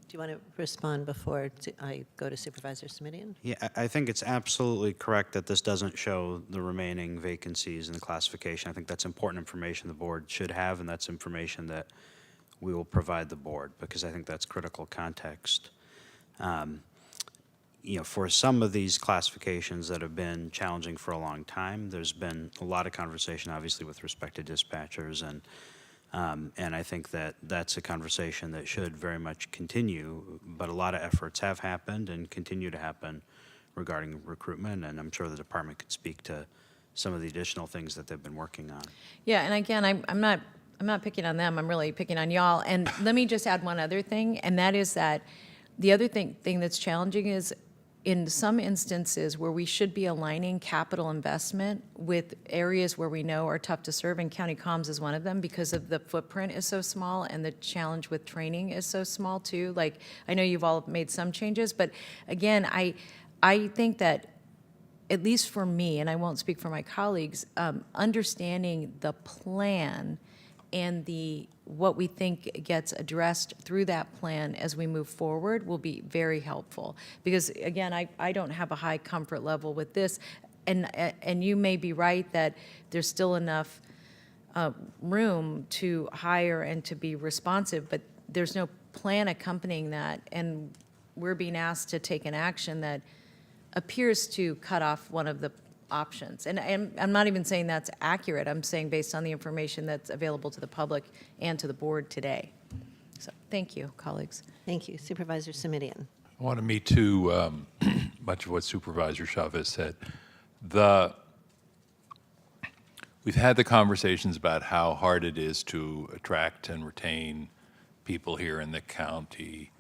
Do you want to respond before I go to Supervisor Simitian? Yeah, I think it's absolutely correct that this doesn't show the remaining vacancies in the classification. I think that's important information the board should have, and that's information that we will provide the board, because I think that's critical context. For some of these classifications that have been challenging for a long time, there's been a lot of conversation, obviously, with respect to dispatchers, and I think that that's a conversation that should very much continue, but a lot of efforts have happened and continue to happen regarding recruitment, and I'm sure the department could speak to some of the additional things that they've been working on. Yeah, and again, I'm not picking on them, I'm really picking on y'all. And let me just add one other thing, and that is that the other thing that's challenging is in some instances where we should be aligning capital investment with areas where we know are tough to serve, and county comms is one of them because of the footprint is so small and the challenge with training is so small too. Like, I know you've all made some changes, but again, I think that, at least for me, and I won't speak for my colleagues, understanding the plan and what we think gets addressed through that plan as we move forward will be very helpful. Because again, I don't have a high comfort level with this, and you may be right that there's still enough room to hire and to be responsive, but there's no plan accompanying that, and we're being asked to take an action that appears to cut off one of the options. And I'm not even saying that's accurate. I'm saying based on the information that's available to the public and to the board today. So thank you, colleagues. Thank you. Supervisor Simitian. I want to meet to much of what Supervisor Chavez said. We've had the conversations about how hard it is to attract and retain people here in the county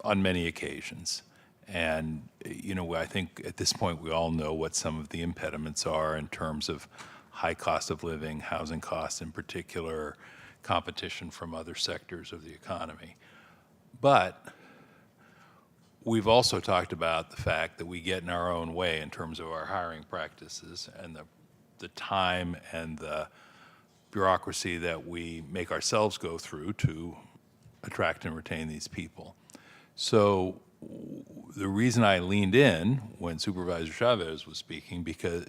on many occasions. And, I think at this point we all know what some of the impediments are in terms of high cost of living, housing costs in particular, competition from other sectors of the economy. But we've also talked about the fact that we get in our own way in terms of our hiring practices and the time and the bureaucracy that we make ourselves go through to attract and retain these people. So the reason I leaned in when Supervisor Chavez was speaking because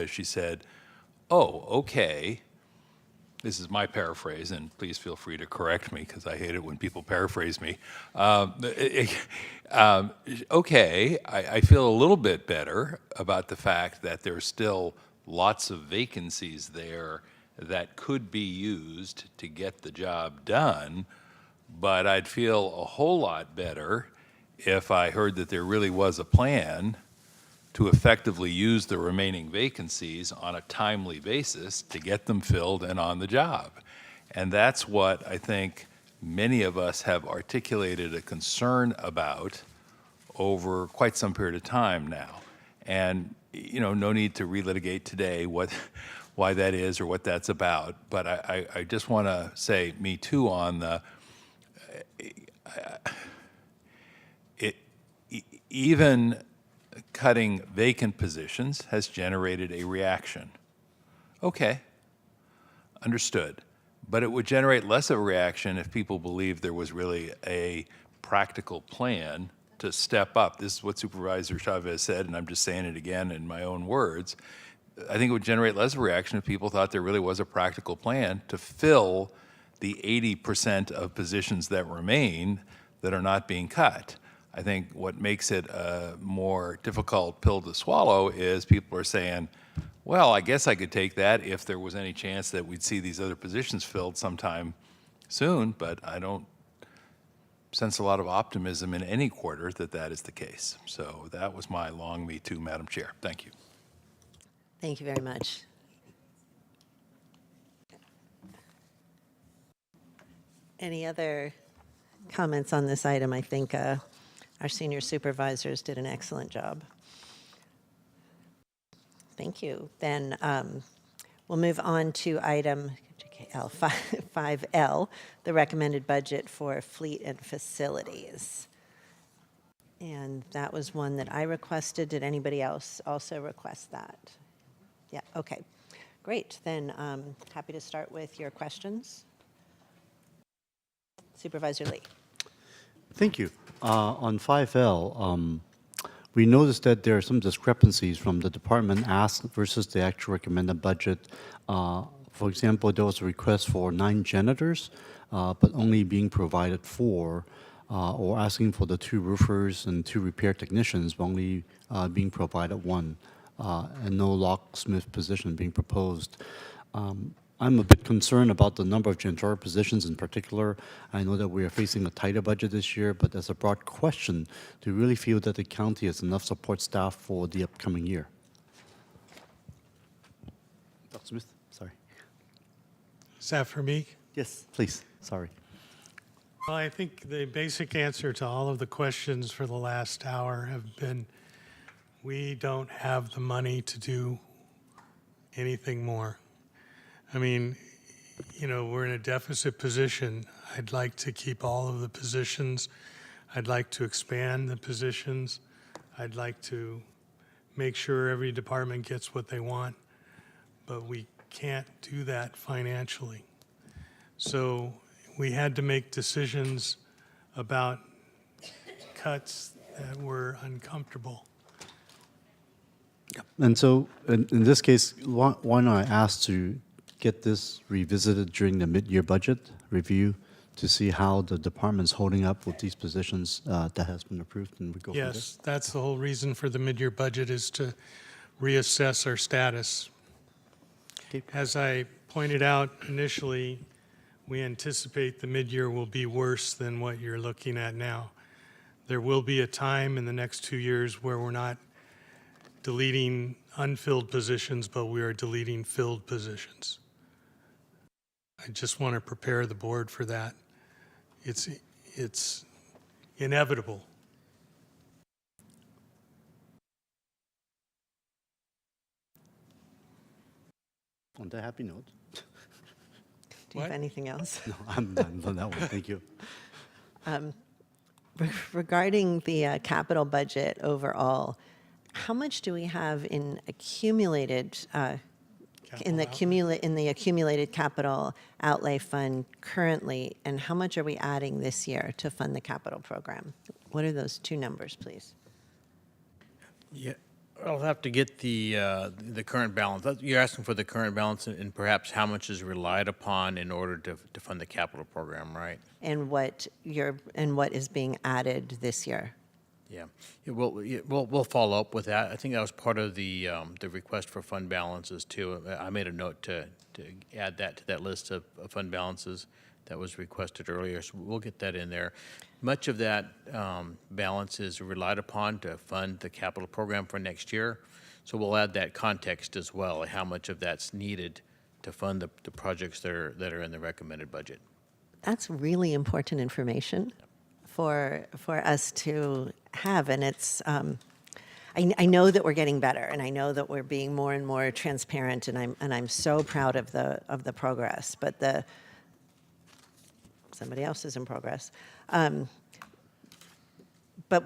she said, "Oh, okay." This is my paraphrase, and please feel free to correct me because I hate it when people paraphrase me. Okay, I feel a little bit better about the fact that there's still lots of vacancies there that could be used to get the job done, but I'd feel a whole lot better if I heard that there really was a plan to effectively use the remaining vacancies on a timely basis to get them filled and on the job. And that's what I think many of us have articulated a concern about over quite some period of time now. And, no need to relitigate today why that is or what that's about, but I just want to say me too on the even cutting vacant positions has generated a reaction. Okay, understood. But it would generate less of a reaction if people believed there was really a practical plan to step up. This is what Supervisor Chavez said, and I'm just saying it again in my own words. I think it would generate less of a reaction if people thought there really was a practical plan to fill the 80% of positions that remain that are not being cut. I think what makes it a more difficult pill to swallow is people are saying, Well, I guess I could take that if there was any chance that we'd see these other positions filled sometime soon, but I don't sense a lot of optimism in any quarter that that is the case. So that was my long me too, Madam Chair. Thank you. Thank you very much. Any other comments on this item? I think our senior supervisors did an excellent job. Thank you. Then we'll move on to item 5L, the recommended budget for fleet and facilities. And that was one that I requested. Did anybody else also request that? Yeah, okay. Great. Then happy to start with your questions. Supervisor Lee. Thank you. On 5L, we noticed that there are some discrepancies from the department asked versus the actual recommended budget. For example, there was a request for 9 janitors, but only being provided 4, or asking for the 2 roofers and 2 repair technicians, but only being provided 1, and no locksmith position being proposed. I'm a bit concerned about the number of janitorial positions in particular. I know that we are facing a tighter budget this year, but as a broad question, do you really feel that the county has enough support staff for the upcoming year? Dr. Smith, sorry. Is that for me? Yes, please, sorry. Well, I think the basic answer to all of the questions for the last hour have been, we don't have the money to do anything more. I mean, you know, we're in a deficit position. I'd like to keep all of the positions. I'd like to expand the positions. I'd like to make sure every department gets what they want, but we can't do that financially. So we had to make decisions about cuts that were uncomfortable. And so in this case, why not ask to get this revisited during the mid-year budget review to see how the department's holding up with these positions that has been approved, and we go from there? Yes, that's the whole reason for the mid-year budget, is to reassess our status. Okay. As I pointed out initially, we anticipate the mid-year will be worse than what you're looking at now. There will be a time in the next 2 years where we're not deleting unfilled positions, but we are deleting filled positions. I just want to prepare the board for that. It's inevitable. On that happy note. Do you have What? anything else? No, I'm done on that one. Thank you. Regarding the capital budget overall, how much do we have in accumulated in the accumulated capital outlay fund currently, and how much are we adding this year to fund the capital program? What are those 2 numbers, please? Yeah, I'll have to get the current balance. You're asking for the current balance and perhaps how much is relied upon in order to fund the capital program, right? And what is being added this year? Yeah, we'll follow up with that. I think that was part of the request for fund balances too. I made a note to add that to that list of fund balances that was requested earlier, so we'll get that in there. Much of that balance is relied upon to fund the capital program for next year, so we'll add that context as well, how much of that's needed to fund the projects that are in the recommended budget. That's really important information for us to have, and it's I know that we're getting better, and I know that we're being more and more transparent, and I'm so proud of the progress. But somebody else is in progress. But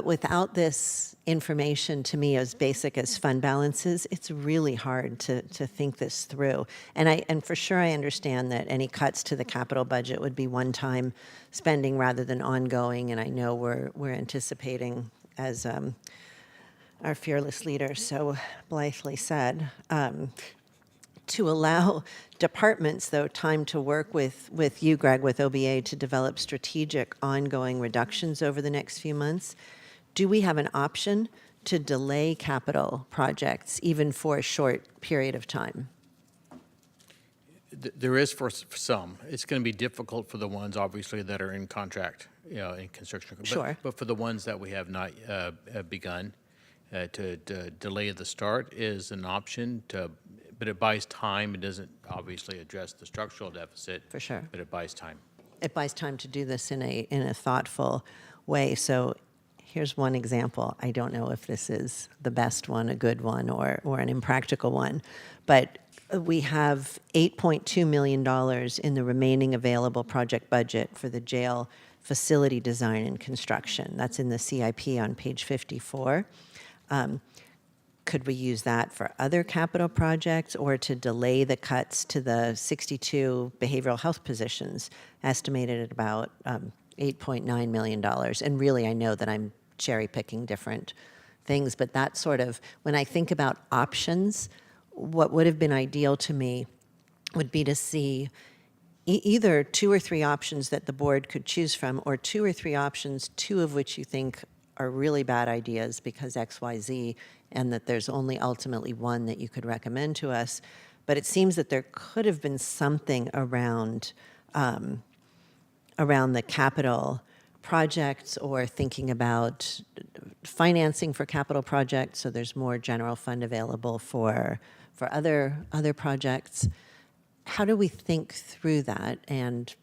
without this information, to me, as basic as fund balances, it's really hard to think this through. And for sure, I understand that any cuts to the capital budget would be one-time spending rather than ongoing. And I know we're anticipating, as our fearless leader so blithely said, to allow departments, though, time to work with you, Greg, with OBA, to develop strategic ongoing reductions over the next few months. Do we have an option to delay capital projects even for a short period of time? There is for some. It's going to be difficult for the ones, obviously, that are in contract, in construction. Sure. But for the ones that we have not begun, to delay the start is an option, but it buys time. It doesn't obviously address the structural deficit. For sure. But it buys time. It buys time to do this in a thoughtful way. So here's one example. I don't know if this is the best one, a good one, or an impractical one, but we have $8.2 million in the remaining available project budget for the jail facility design and construction. That's in the CIP on page 54. Could we use that for other capital projects or to delay the cuts to the 62 behavioral health positions, estimated at about $8.9 million? And really, I know that I'm cherry picking different things, but that sort of, when I think about options, what would have been ideal to me would be to see either 2 or 3 options that the board could choose from, or 2 or 3 options, 2 of which you think are really bad ideas because X, Y, Z, and that there's only ultimately one that you could recommend to us. But it seems that there could have been something around the capital projects, or thinking about financing for capital projects, so there's more general fund available for other projects. How do we think through that and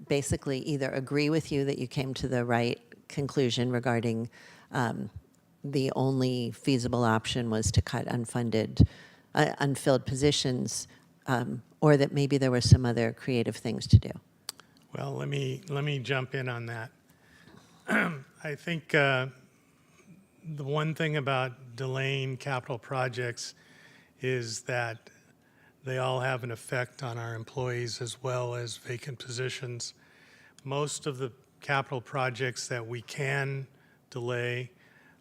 basically either agree with you that you came to the right conclusion regarding the only feasible option was to cut unfilled positions, or that maybe there were some other creative things to do? Well, let me jump in on that. I think the one thing about delaying capital projects is that they all have an effect on our employees as well as vacant positions. Most of the capital projects that we can delay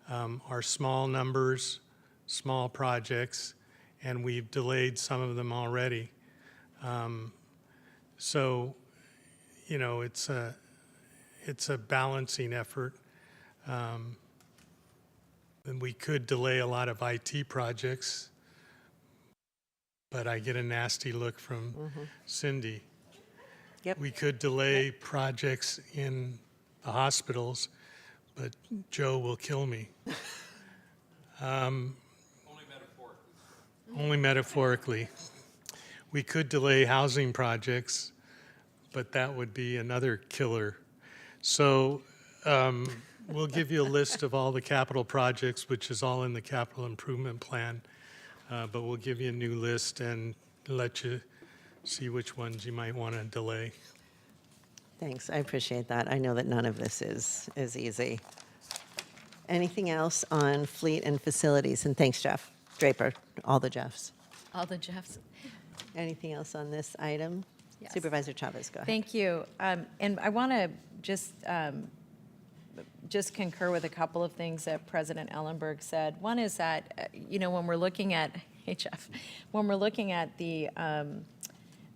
are small numbers, small projects, and we've delayed some of them already. So, you know, it's a balancing effort. And we could delay a lot of IT projects, but I get a nasty look from Cindy. Yep. We could delay projects in the hospitals, but Joe will kill me. Only metaphorically. We could delay housing projects, but that would be another killer. So we'll give you a list of all the capital projects, which is all in the capital improvement plan, but we'll give you a new list and let you see which ones you might want to delay. Thanks, I appreciate that. I know that none of this is easy. Anything else on fleet and facilities? And thanks, Jeff Draper, all the Jeffs. All the Jeffs. Anything else on this item? Yes. Supervisor Chavez, go ahead. Thank you. And I want to just concur with a couple of things that President Ellenberg said. One is that, you know, when we're looking at, hey Jeff, when we're looking at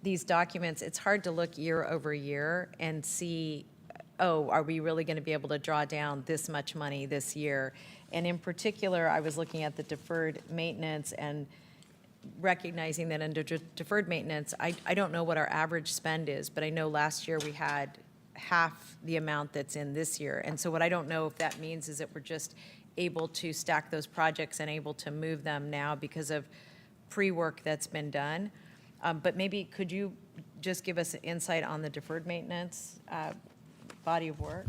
these documents, it's hard to look year over year and see, oh, are we really going to be able to draw down this much money this year? And in particular, I was looking at the deferred maintenance and recognizing that under deferred maintenance, I don't know what our average spend is, but I know last year we had half the amount that's in this year. And so what I don't know if that means is that we're just able to stack those projects and able to move them now because of pre-work that's been done. But maybe could you just give us an insight on the deferred maintenance body of work?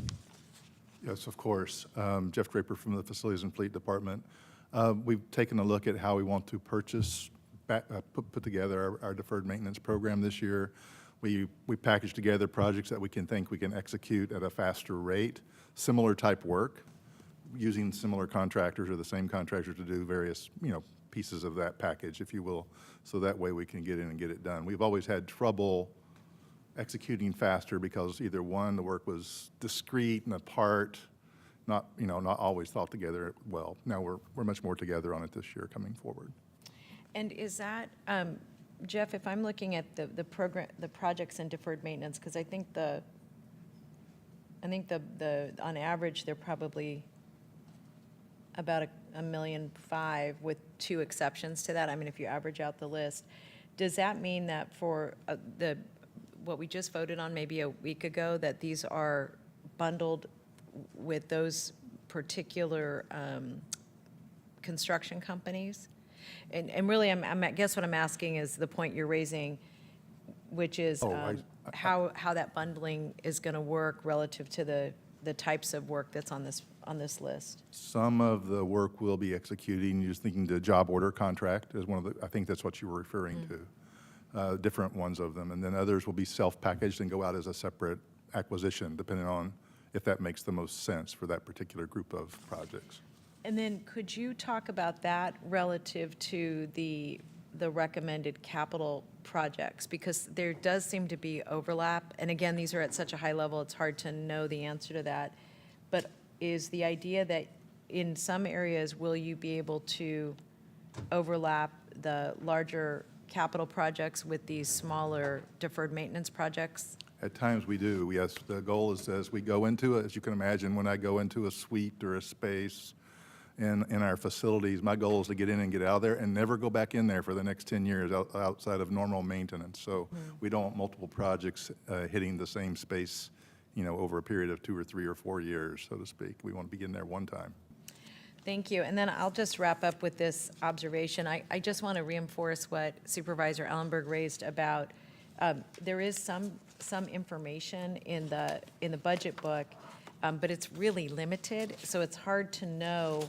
Yes, of course. Jeff Draper from the Facilities and Fleet Department. We've taken a look at how we want to put together our deferred maintenance program this year. We package together projects that we can execute at a faster rate, similar type work, using similar contractors or the same contractors to do various, pieces of that package, if you will, so that way we can get in and get it done. We've always had trouble executing faster because either one, the work was discrete and apart, not always thought together well. Now we're much more together on it this year coming forward. And is that, Jeff, if I'm looking at the projects and deferred maintenance, because I think the on average they're probably about a million five with two exceptions to that. I mean, if you average out the list, does that mean that for what we just voted on maybe a week ago, that these are bundled with those particular construction companies? And really, I guess what I'm asking is the point you're raising, which is how that bundling is going to work relative to the types of work that's on this list. Some of the work we'll be executing, you're thinking the job order contract is one of the, I think that's what you were referring to, different ones of them. And then others will be self-packaged and go out as a separate acquisition, depending on if that makes the most sense for that particular group of projects. And then could you talk about that relative to the recommended capital projects? Because there does seem to be overlap. And again, these are at such a high level, it's hard to know the answer to that. But is the idea that in some areas, will you be able to overlap the larger capital projects with these smaller deferred maintenance projects? At times we do, yes. The goal is as we go into it, as you can imagine, when I go into a suite or a space in our facilities, my goal is to get in and get out of there and never go back in there for the next 10 years outside of normal maintenance. So we don't want multiple projects hitting the same space, over a period of 2 or 3 or 4 years, so to speak. We want to be in there one time. Thank you. And then I'll just wrap up with this observation. I just want to reinforce what Supervisor Ellenberg raised about there is some information in the budget book, but it's really limited. So it's hard to know,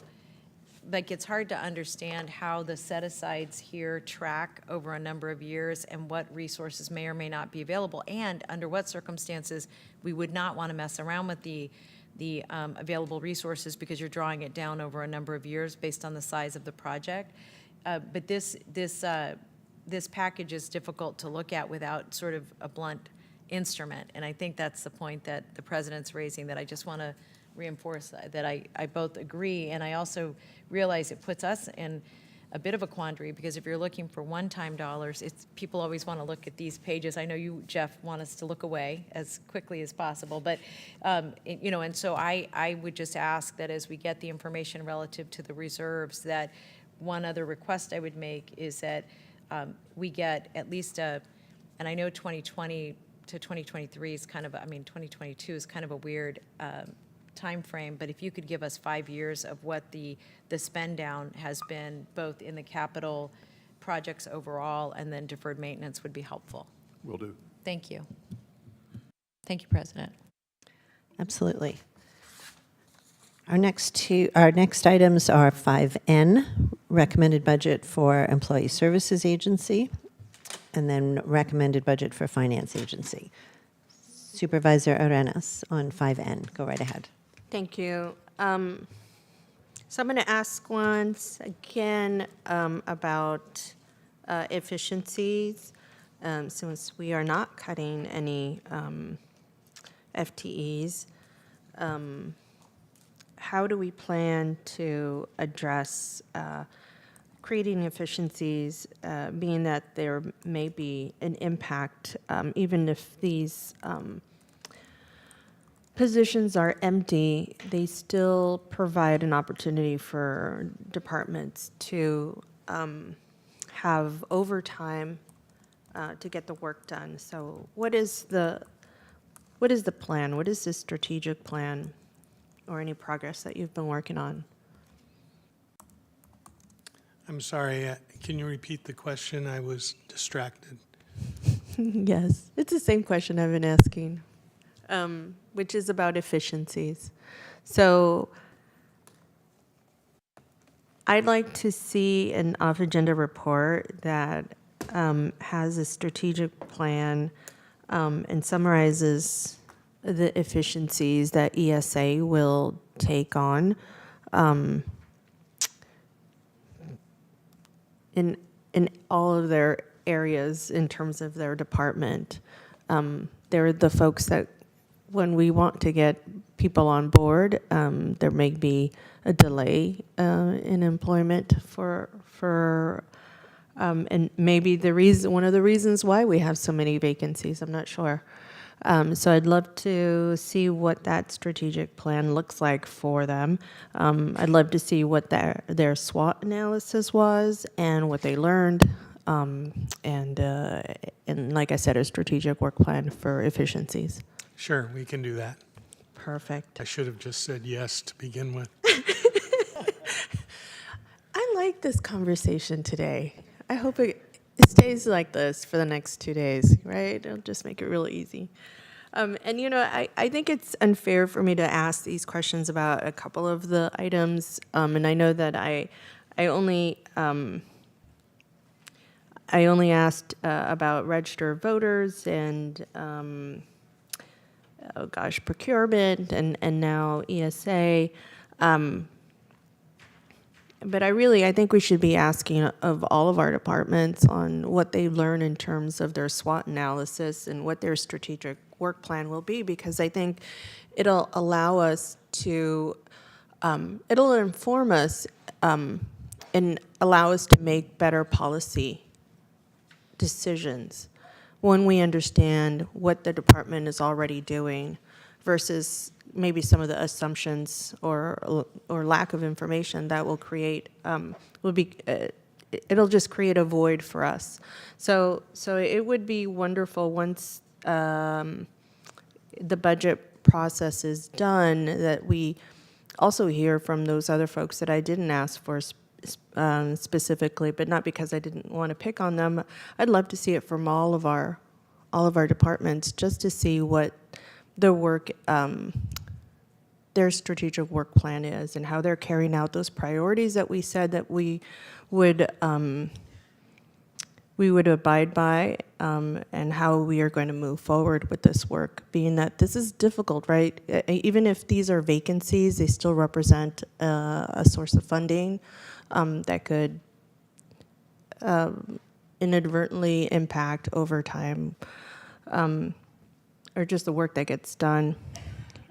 it's hard to understand how the set-asides here track over a number of years and what resources may or may not be available, and under what circumstances we would not want to mess around with the available resources because you're drawing it down over a number of years based on the size of the project. But this package is difficult to look at without sort of a blunt instrument, and I think that's the point that the President's raising, that I just want to reinforce that I both agree, and I also realize it puts us in a bit of a quandary, because if you're looking for one-time dollars, people always want to look at these pages. I know you, Jeff, want us to look away as quickly as possible, but and so I would just ask that as we get the information relative to the reserves, that one other request I would make is that we get at least and I know 2020 to 2023 is kind of, 2022 is kind of a weird time frame, but if you could give us 5 years of what the spend down has been, both in the capital projects overall and then deferred maintenance, would be helpful. Will do. Thank you. Thank you, President. Absolutely. Our next items are 5N, recommended budget for Employee Services Agency, and then recommended budget for Finance Agency. Supervisor Arenas on 5N. Go right ahead. Thank you. So I'm going to ask once again about efficiencies, since we are not cutting any FTEs. How do we plan to address creating efficiencies, being that there may be an impact, even if these positions are empty, they still provide an opportunity for departments to have overtime to get the work done. So what is the plan? What is the strategic plan, or any progress that you've been working on? I'm sorry, can you repeat the question? I was distracted. Yes, it's the same question I've been asking, which is about efficiencies. So I'd like to see an off-agenda report that has a strategic plan and summarizes the efficiencies that ESA will take on in all of their areas in terms of their department. They're the folks that, when we want to get people on board, there may be a delay in employment for And maybe one of the reasons why we have so many vacancies, I'm not sure. So I'd love to see what that strategic plan looks like for them. I'd love to see what their SWOT analysis was and what they learned. And like I said, a strategic work plan for efficiencies. Sure, we can do that. Perfect. I should have just said yes to begin with. I like this conversation today. I hope it stays like this for the next 2 days, right? It'll just make it really easy. And you know, I think it's unfair for me to ask these questions about a couple of the items. And I know that I only asked about registered voters and procurement and now ESA. But I think we should be asking of all of our departments on what they learn in terms of their SWOT analysis and what their strategic work plan will be, because I think it'll allow us to, it'll inform us and allow us to make better policy decisions when we understand what the department is already doing versus maybe some of the assumptions or lack of information that will create it'll just create a void for us. So it would be wonderful once the budget process is done that we also hear from those other folks that I didn't ask for specifically, but not because I didn't want to pick on them. I'd love to see it from all of our departments, just to see what the work, their strategic work plan is and how they're carrying out those priorities that we said that we would abide by, and how we are going to move forward with this work, being that this is difficult, right? Even if these are vacancies, they still represent a source of funding that could inadvertently impact overtime or just the work that gets done.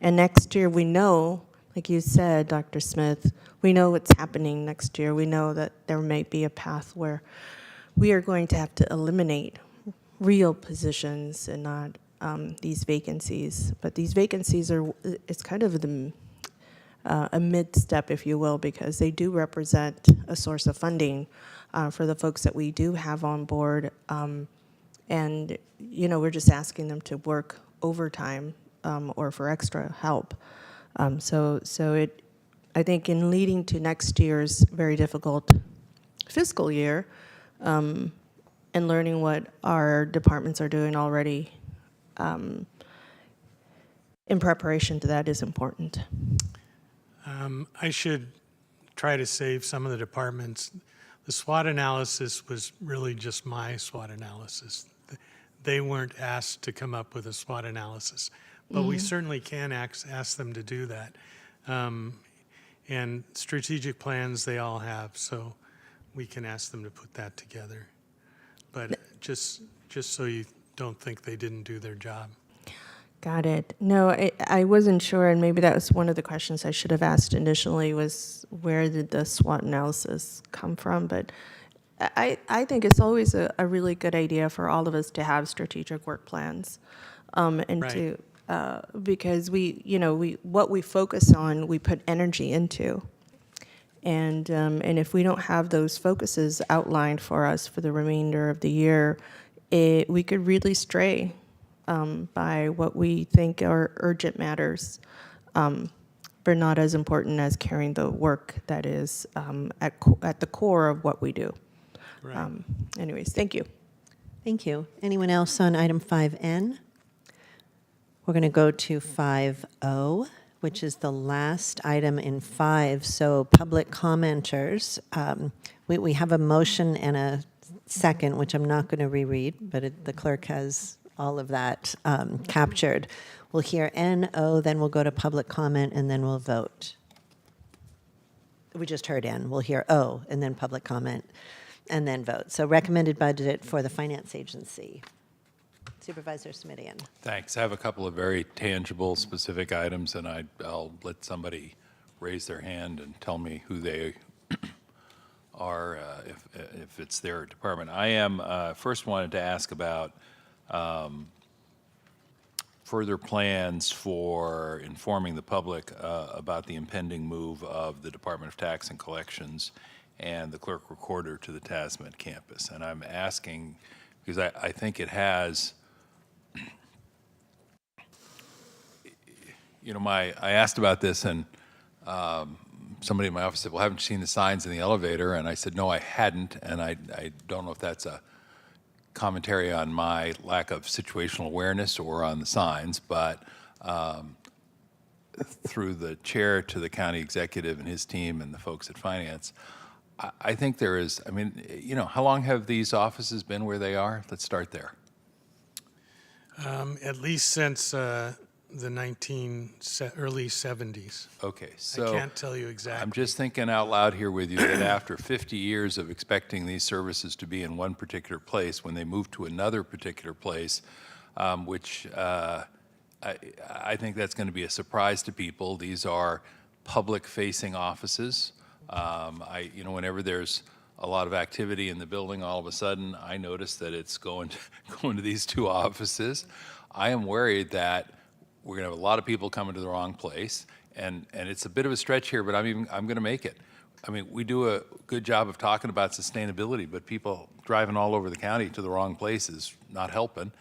And next year, we know, like you said, Dr. Smith, we know what's happening next year. We know that there may be a path where we are going to have to eliminate real positions and not these vacancies. But these vacancies it's kind of a mid-step, if you will, because they do represent a source of funding for the folks that we do have on board. And, you know, we're just asking them to work overtime or for extra help. I think in leading to next year's very difficult fiscal year, and learning what our departments are doing already in preparation to that is important. I should try to save some of the departments. The SWOT analysis was really just my SWOT analysis. They weren't asked to come up with a SWOT analysis, but we certainly can ask them to do that. And strategic plans they all have, so we can ask them to put that together. But just so you don't think they didn't do their job. Got it. No, I wasn't sure, and maybe that was one of the questions I should have asked initially, was where did the SWOT analysis come from? But I think it's always a really good idea for all of us to have strategic work plans, and Right. Because what we focus on, we put energy into. And if we don't have those focuses outlined for us for the remainder of the year, we could really stray by what we think are urgent matters, but not as important as carrying the work that is at the core of what we do. Right. Anyways, thank you. Thank you. Anyone else on item 5N? We're going to go to 5O, which is the last item in 5. So public commenters, we have a motion and a second, which I'm not going to reread, but the clerk has all of that captured. We'll hear N-O, then we'll go to public comment, and then we'll vote. We just heard N. We'll hear O, and then public comment, and then vote. So recommended budget for the Finance Agency. Supervisor Smithian. Thanks. I have a couple of very tangible, specific items, and I'll let somebody raise their hand and tell me who they are, if it's their department. I am, first wanted to ask about further plans for informing the public about the impending move of the Department of Tax and Collections and the clerk recorder to the Tasman campus. And I'm asking, because I think it has, you know, I asked about this, and somebody in my office said, well, haven't you seen the signs in the elevator? And I said, no, I hadn't, and I don't know if that's a commentary on my lack of situational awareness or on the signs, but through the chair to the county executive and his team and the folks at finance, I think there is, I mean, you know, how long have these offices been where they are? Let's start there. At least since the early 70s. Okay, so I can't tell you exactly. I'm just thinking out loud here with you that after 50 years of expecting these services to be in one particular place, when they move to another particular place, which I think that's going to be a surprise to people. These are public-facing offices. You know, whenever there's a lot of activity in the building, all of a sudden I notice that it's going to these two offices. I am worried that we're going to have a lot of people coming to the wrong place, and it's a bit of a stretch here, but I'm going to make it. I mean, we do a good job of talking about sustainability, but people driving all over the county to the wrong place is not helping.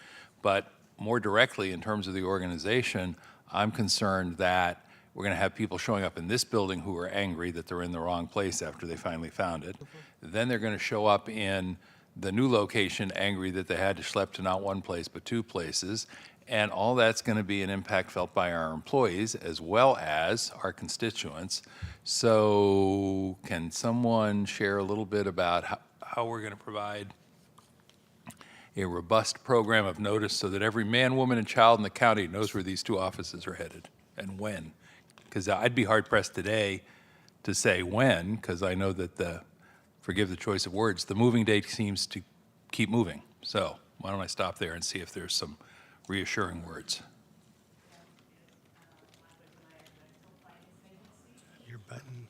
But more directly, in terms of the organization, I'm concerned that we're going to have people showing up in this building who are angry that they're in the wrong place after they finally found it. Then they're going to show up in the new location angry that they had to schlep to not one place but two places. And all that's going to be an impact felt by our employees as well as our constituents. So can someone share a little bit about how we're going to provide a robust program of notice so that every man, woman, and child in the county knows where these two offices are headed and when? Because I'd be hard-pressed today to say when, because I know that forgive the choice of words, the moving date seems to keep moving. So why don't I stop there and see if there's some reassuring words. Your button.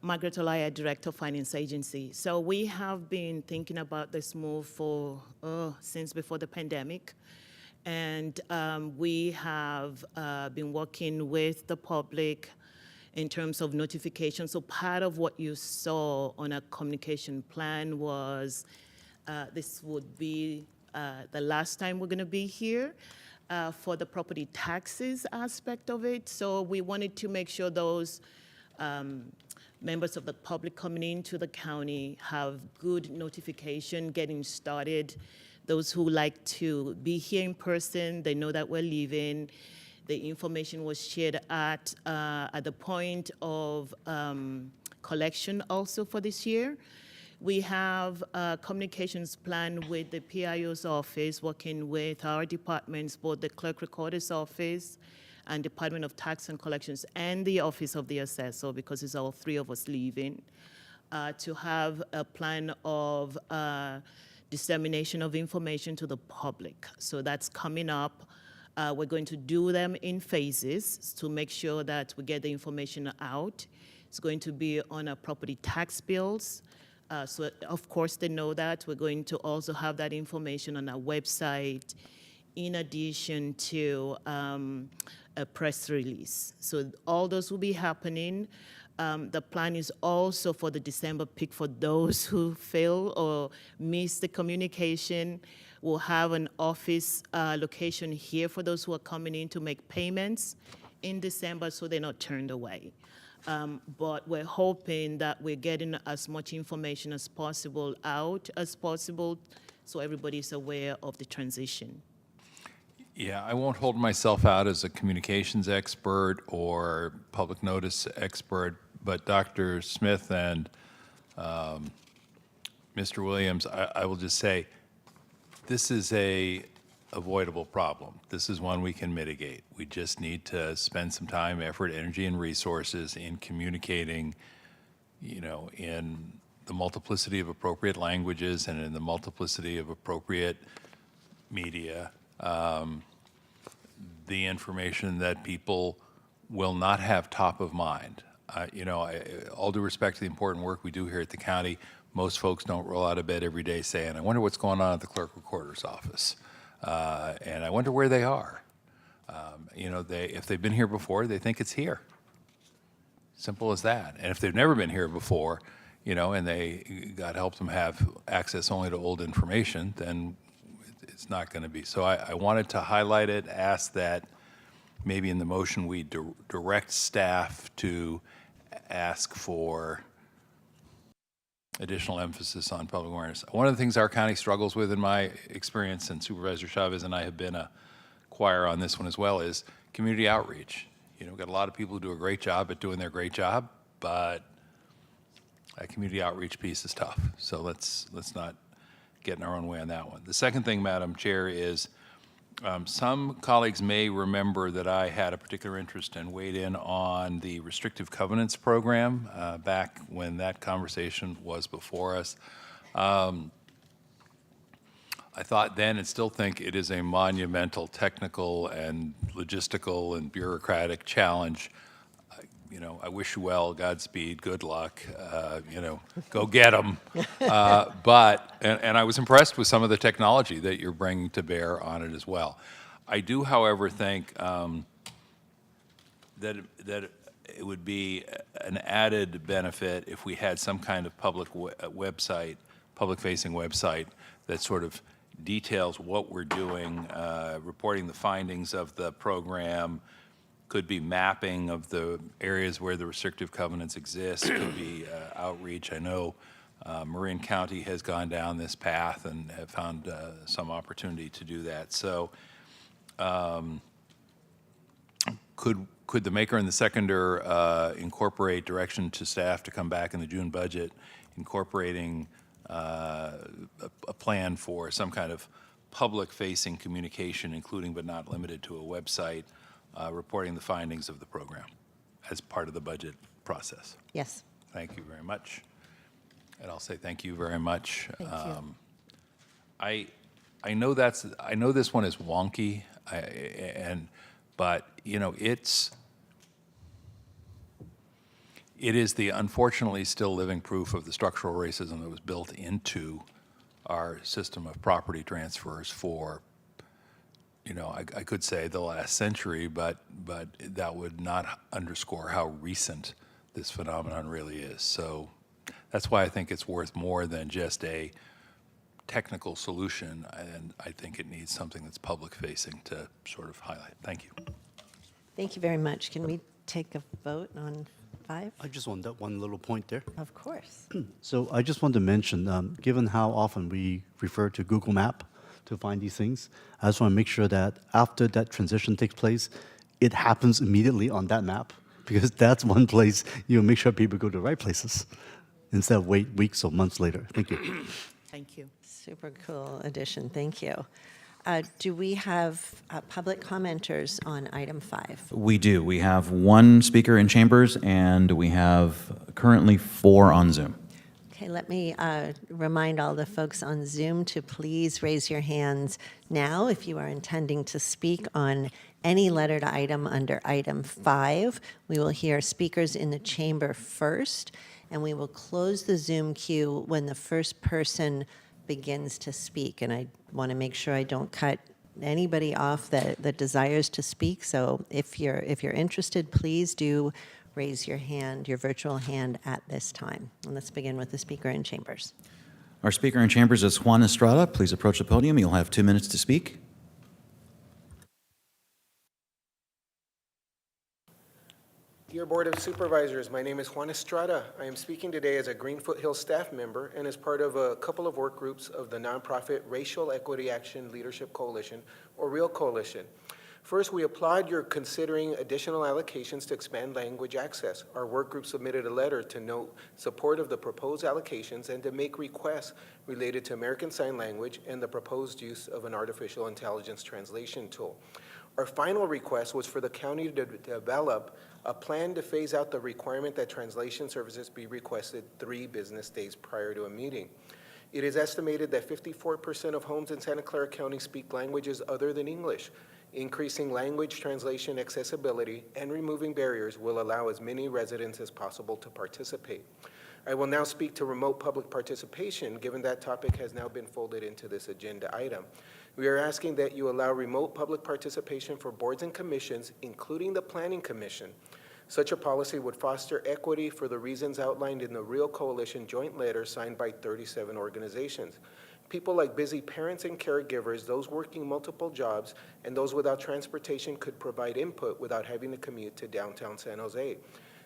Margaret Olaya, Director of Finance Agency. So we have been thinking about this move for since before the pandemic. And we have been working with the public in terms of notification. So part of what you saw on a communication plan was this would be the last time we're going to be here for the property taxes aspect of it. So we wanted to make sure those members of the public coming into the county have good notification getting started. Those who like to be here in person, they know that we're leaving. The information was shared at the point of collection also for this year. We have a communications plan with the PIO's office, working with our departments, both the clerk recorder's office and Department of Tax and Collections and the Office of the Assessor, because it's all three of us leaving, to have a plan of dissemination of information to the public. So that's coming up. We're going to do them in phases to make sure that we get the information out. It's going to be on our property tax bills. So of course they know that. We're going to also have that information on our website in addition to a press release. So all those will be happening. The plan is also for the December peak for those who fail or miss the communication. We'll have an office location here for those who are coming in to make payments in December so they're not turned away. But we're hoping that we're getting as much information as possible out as possible so everybody's aware of the transition. Yeah, I won't hold myself out as a communications expert or public notice expert, but Dr. Smith and Mr. Williams, I will just say, this is a avoidable problem. This is one we can mitigate. We just need to spend some time, effort, energy, and resources in communicating, you know, in the multiplicity of appropriate languages and in the multiplicity of appropriate media, the information that people will not have top of mind. All due respect to the important work we do here at the county, most folks don't roll out of bed every day saying, I wonder what's going on at the clerk recorder's office, and I wonder where they are. If they've been here before, they think it's here. Simple as that. And if they've never been here before, and God help them have access only to old information, then it's not going to be. So I wanted to highlight it, ask that maybe in the motion we direct staff to ask for additional emphasis on public awareness. One of the things our county struggles with, in my experience, and Supervisor Chavez and I have been a choir on this one as well, is community outreach. We've got a lot of people who do a great job at doing their great job, but that community outreach piece is tough. So let's not get in our own way on that one. The second thing, Madam Chair, is some colleagues may remember that I had a particular interest and weighed in on the restrictive covenants program back when that conversation was before us. I thought then and still think it is a monumental technical and logistical and bureaucratic challenge. I wish you well, Godspeed, good luck, go get them. And I was impressed with some of the technology that you're bringing to bear on it as well. I do, however, think that it would be an added benefit if we had some kind of public-facing website that sort of details what we're doing, reporting the findings of the program, could be mapping of the areas where the restrictive covenants exist, could be outreach. I know Marin County has gone down this path and have found some opportunity to do that. So could the maker and the seconder incorporate direction to staff to come back in the June budget, incorporating a plan for some kind of public-facing communication, including but not limited to a website, reporting the findings of the program as part of the budget process? Yes. Thank you very much. And I'll say thank you very much. Thank you. I know this one is wonky, but it is the unfortunately still living proof of the structural racism that was built into our system of property transfers for, I could say the last century, but that would not underscore how recent this phenomenon really is. So that's why I think it's worth more than just a technical solution, and I think it needs something that's public-facing to sort of highlight. Thank you. Thank you very much. Can we take a vote on 5? I just want that one little point there. Of course. So I just want to mention, given how often we refer to Google Map to find these things, I just want to make sure that after that transition takes place, it happens immediately on that map, because that's one place you make sure people go to the right places instead of wait weeks or months later. Thank you. Thank you. Super cool addition. Thank you. Do we have public commenters on item 5? We do. We have one speaker in chambers, and we have currently 4 on Zoom. Okay, let me remind all the folks on Zoom to please raise your hands now if you are intending to speak on any lettered item under item 5. We will hear speakers in the chamber first, and we will close the Zoom queue when the first person begins to speak. And I want to make sure I don't cut anybody off that desires to speak. So if you're interested, please do raise your hand, your virtual hand at this time. And let's begin with the speaker in chambers. Our speaker in chambers is Juan Estrada. Please approach the podium. You'll have 2 minutes to speak. Dear Board of Supervisors, my name is Juan Estrada. I am speaking today as a Greenfoot Hills staff member and as part of a couple of work groups of the nonprofit Racial Equity Action Leadership Coalition, or REAL Coalition. First, we applaud your considering additional allocations to expand language access. Our work group submitted a letter to note support of the proposed allocations and to make requests related to American Sign Language and the proposed use of an artificial intelligence translation tool. Our final request was for the county to develop a plan to phase out the requirement that translation services be requested 3 business days prior to a meeting. It is estimated that 54% of homes in Santa Clara County speak languages other than English. Increasing language translation accessibility and removing barriers will allow as many residents as possible to participate. I will now speak to remote public participation, given that topic has now been folded into this agenda item. We are asking that you allow remote public participation for boards and commissions, including the Planning Commission. Such a policy would foster equity for the reasons outlined in the Real Coalition joint letter signed by 37 organizations. People like busy parents and caregivers, those working multiple jobs, and those without transportation could provide input without having to commute to downtown San Jose.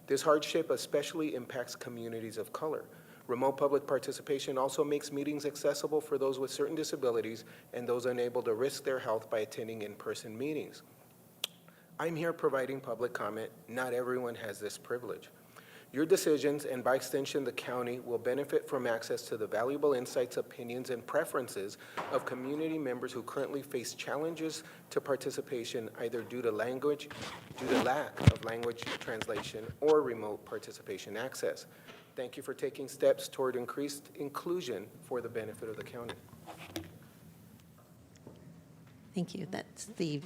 This hardship especially impacts communities of color. Remote public participation also makes meetings accessible for those with certain disabilities and those unable to risk their health by attending in-person meetings. I'm here providing public comment. Not everyone has this privilege. Your decisions, and by extension the county, will benefit from access to the valuable insights, opinions, and preferences of community members who currently face challenges to participation either due to lack of language translation or remote participation access. Thank you for taking steps toward increased inclusion for the benefit of the county. Thank you. That's the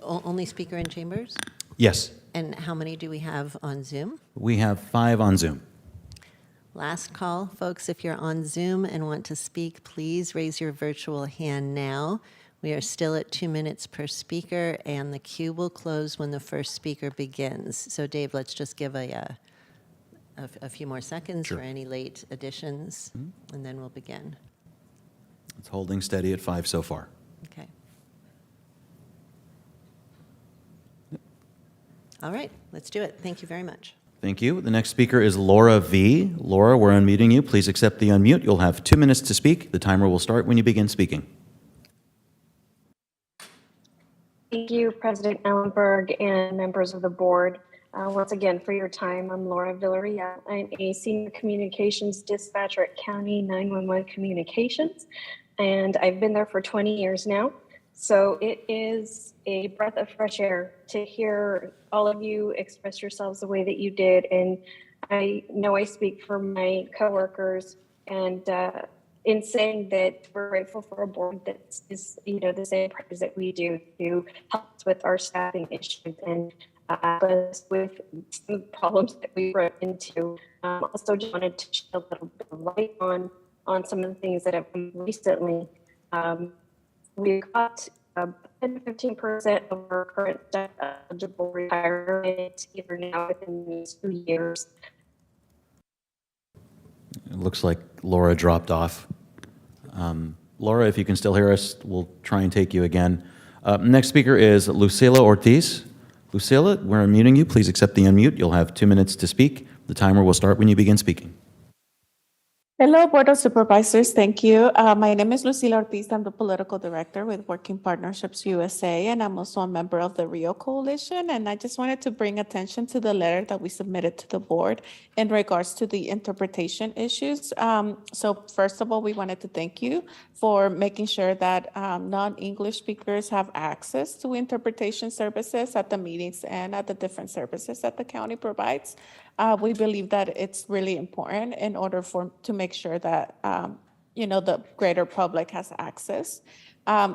only speaker in chambers? Yes, And how many do we have on Zoom? we have 5 on Zoom. Last call, folks, if you're on Zoom and want to speak, please raise your virtual hand now. We are still at 2 minutes per speaker, and the queue will close when the first speaker begins. So Dave, let's just give a few more seconds Sure. for any late additions, and then we'll begin. It's holding steady at 5 so far. Okay. All right, let's do it. Thank you very much. Thank you. The next speaker is Laura V. Laura, we're unmuting you. Please accept the unmute. You'll have 2 minutes to speak. The timer will start when you begin speaking. Thank you, President Ellenberg and members of the board. Once again, for your time, I'm Laura Villarreal. I'm a senior communications dispatcher at County 911 Communications, and I've been there for 20 years now. So it is a breath of fresh air to hear all of you express yourselves the way that you did. And I know I speak for my coworkers and in saying that we're grateful for a board that is, the same practice that we do to help us with our staffing issues and us with some problems that we run into. Also just wanted to shed a little bit of light on some of the things that have come recently. We got 10 to 15% of our current eligible retirement either now within these 2 years. It looks like Laura dropped off. Laura, if you can still hear us, we'll try and take you again. Next speaker is Lucila Ortiz. Lucila, we're unmuting you. Please accept the unmute. You'll have 2 minutes to speak. The timer will start when you begin speaking. Hello, Board of Supervisors. Thank you. My name is Lucila Ortiz. I'm the Political Director with Working Partnerships USA, and I'm also a member of the Rio Coalition. And I just wanted to bring attention to the letter that we submitted to the board in regards to the interpretation issues. So first of all, we wanted to thank you for making sure that non-English speakers have access to interpretation services at the meetings and at the different services that the county provides. We believe that it's really important in order to make sure that, the greater public has access.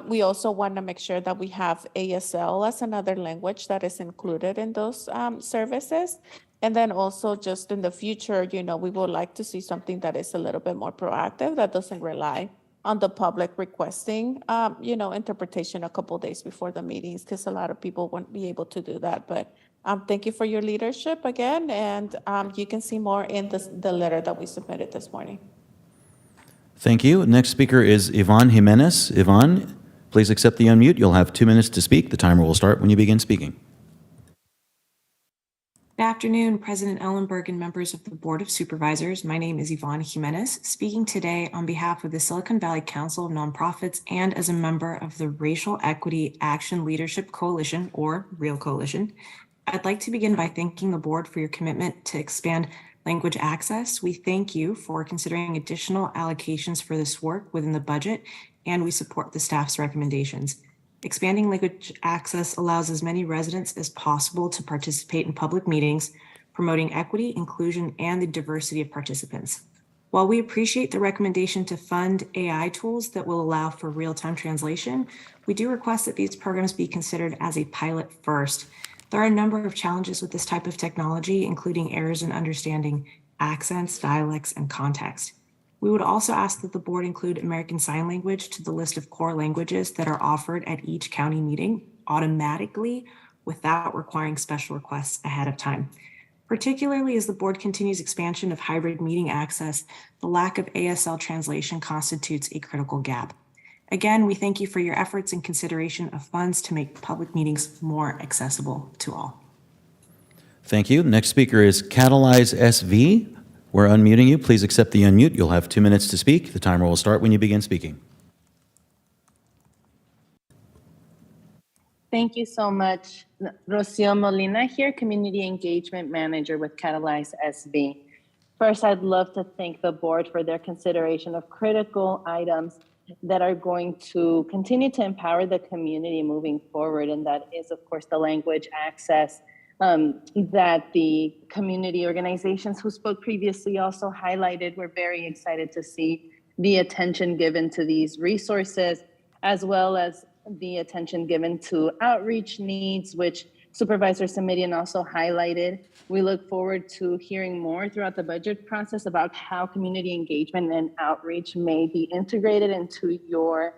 We also want to make sure that we have ASL as another language that is included in those services. And then also just in the future, we would like to see something that is a little bit more proactive, that doesn't rely on the public requesting, interpretation a couple days before the meetings, because a lot of people won't be able to do that. But thank you for your leadership again, and you can see more in the letter that we submitted this morning. Thank you. Next speaker is Yvonne Jimenez. Yvonne, please accept the unmute. You'll have 2 minutes to speak. The timer will start when you begin speaking. Good afternoon, President Ellenberg and members of the Board of Supervisors. My name is Yvonne Jimenez, speaking today on behalf of the Silicon Valley Council of Nonprofits and as a member of the Racial Equity Action Leadership Coalition, or REAL Coalition. I'd like to begin by thanking the board for your commitment to expand language access. We thank you for considering additional allocations for this work within the budget, and we support the staff's recommendations. Expanding language access allows as many residents as possible to participate in public meetings, promoting equity, inclusion, and the diversity of participants. While we appreciate the recommendation to fund AI tools that will allow for real-time translation, we do request that these programs be considered as a pilot first. There are a number of challenges with this type of technology, including errors in understanding accents, dialects, and context. We would also ask that the board include American Sign Language to the list of core languages that are offered at each county meeting automatically without requiring special requests ahead of time. Particularly as the board continues expansion of hybrid meeting access, the lack of ASL translation constitutes a critical gap. Again, we thank you for your efforts and consideration of funds to make public meetings more accessible to all. Thank you. Next speaker is Catalyze SV. We're unmuting you. Please accept the unmute. You'll have 2 minutes to speak. The timer will start when you begin speaking. Thank you so much. Rocio Molina here, Community Engagement Manager with Catalyze SV. First, I'd love to thank the board for their consideration of critical items that are going to continue to empower the community moving forward. And that is, of course, the language access that the community organizations who spoke previously also highlighted. We're very excited to see the attention given to these resources, as well as the attention given to outreach needs, which Supervisor Simitian also highlighted. We look forward to hearing more throughout the budget process about how community engagement and outreach may be integrated into your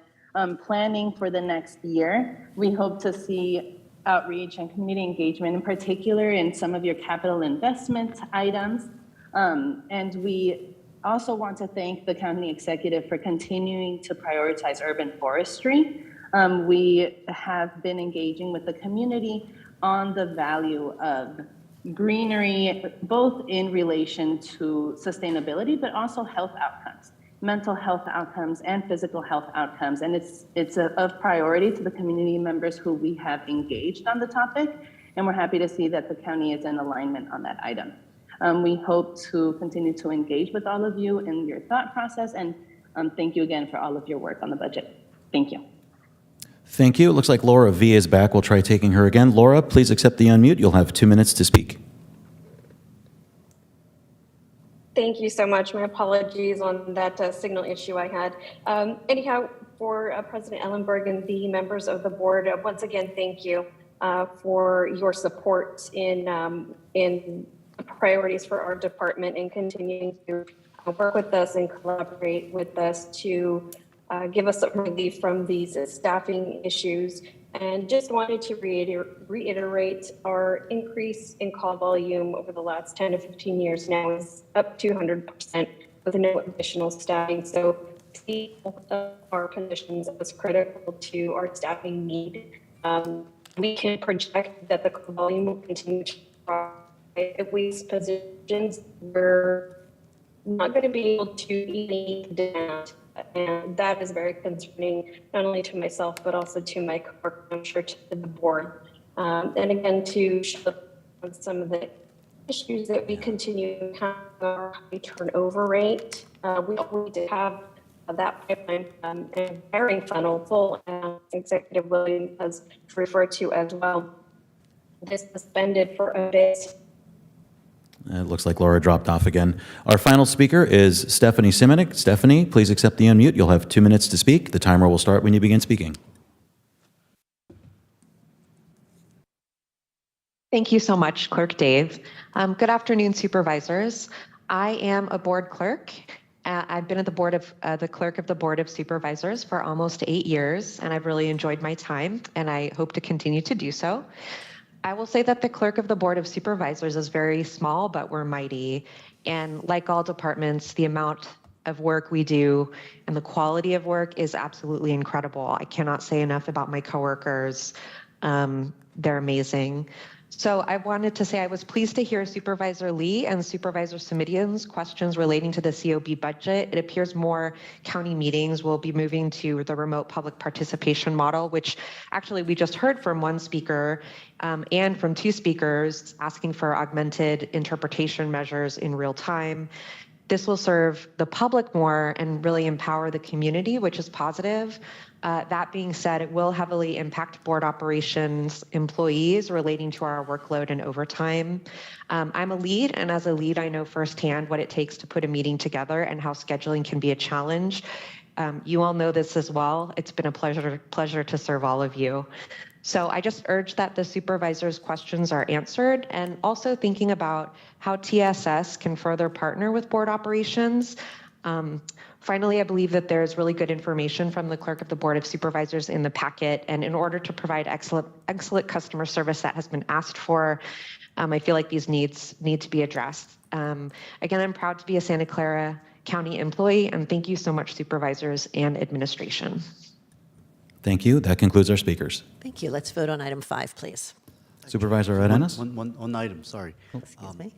planning for the next year. We hope to see outreach and community engagement, in particular in some of your capital investment items. And we also want to thank the county executive for continuing to prioritize urban forestry. We have been engaging with the community on the value of greenery, both in relation to sustainability, but also health outcomes, mental health outcomes, and physical health outcomes. And it's of priority to the community members who we have engaged on the topic, and we're happy to see that the county is in alignment on that item. We hope to continue to engage with all of you in your thought process, and thank you again for all of your work on the budget. Thank you. Thank you. It looks like Laura V is back. We'll try taking her again. Laura, please accept the unmute. You'll have 2 minutes to speak. Thank you so much. My apologies on that signal issue I had. Anyhow, for President Ellenberg and the members of the board, once again, thank you for your support in priorities for our department and continuing to work with us and collaborate with us to give us some relief from these staffing issues. And just wanted to reiterate our increase in call volume over the last 10 to 15 years now is up 200% with no additional staffing. So see our positions as critical to our staffing need. We can project that the call volume will continue to rise. If we positions, we're not going to be able to meet demand. And that is very concerning, not only to myself, but also to my coworkers, I'm sure to the board. And again, to show some of the issues that we continue to have our high turnover rate. We need to have that pipeline and hiring funnel full, and Executive Williams has referred to as well. This suspended for a bit. It looks like Laura dropped off again. Our final speaker is Stephanie Simonik. Stephanie, please accept the unmute. You'll have 2 minutes to speak. The timer will start when you begin speaking. Thank you so much, Clerk Dave. Good afternoon, supervisors. I am a board clerk. I've been at the board of the clerk of the Board of Supervisors for almost 8 years, and I've really enjoyed my time, and I hope to continue to do so. I will say that the clerk of the Board of Supervisors is very small, but we're mighty. And like all departments, the amount of work we do and the quality of work is absolutely incredible. I cannot say enough about my coworkers. They're amazing. So I wanted to say I was pleased to hear Supervisor Lee and Supervisor Simitian's questions relating to the COB budget. It appears more county meetings will be moving to the remote public participation model, which actually we just heard from one speaker and from 2 speakers asking for augmented interpretation measures in real time. This will serve the public more and really empower the community, which is positive. That being said, it will heavily impact board operations employees relating to our workload and overtime. I'm a lead, and as a lead, I know firsthand what it takes to put a meeting together and how scheduling can be a challenge. You all know this as well. It's been a pleasure to serve all of you. So I just urge that the supervisor's questions are answered, and also thinking about how TSS can further partner with board operations. Finally, I believe that there's really good information from the Clerk of the Board of Supervisors in the packet, and in order to provide excellent customer service that has been asked for, I feel like these needs need to be addressed. Again, I'm proud to be a Santa Clara County employee, and thank you so much, supervisors and administration. Thank you. That concludes our speakers. Thank you. Let's vote on item 5, please. Supervisor Arenas? One item, sorry. Excuse me.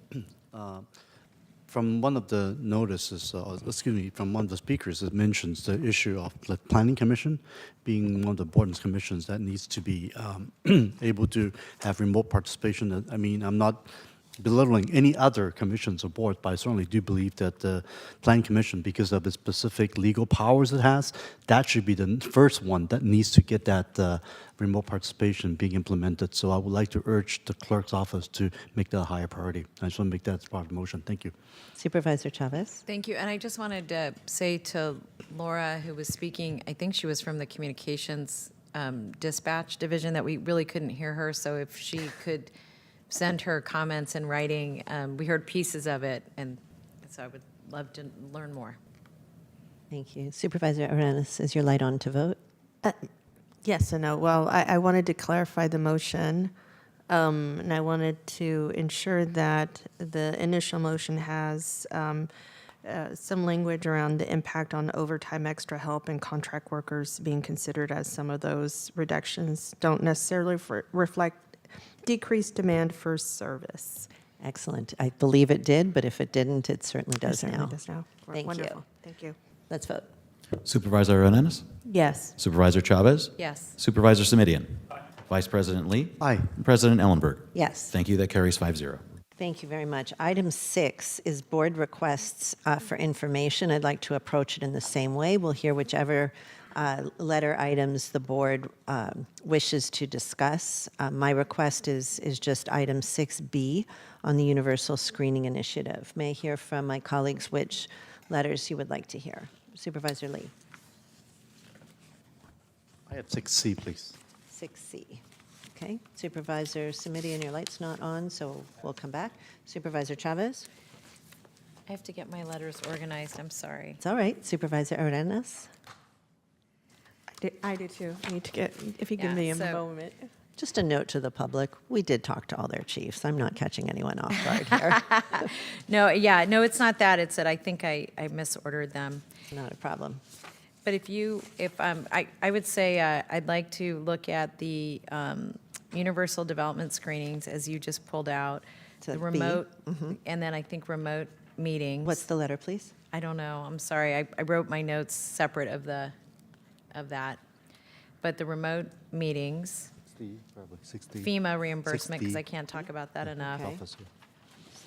From one of the notices, from one of the speakers, it mentions the issue of the Planning Commission being one of the important commissions that needs to be able to have remote participation. I mean, I'm not belittling any other commissions or boards, but I certainly do believe that the Planning Commission, because of its specific legal powers it has, that should be the first one that needs to get that remote participation being implemented. So I would like to urge the clerk's office to make that a higher priority. I just want to make that as part of the motion. Thank you. Supervisor Chavez. Thank you. And I just wanted to say to Laura, who was speaking, I think she was from the communications dispatch division, that we really couldn't hear her. So if she could send her comments in writing, we heard pieces of it, and so I would love to learn more. Thank you. Supervisor Arenas, is your light on to vote? Yes and no. Well, I wanted to clarify the motion, and I wanted to ensure that the initial motion has some language around the impact on overtime, extra help, and contract workers being considered, as some of those reductions don't necessarily reflect decreased demand for service. Excellent. I believe it did, but if it didn't, it certainly does now. Does now. Thank Wonderful. you. Thank you. Let's vote. Supervisor Arenas? Yes. Supervisor Chavez? Yes. Supervisor Simidian? Vice President Lee? Aye. President Ellenberg? Yes. Thank you. That carries 5-0. Thank you very much. Item 6 is board requests for information. I'd like to approach it in the same way. We'll hear whichever letter items the board wishes to discuss. My request is just item 6B on the Universal Screening Initiative. May I hear from my colleagues which letters you would like to hear? Supervisor Lee. I have 6C, please. 6C. Okay. Supervisor Simidian, your light's not on, so we'll come back. Supervisor Chavez. I have to get my letters organized. I'm sorry. It's all right. Supervisor Arenas. I do too. I need to get, if you give Yeah, me a so- moment. Just a note to the public, we did talk to all their chiefs. I'm not catching anyone off guard here. No, it's not that. It's that I think I misordered them. Not a problem. But I would say I'd like to look at the universal development screenings, as you just pulled out, So the B. remote, and then I think remote meetings. What's the letter, please? I don't know. I'm sorry. I wrote my notes separate of that. But the remote meetings, 60. FEMA reimbursement, because 6D. I can't talk about that enough. Okay.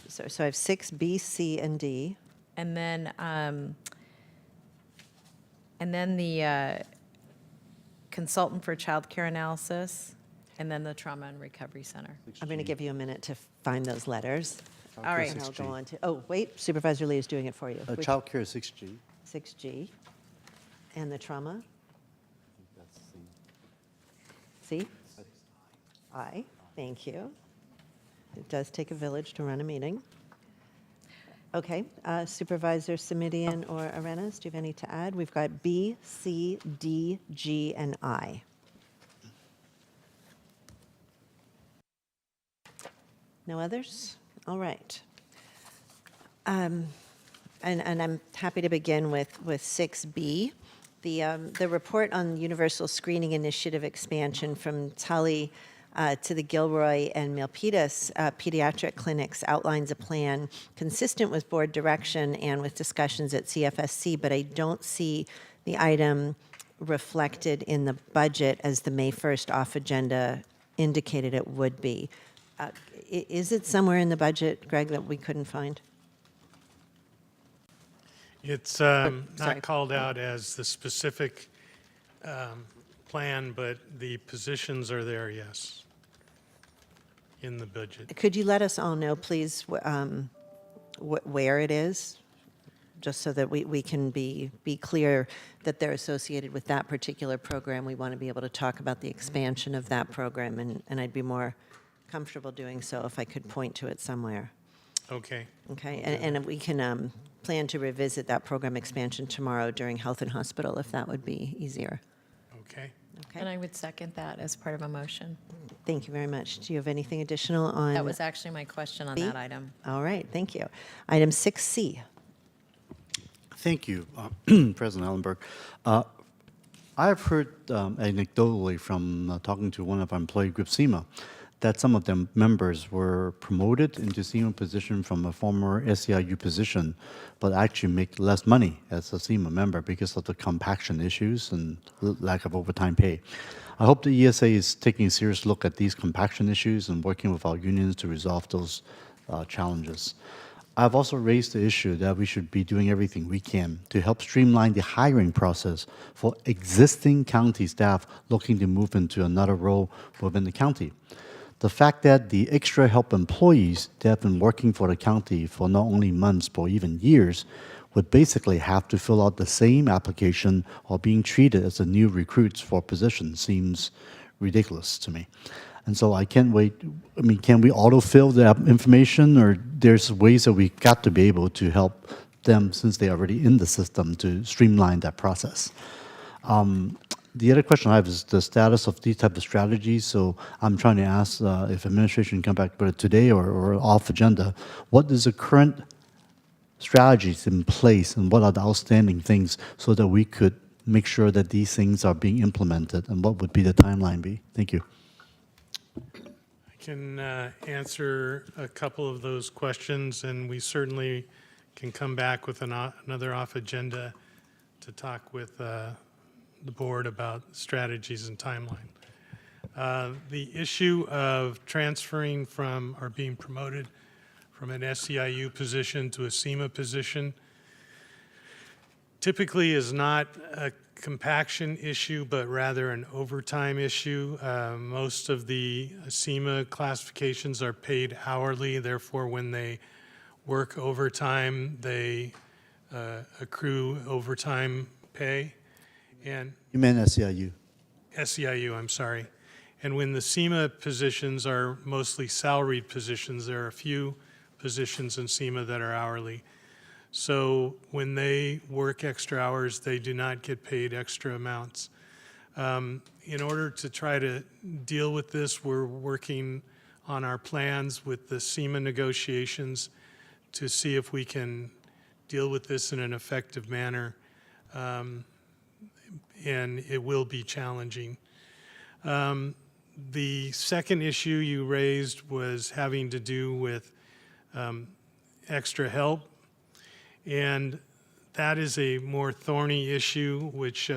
So I have 6B, C, and D. And then the consultant for child care analysis, and then the trauma and recovery center. I'm going to give you a minute to find those letters. All right. And I'll go on to, oh, wait, Supervisor Lee is doing it for you. Which- Child care is 6G. 6G. And the trauma? That's C. C? I. Thank you. It does take a village to run a meeting. Okay, Supervisor Simidian or Arenas, do you have any to add? We've got B, C, D, G, and I. No others? All right. And I'm happy to begin with 6B. The report on Universal Screening Initiative expansion from Tully to the Gilroy and Milpitas pediatric clinics outlines a plan consistent with board direction and with discussions at CFSC, but I don't see the item reflected in the budget as the May 1st off agenda indicated it would be. Is it somewhere in the budget, Greg, that we couldn't find? It's sorry. not called out as the specific plan, but the positions are there, yes, in the budget. Could you let us all know, please, where it is? Just so that we can be clear that they're associated with that particular program. We want to be able to talk about the expansion of that program, and I'd be more comfortable doing so if I could point to it somewhere. Okay. Okay, and we can plan to revisit that program expansion tomorrow during Health and Hospital, if that would be easier. Okay. And I would second that as part of a motion. Thank you very much. Do you have anything additional on? That was actually my question on B? that item. All right, thank you. Item 6C. Thank you, President Ellenberg. I've heard anecdotally from talking to one of our employee group, SEMA, that some of them members were promoted into SEMA position from a former SEIU position, but actually make less money as a SEMA member because of the compaction issues and lack of overtime pay. I hope the ESA is taking a serious look at these compaction issues and working with our unions to resolve those challenges. I've also raised the issue that we should be doing everything we can to help streamline the hiring process for existing county staff looking to move into another role within the county. The fact that the extra help employees that have been working for the county for not only months but even years would basically have to fill out the same application or being treated as the new recruits for positions seems ridiculous to me. And so I can't wait. I mean, can we autofill the information, or there's ways that we got to be able to help them since they're already in the system to streamline that process? The other question I have is the status of these type of strategies. So I'm trying to ask if administration can come back with it today or off agenda. What is the current strategies in place, and what are the outstanding things so that we could make sure that these things are being implemented, and what would be the timeline be? Thank you. I can answer a couple of those questions, and we certainly can come back with another off agenda to talk with the board about strategies and timeline. The issue of transferring from or being promoted from an SEIU position to a SEMA position typically is not a compaction issue, but rather an overtime issue. Most of the SEMA classifications are paid hourly. Therefore, when they work overtime, they accrue overtime pay. And You meant SEIU. SEIU, I'm sorry. And when the SEMA positions are mostly salaried positions, there are a few positions in SEMA that are hourly. So when they work extra hours, they do not get paid extra amounts. In order to try to deal with this, we're working on our plans with the SEMA negotiations to see if we can deal with this in an effective manner. And it will be challenging. The second issue you raised was having to do with extra help. And that is a more thorny issue, which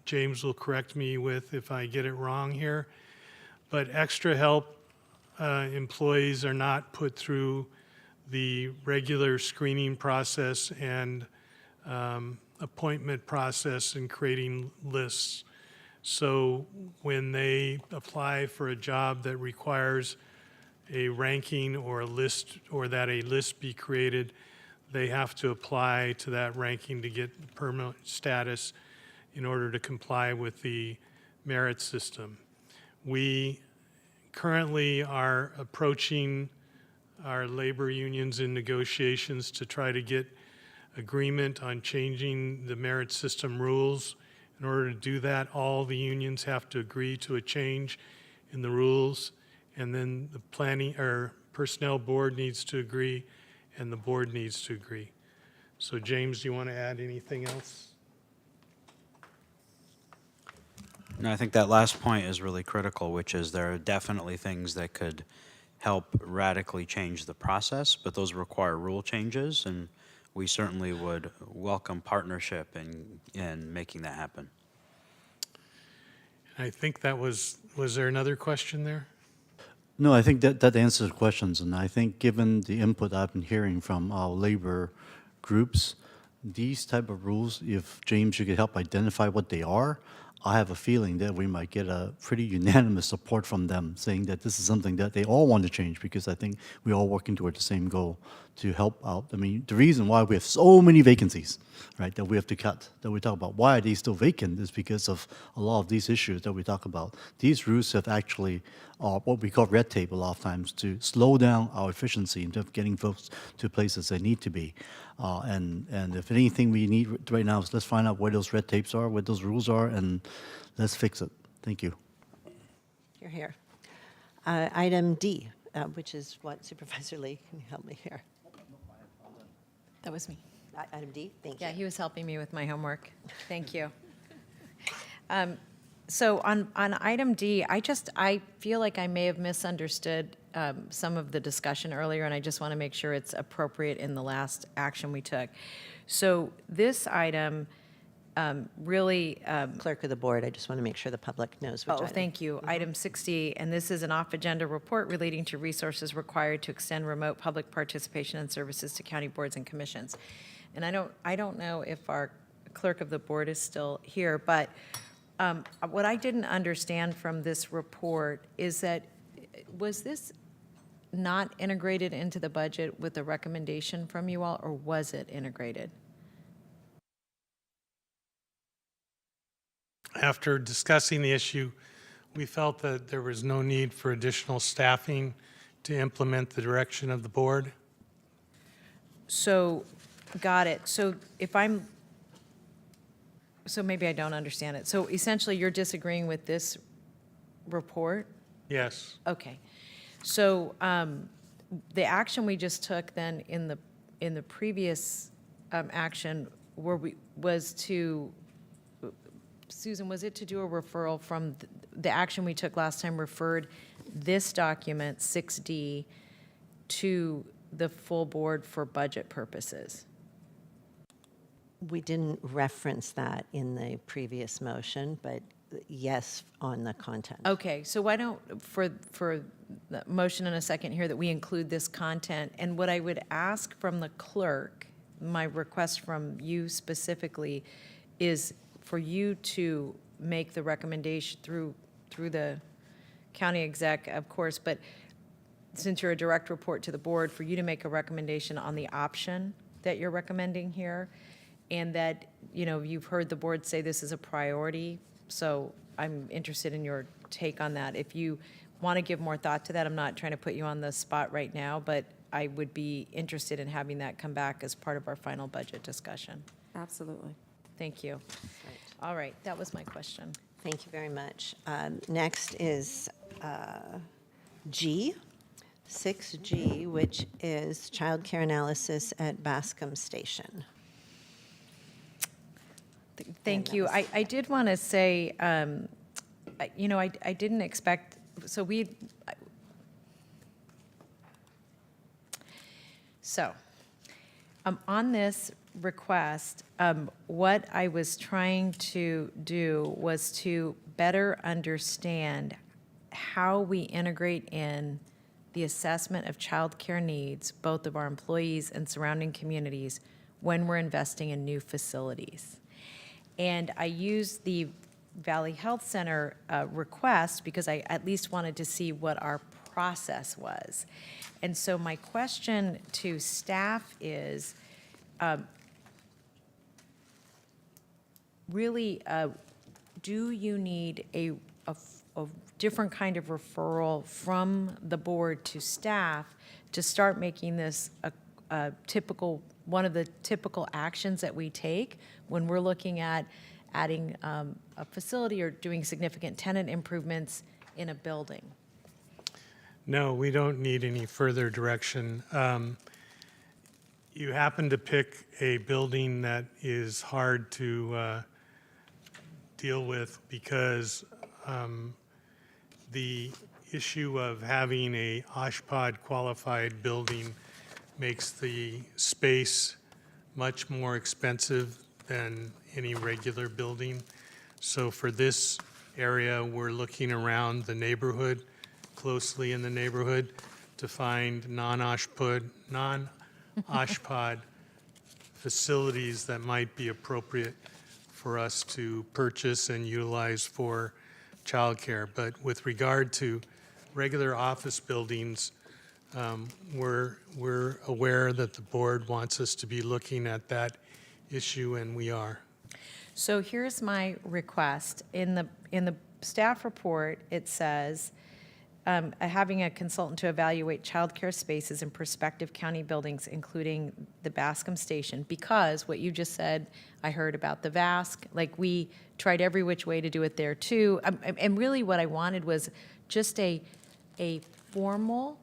James will correct me with if I get it wrong here. But extra help employees are not put through the regular screening process and appointment process and creating lists. So when they apply for a job that requires a ranking or a list, or that a list be created, they have to apply to that ranking to get permanent status in order to comply with the merit system. We currently are approaching our labor unions in negotiations to try to get agreement on changing the merit system rules. In order to do that, all the unions have to agree to a change in the rules, and then the planning or personnel board needs to agree, and the board needs to agree. So James, do you want to add anything else? No, I think that last point is really critical, which is there are definitely things that could help radically change the process, but those require rule changes, and we certainly would welcome partnership in making that happen. I think that was there another question there? No, I think that answers questions, and I think given the input I've been hearing from our labor groups, these type of rules, if James, you could help identify what they are, I have a feeling that we might get a pretty unanimous support from them saying that this is something that they all want to change, because I think we're all working toward the same goal to help out. I mean, the reason why we have so many vacancies, right, that we have to cut, that we talk about, why are they still vacant, is because of a lot of these issues that we talk about. These rules have actually what we call red tape a lot of times to slow down our efficiency in terms of getting folks to places they need to be. And if anything we need right now is let's find out where those red tapes are, what those rules are, and let's fix it. Thank you. You're here. Item D, which is what, Supervisor Lee, can you help me here? That was me. Item D, thank you. Yeah, he was helping me with my homework. Thank you. So on item D, I feel like I may have misunderstood some of the discussion earlier, and I just want to make sure it's appropriate in the last action we took. So this item really... Clerk of the board, I just want to make sure the public knows which item. Thank you. Item 60, and this is an off-agenda report relating to resources required to extend remote public participation and services to county boards and commissions. And I don't know if our clerk of the board is still here, but what I didn't understand from this report is that, was this not integrated into the budget with a recommendation from you all, or was it integrated? After discussing the issue, we felt that there was no need for additional staffing to implement the direction of the board. So, got it. So maybe I don't understand it. So essentially, you're disagreeing with this report? Yes. Okay. So the action we just took then in the previous action was to, Susan, was it to do a referral from the action we took last time referred this document 6D to the full board for budget purposes? We didn't reference that in the previous motion, but yes, on the content. Okay, so why don't, for the motion in a second here, that we include this content, and what I would ask from the clerk, my request from you specifically, is for you to make the recommendation through the county exec, of course, but since you're a direct report to the board, for you to make a recommendation on the option that you're recommending here, and that, you've heard the board say this is a priority, so I'm interested in your take on that. If you want to give more thought to that, I'm not trying to put you on the spot right now, but I would be interested in having that come back as part of our final budget discussion. Absolutely. Thank you. All right, that was my question. Thank you very much. Next is G, 6G, which is childcare analysis at Bascom Station. Thank you. I did want to say, I didn't expect, on this request, what I was trying to do was to better understand how we integrate in the assessment of childcare needs, both of our employees and surrounding communities, when we're investing in new facilities. And I used the Valley Health Center request because I at least wanted to see what our process was. And so my question to staff is, really, do you need a different kind of referral from the board to staff to start making this a typical, one of the typical actions that we take when we're looking at adding a facility or doing significant tenant improvements in a building? No, we don't need any further direction. You happen to pick a building that is hard to deal with because the issue of having a OSHPD qualified building makes the space much more expensive than any regular building. So for this area, we're looking around the neighborhood, closely in the neighborhood, to find non-OSHPD facilities that might be appropriate for us to purchase and utilize for childcare. But with regard to regular office buildings, we're aware that the board wants us to be looking at that issue, and we are. So here's my request. In the staff report, it says, having a consultant to evaluate childcare spaces in prospective county buildings, including the Bascom Station, because what you just said, I heard about the VASC, like we tried every which way to do it there too. And really what I wanted was just a formal,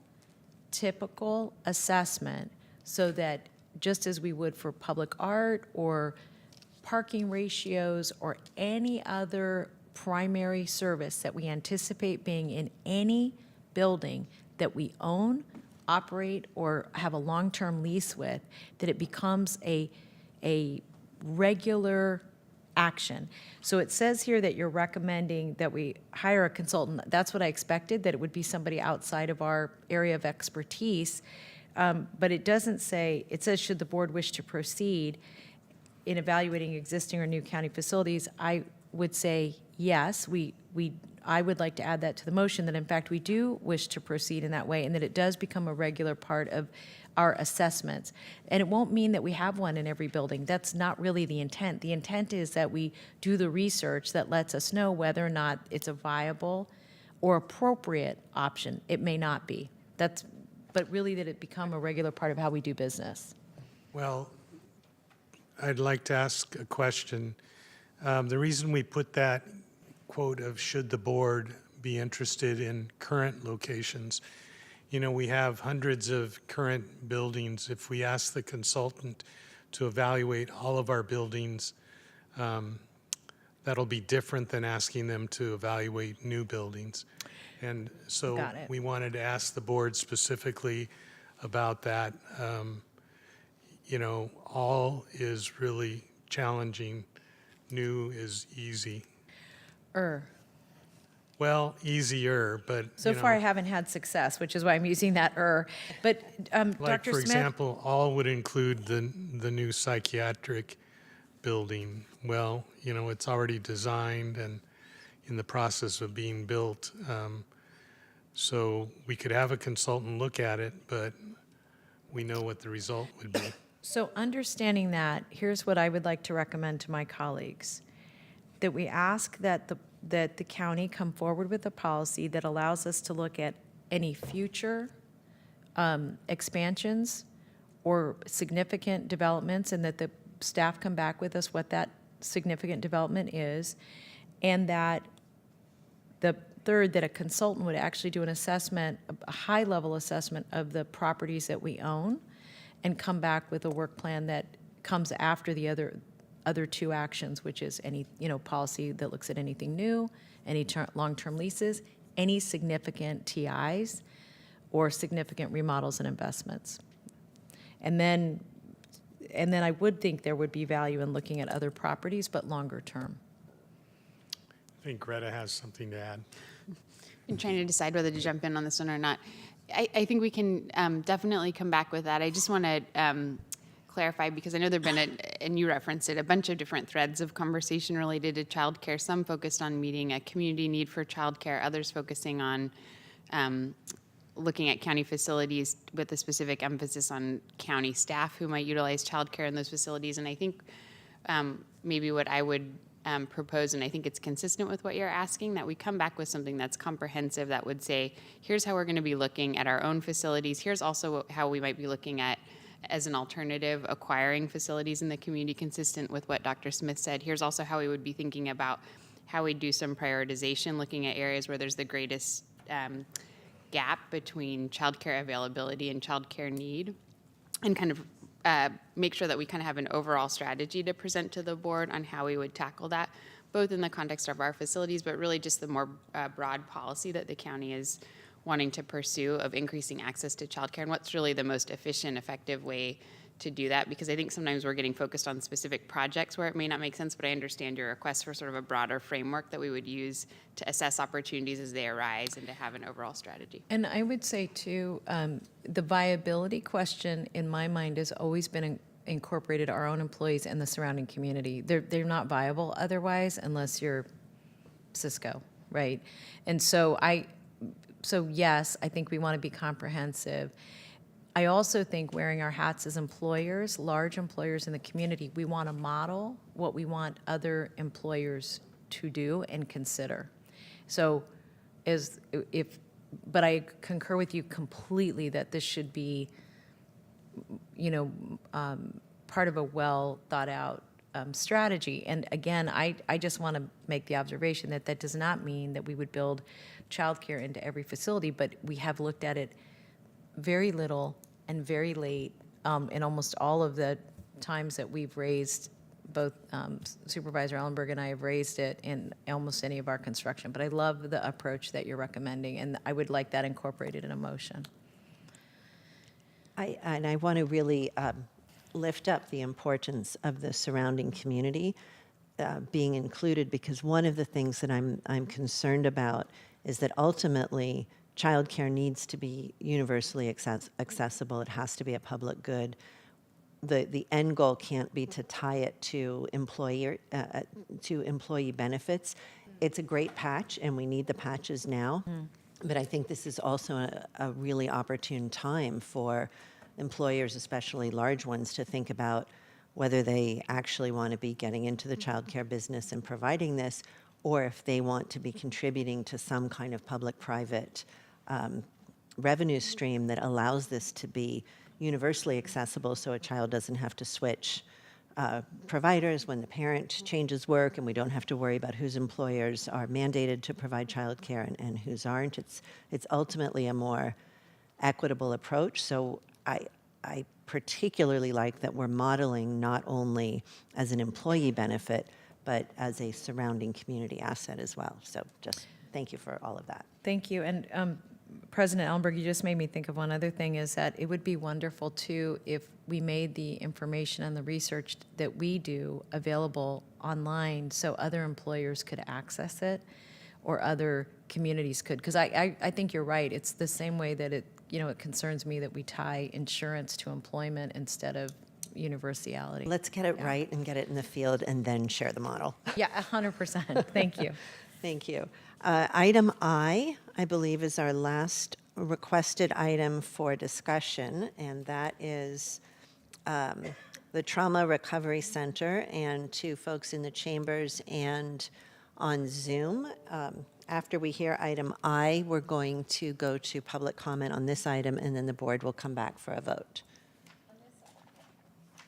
typical assessment so that just as we would for public art or parking ratios or any other primary service that we anticipate being in any building that we own, operate, or have a long-term lease with, that it becomes a regular action. So it says here that you're recommending that we hire a consultant. That's what I expected, that it would be somebody outside of our area of expertise. But it doesn't say, it says, should the board wish to proceed in evaluating existing or new county facilities, I would say yes. I would like to add that to the motion, that in fact we do wish to proceed in that way, and that it does become a regular part of our assessments. And it won't mean that we have one in every building. That's not really the intent. The intent is that we do the research that lets us know whether or not it's a viable or appropriate option. It may not be. But really that it become a regular part of how we do business. Well, I'd like to ask a question. The reason we put that quote of should the board be interested in current locations, we have hundreds of current buildings. If we ask the consultant to evaluate all of our buildings, that'll be different than asking them to evaluate new buildings. And so Got it. we wanted to ask the board specifically about that. All is really challenging. New is easy. Well, easier, but So far I haven't had success, which is why I'm using that But like Dr. for Smith? example, all would include the new psychiatric building. Well, it's already designed and in the process of being built. So we could have a consultant look at it, but we know what the result would be. So understanding that, here's what I would like to recommend to my colleagues. That we ask that the county come forward with a policy that allows us to look at any future expansions or significant developments, and that the staff come back with us what that significant development is, and that that a consultant would actually do an assessment, a high-level assessment of the properties that we own, and come back with a work plan that comes after the other two actions, which is any policy that looks at anything new, any long-term leases, any significant TIs, or significant remodels and investments. And then I would think there would be value in looking at other properties, but longer term. I think Greta has something to add. I'm trying to decide whether to jump in on this one or not. I think we can definitely come back with that. I just want to clarify, because I know there have been, and you referenced it, a bunch of different threads of conversation related to childcare, some focused on meeting a community need for childcare, others focusing on looking at county facilities with a specific emphasis on county staff who might utilize childcare in those facilities. And I think maybe what I would propose, and I think it's consistent with what you're asking, that we come back with something that's comprehensive that would say, here's how we're going to be looking at our own facilities. Here's also how we might be looking at, as an alternative, acquiring facilities in the community, consistent with what Dr. Smith said. Here's also how we would be thinking about how we do some prioritization, looking at areas where there's the greatest gap between childcare availability and childcare need, and kind of make sure that we kind of have an overall strategy to present to the board on how we would tackle that, both in the context of our facilities, but really just the more broad policy that the county is wanting to pursue of increasing access to childcare, and what's really the most efficient, effective way to do that. Because I think sometimes we're getting focused on specific projects where it may not make sense, but I understand your request for sort of a broader framework that we would use to assess opportunities as they arise and to have an overall strategy. And I would say too, the viability question in my mind has always been incorporated our own employees and the surrounding community. They're not viable otherwise unless you're Cisco, right? And so yes, I think we want to be comprehensive. I also think wearing our hats as employers, large employers in the community, we want to model what we want other employers to do and consider. So but I concur with you completely that this should be, part of a well thought out strategy. And again, I just want to make the observation that that does not mean that we would build childcare into every facility, but we have looked at it very little and very late in almost all of the times that we've raised, both Supervisor Ellenberg and I have raised it in almost any of our construction. But I love the approach that you're recommending, and I would like that incorporated in a motion. I want to really lift up the importance of the surrounding community being included, because one of the things that I'm concerned about is that ultimately childcare needs to be universally accessible. It has to be a public good. The end goal can't be to tie it to employee benefits. It's a great patch, and we need the patches now. But I think this is also a really opportune time for employers, especially large ones, to think about whether they actually want to be getting into the childcare business and providing this, or if they want to be contributing to some kind of public-private revenue stream that allows this to be universally accessible, so a child doesn't have to switch providers when the parent changes work, and we don't have to worry about whose employers are mandated to provide childcare and whose aren't. It's ultimately a more equitable approach. So I particularly like that we're modeling not only as an employee benefit, but as a surrounding community asset as well. So just thank you for all of that. Thank you. And President Ellenberg, you just made me think of one other thing, is that it would be wonderful too if we made the information and the research that we do available online so other employers could access it or other communities could. Because I think you're right. It's the same way that it concerns me that we tie insurance to employment instead of universality. Let's get it right and get it in the field and then share the model. Yeah, 100%. Thank you. Thank you. Item I believe, is our last requested item for discussion, and that is the Trauma Recovery Center, and to folks in the chambers and on Zoom. After we hear item I, we're going to go to public comment on this item, and then the board will come back for a vote.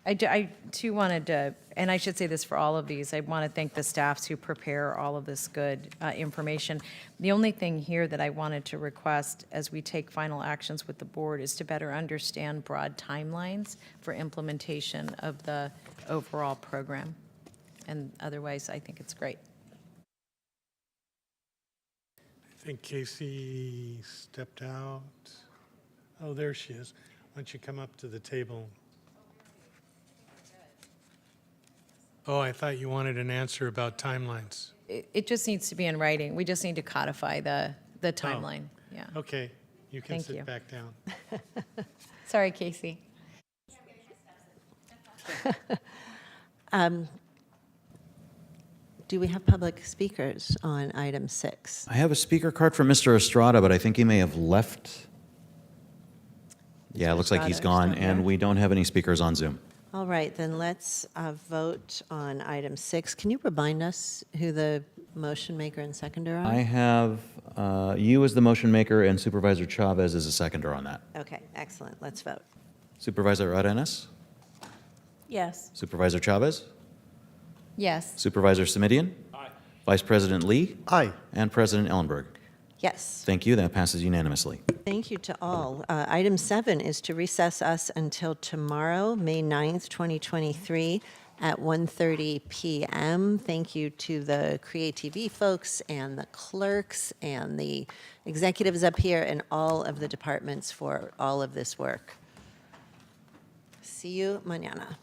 I too wanted to, and I should say this for all of these, I want to thank the staffs who prepare all of this good information. The only thing here that I wanted to request as we take final actions with the board is to better understand broad timelines for implementation of the overall program. And otherwise, I think it's great. I think Casey stepped out. Oh, there she is. Why don't you come up to the table? Oh, I thought you wanted an answer about timelines. It just needs to be in writing. We just need to codify the timeline. Yeah. Okay, you can Thank sit you. back down. Sorry, Casey. Do we have public speakers on item 6? I have a speaker card from Mr. Estrada, but I think he may have left. Yeah, it looks like he's Estrada is gone, not and here. we don't have any speakers on Zoom. All right, then let's vote on item 6. Can you remind us who the motion maker and seconder are? I have you as the motion maker and Supervisor Chavez as a seconder on that. Okay, excellent. Let's vote. Supervisor Arenas? Yes. Supervisor Chavez? Yes. Supervisor Simidian? Aye. Vice President Lee? Aye. And President Ellenberg? Yes. Thank you. That passes unanimously. Thank you to all. Item 7 is to recess us until tomorrow, May 9th, 2023, at 1:30 p.m. Thank you to the CreaTV folks and the clerks and the executives up here and all of the departments for all of this work. See you mañana.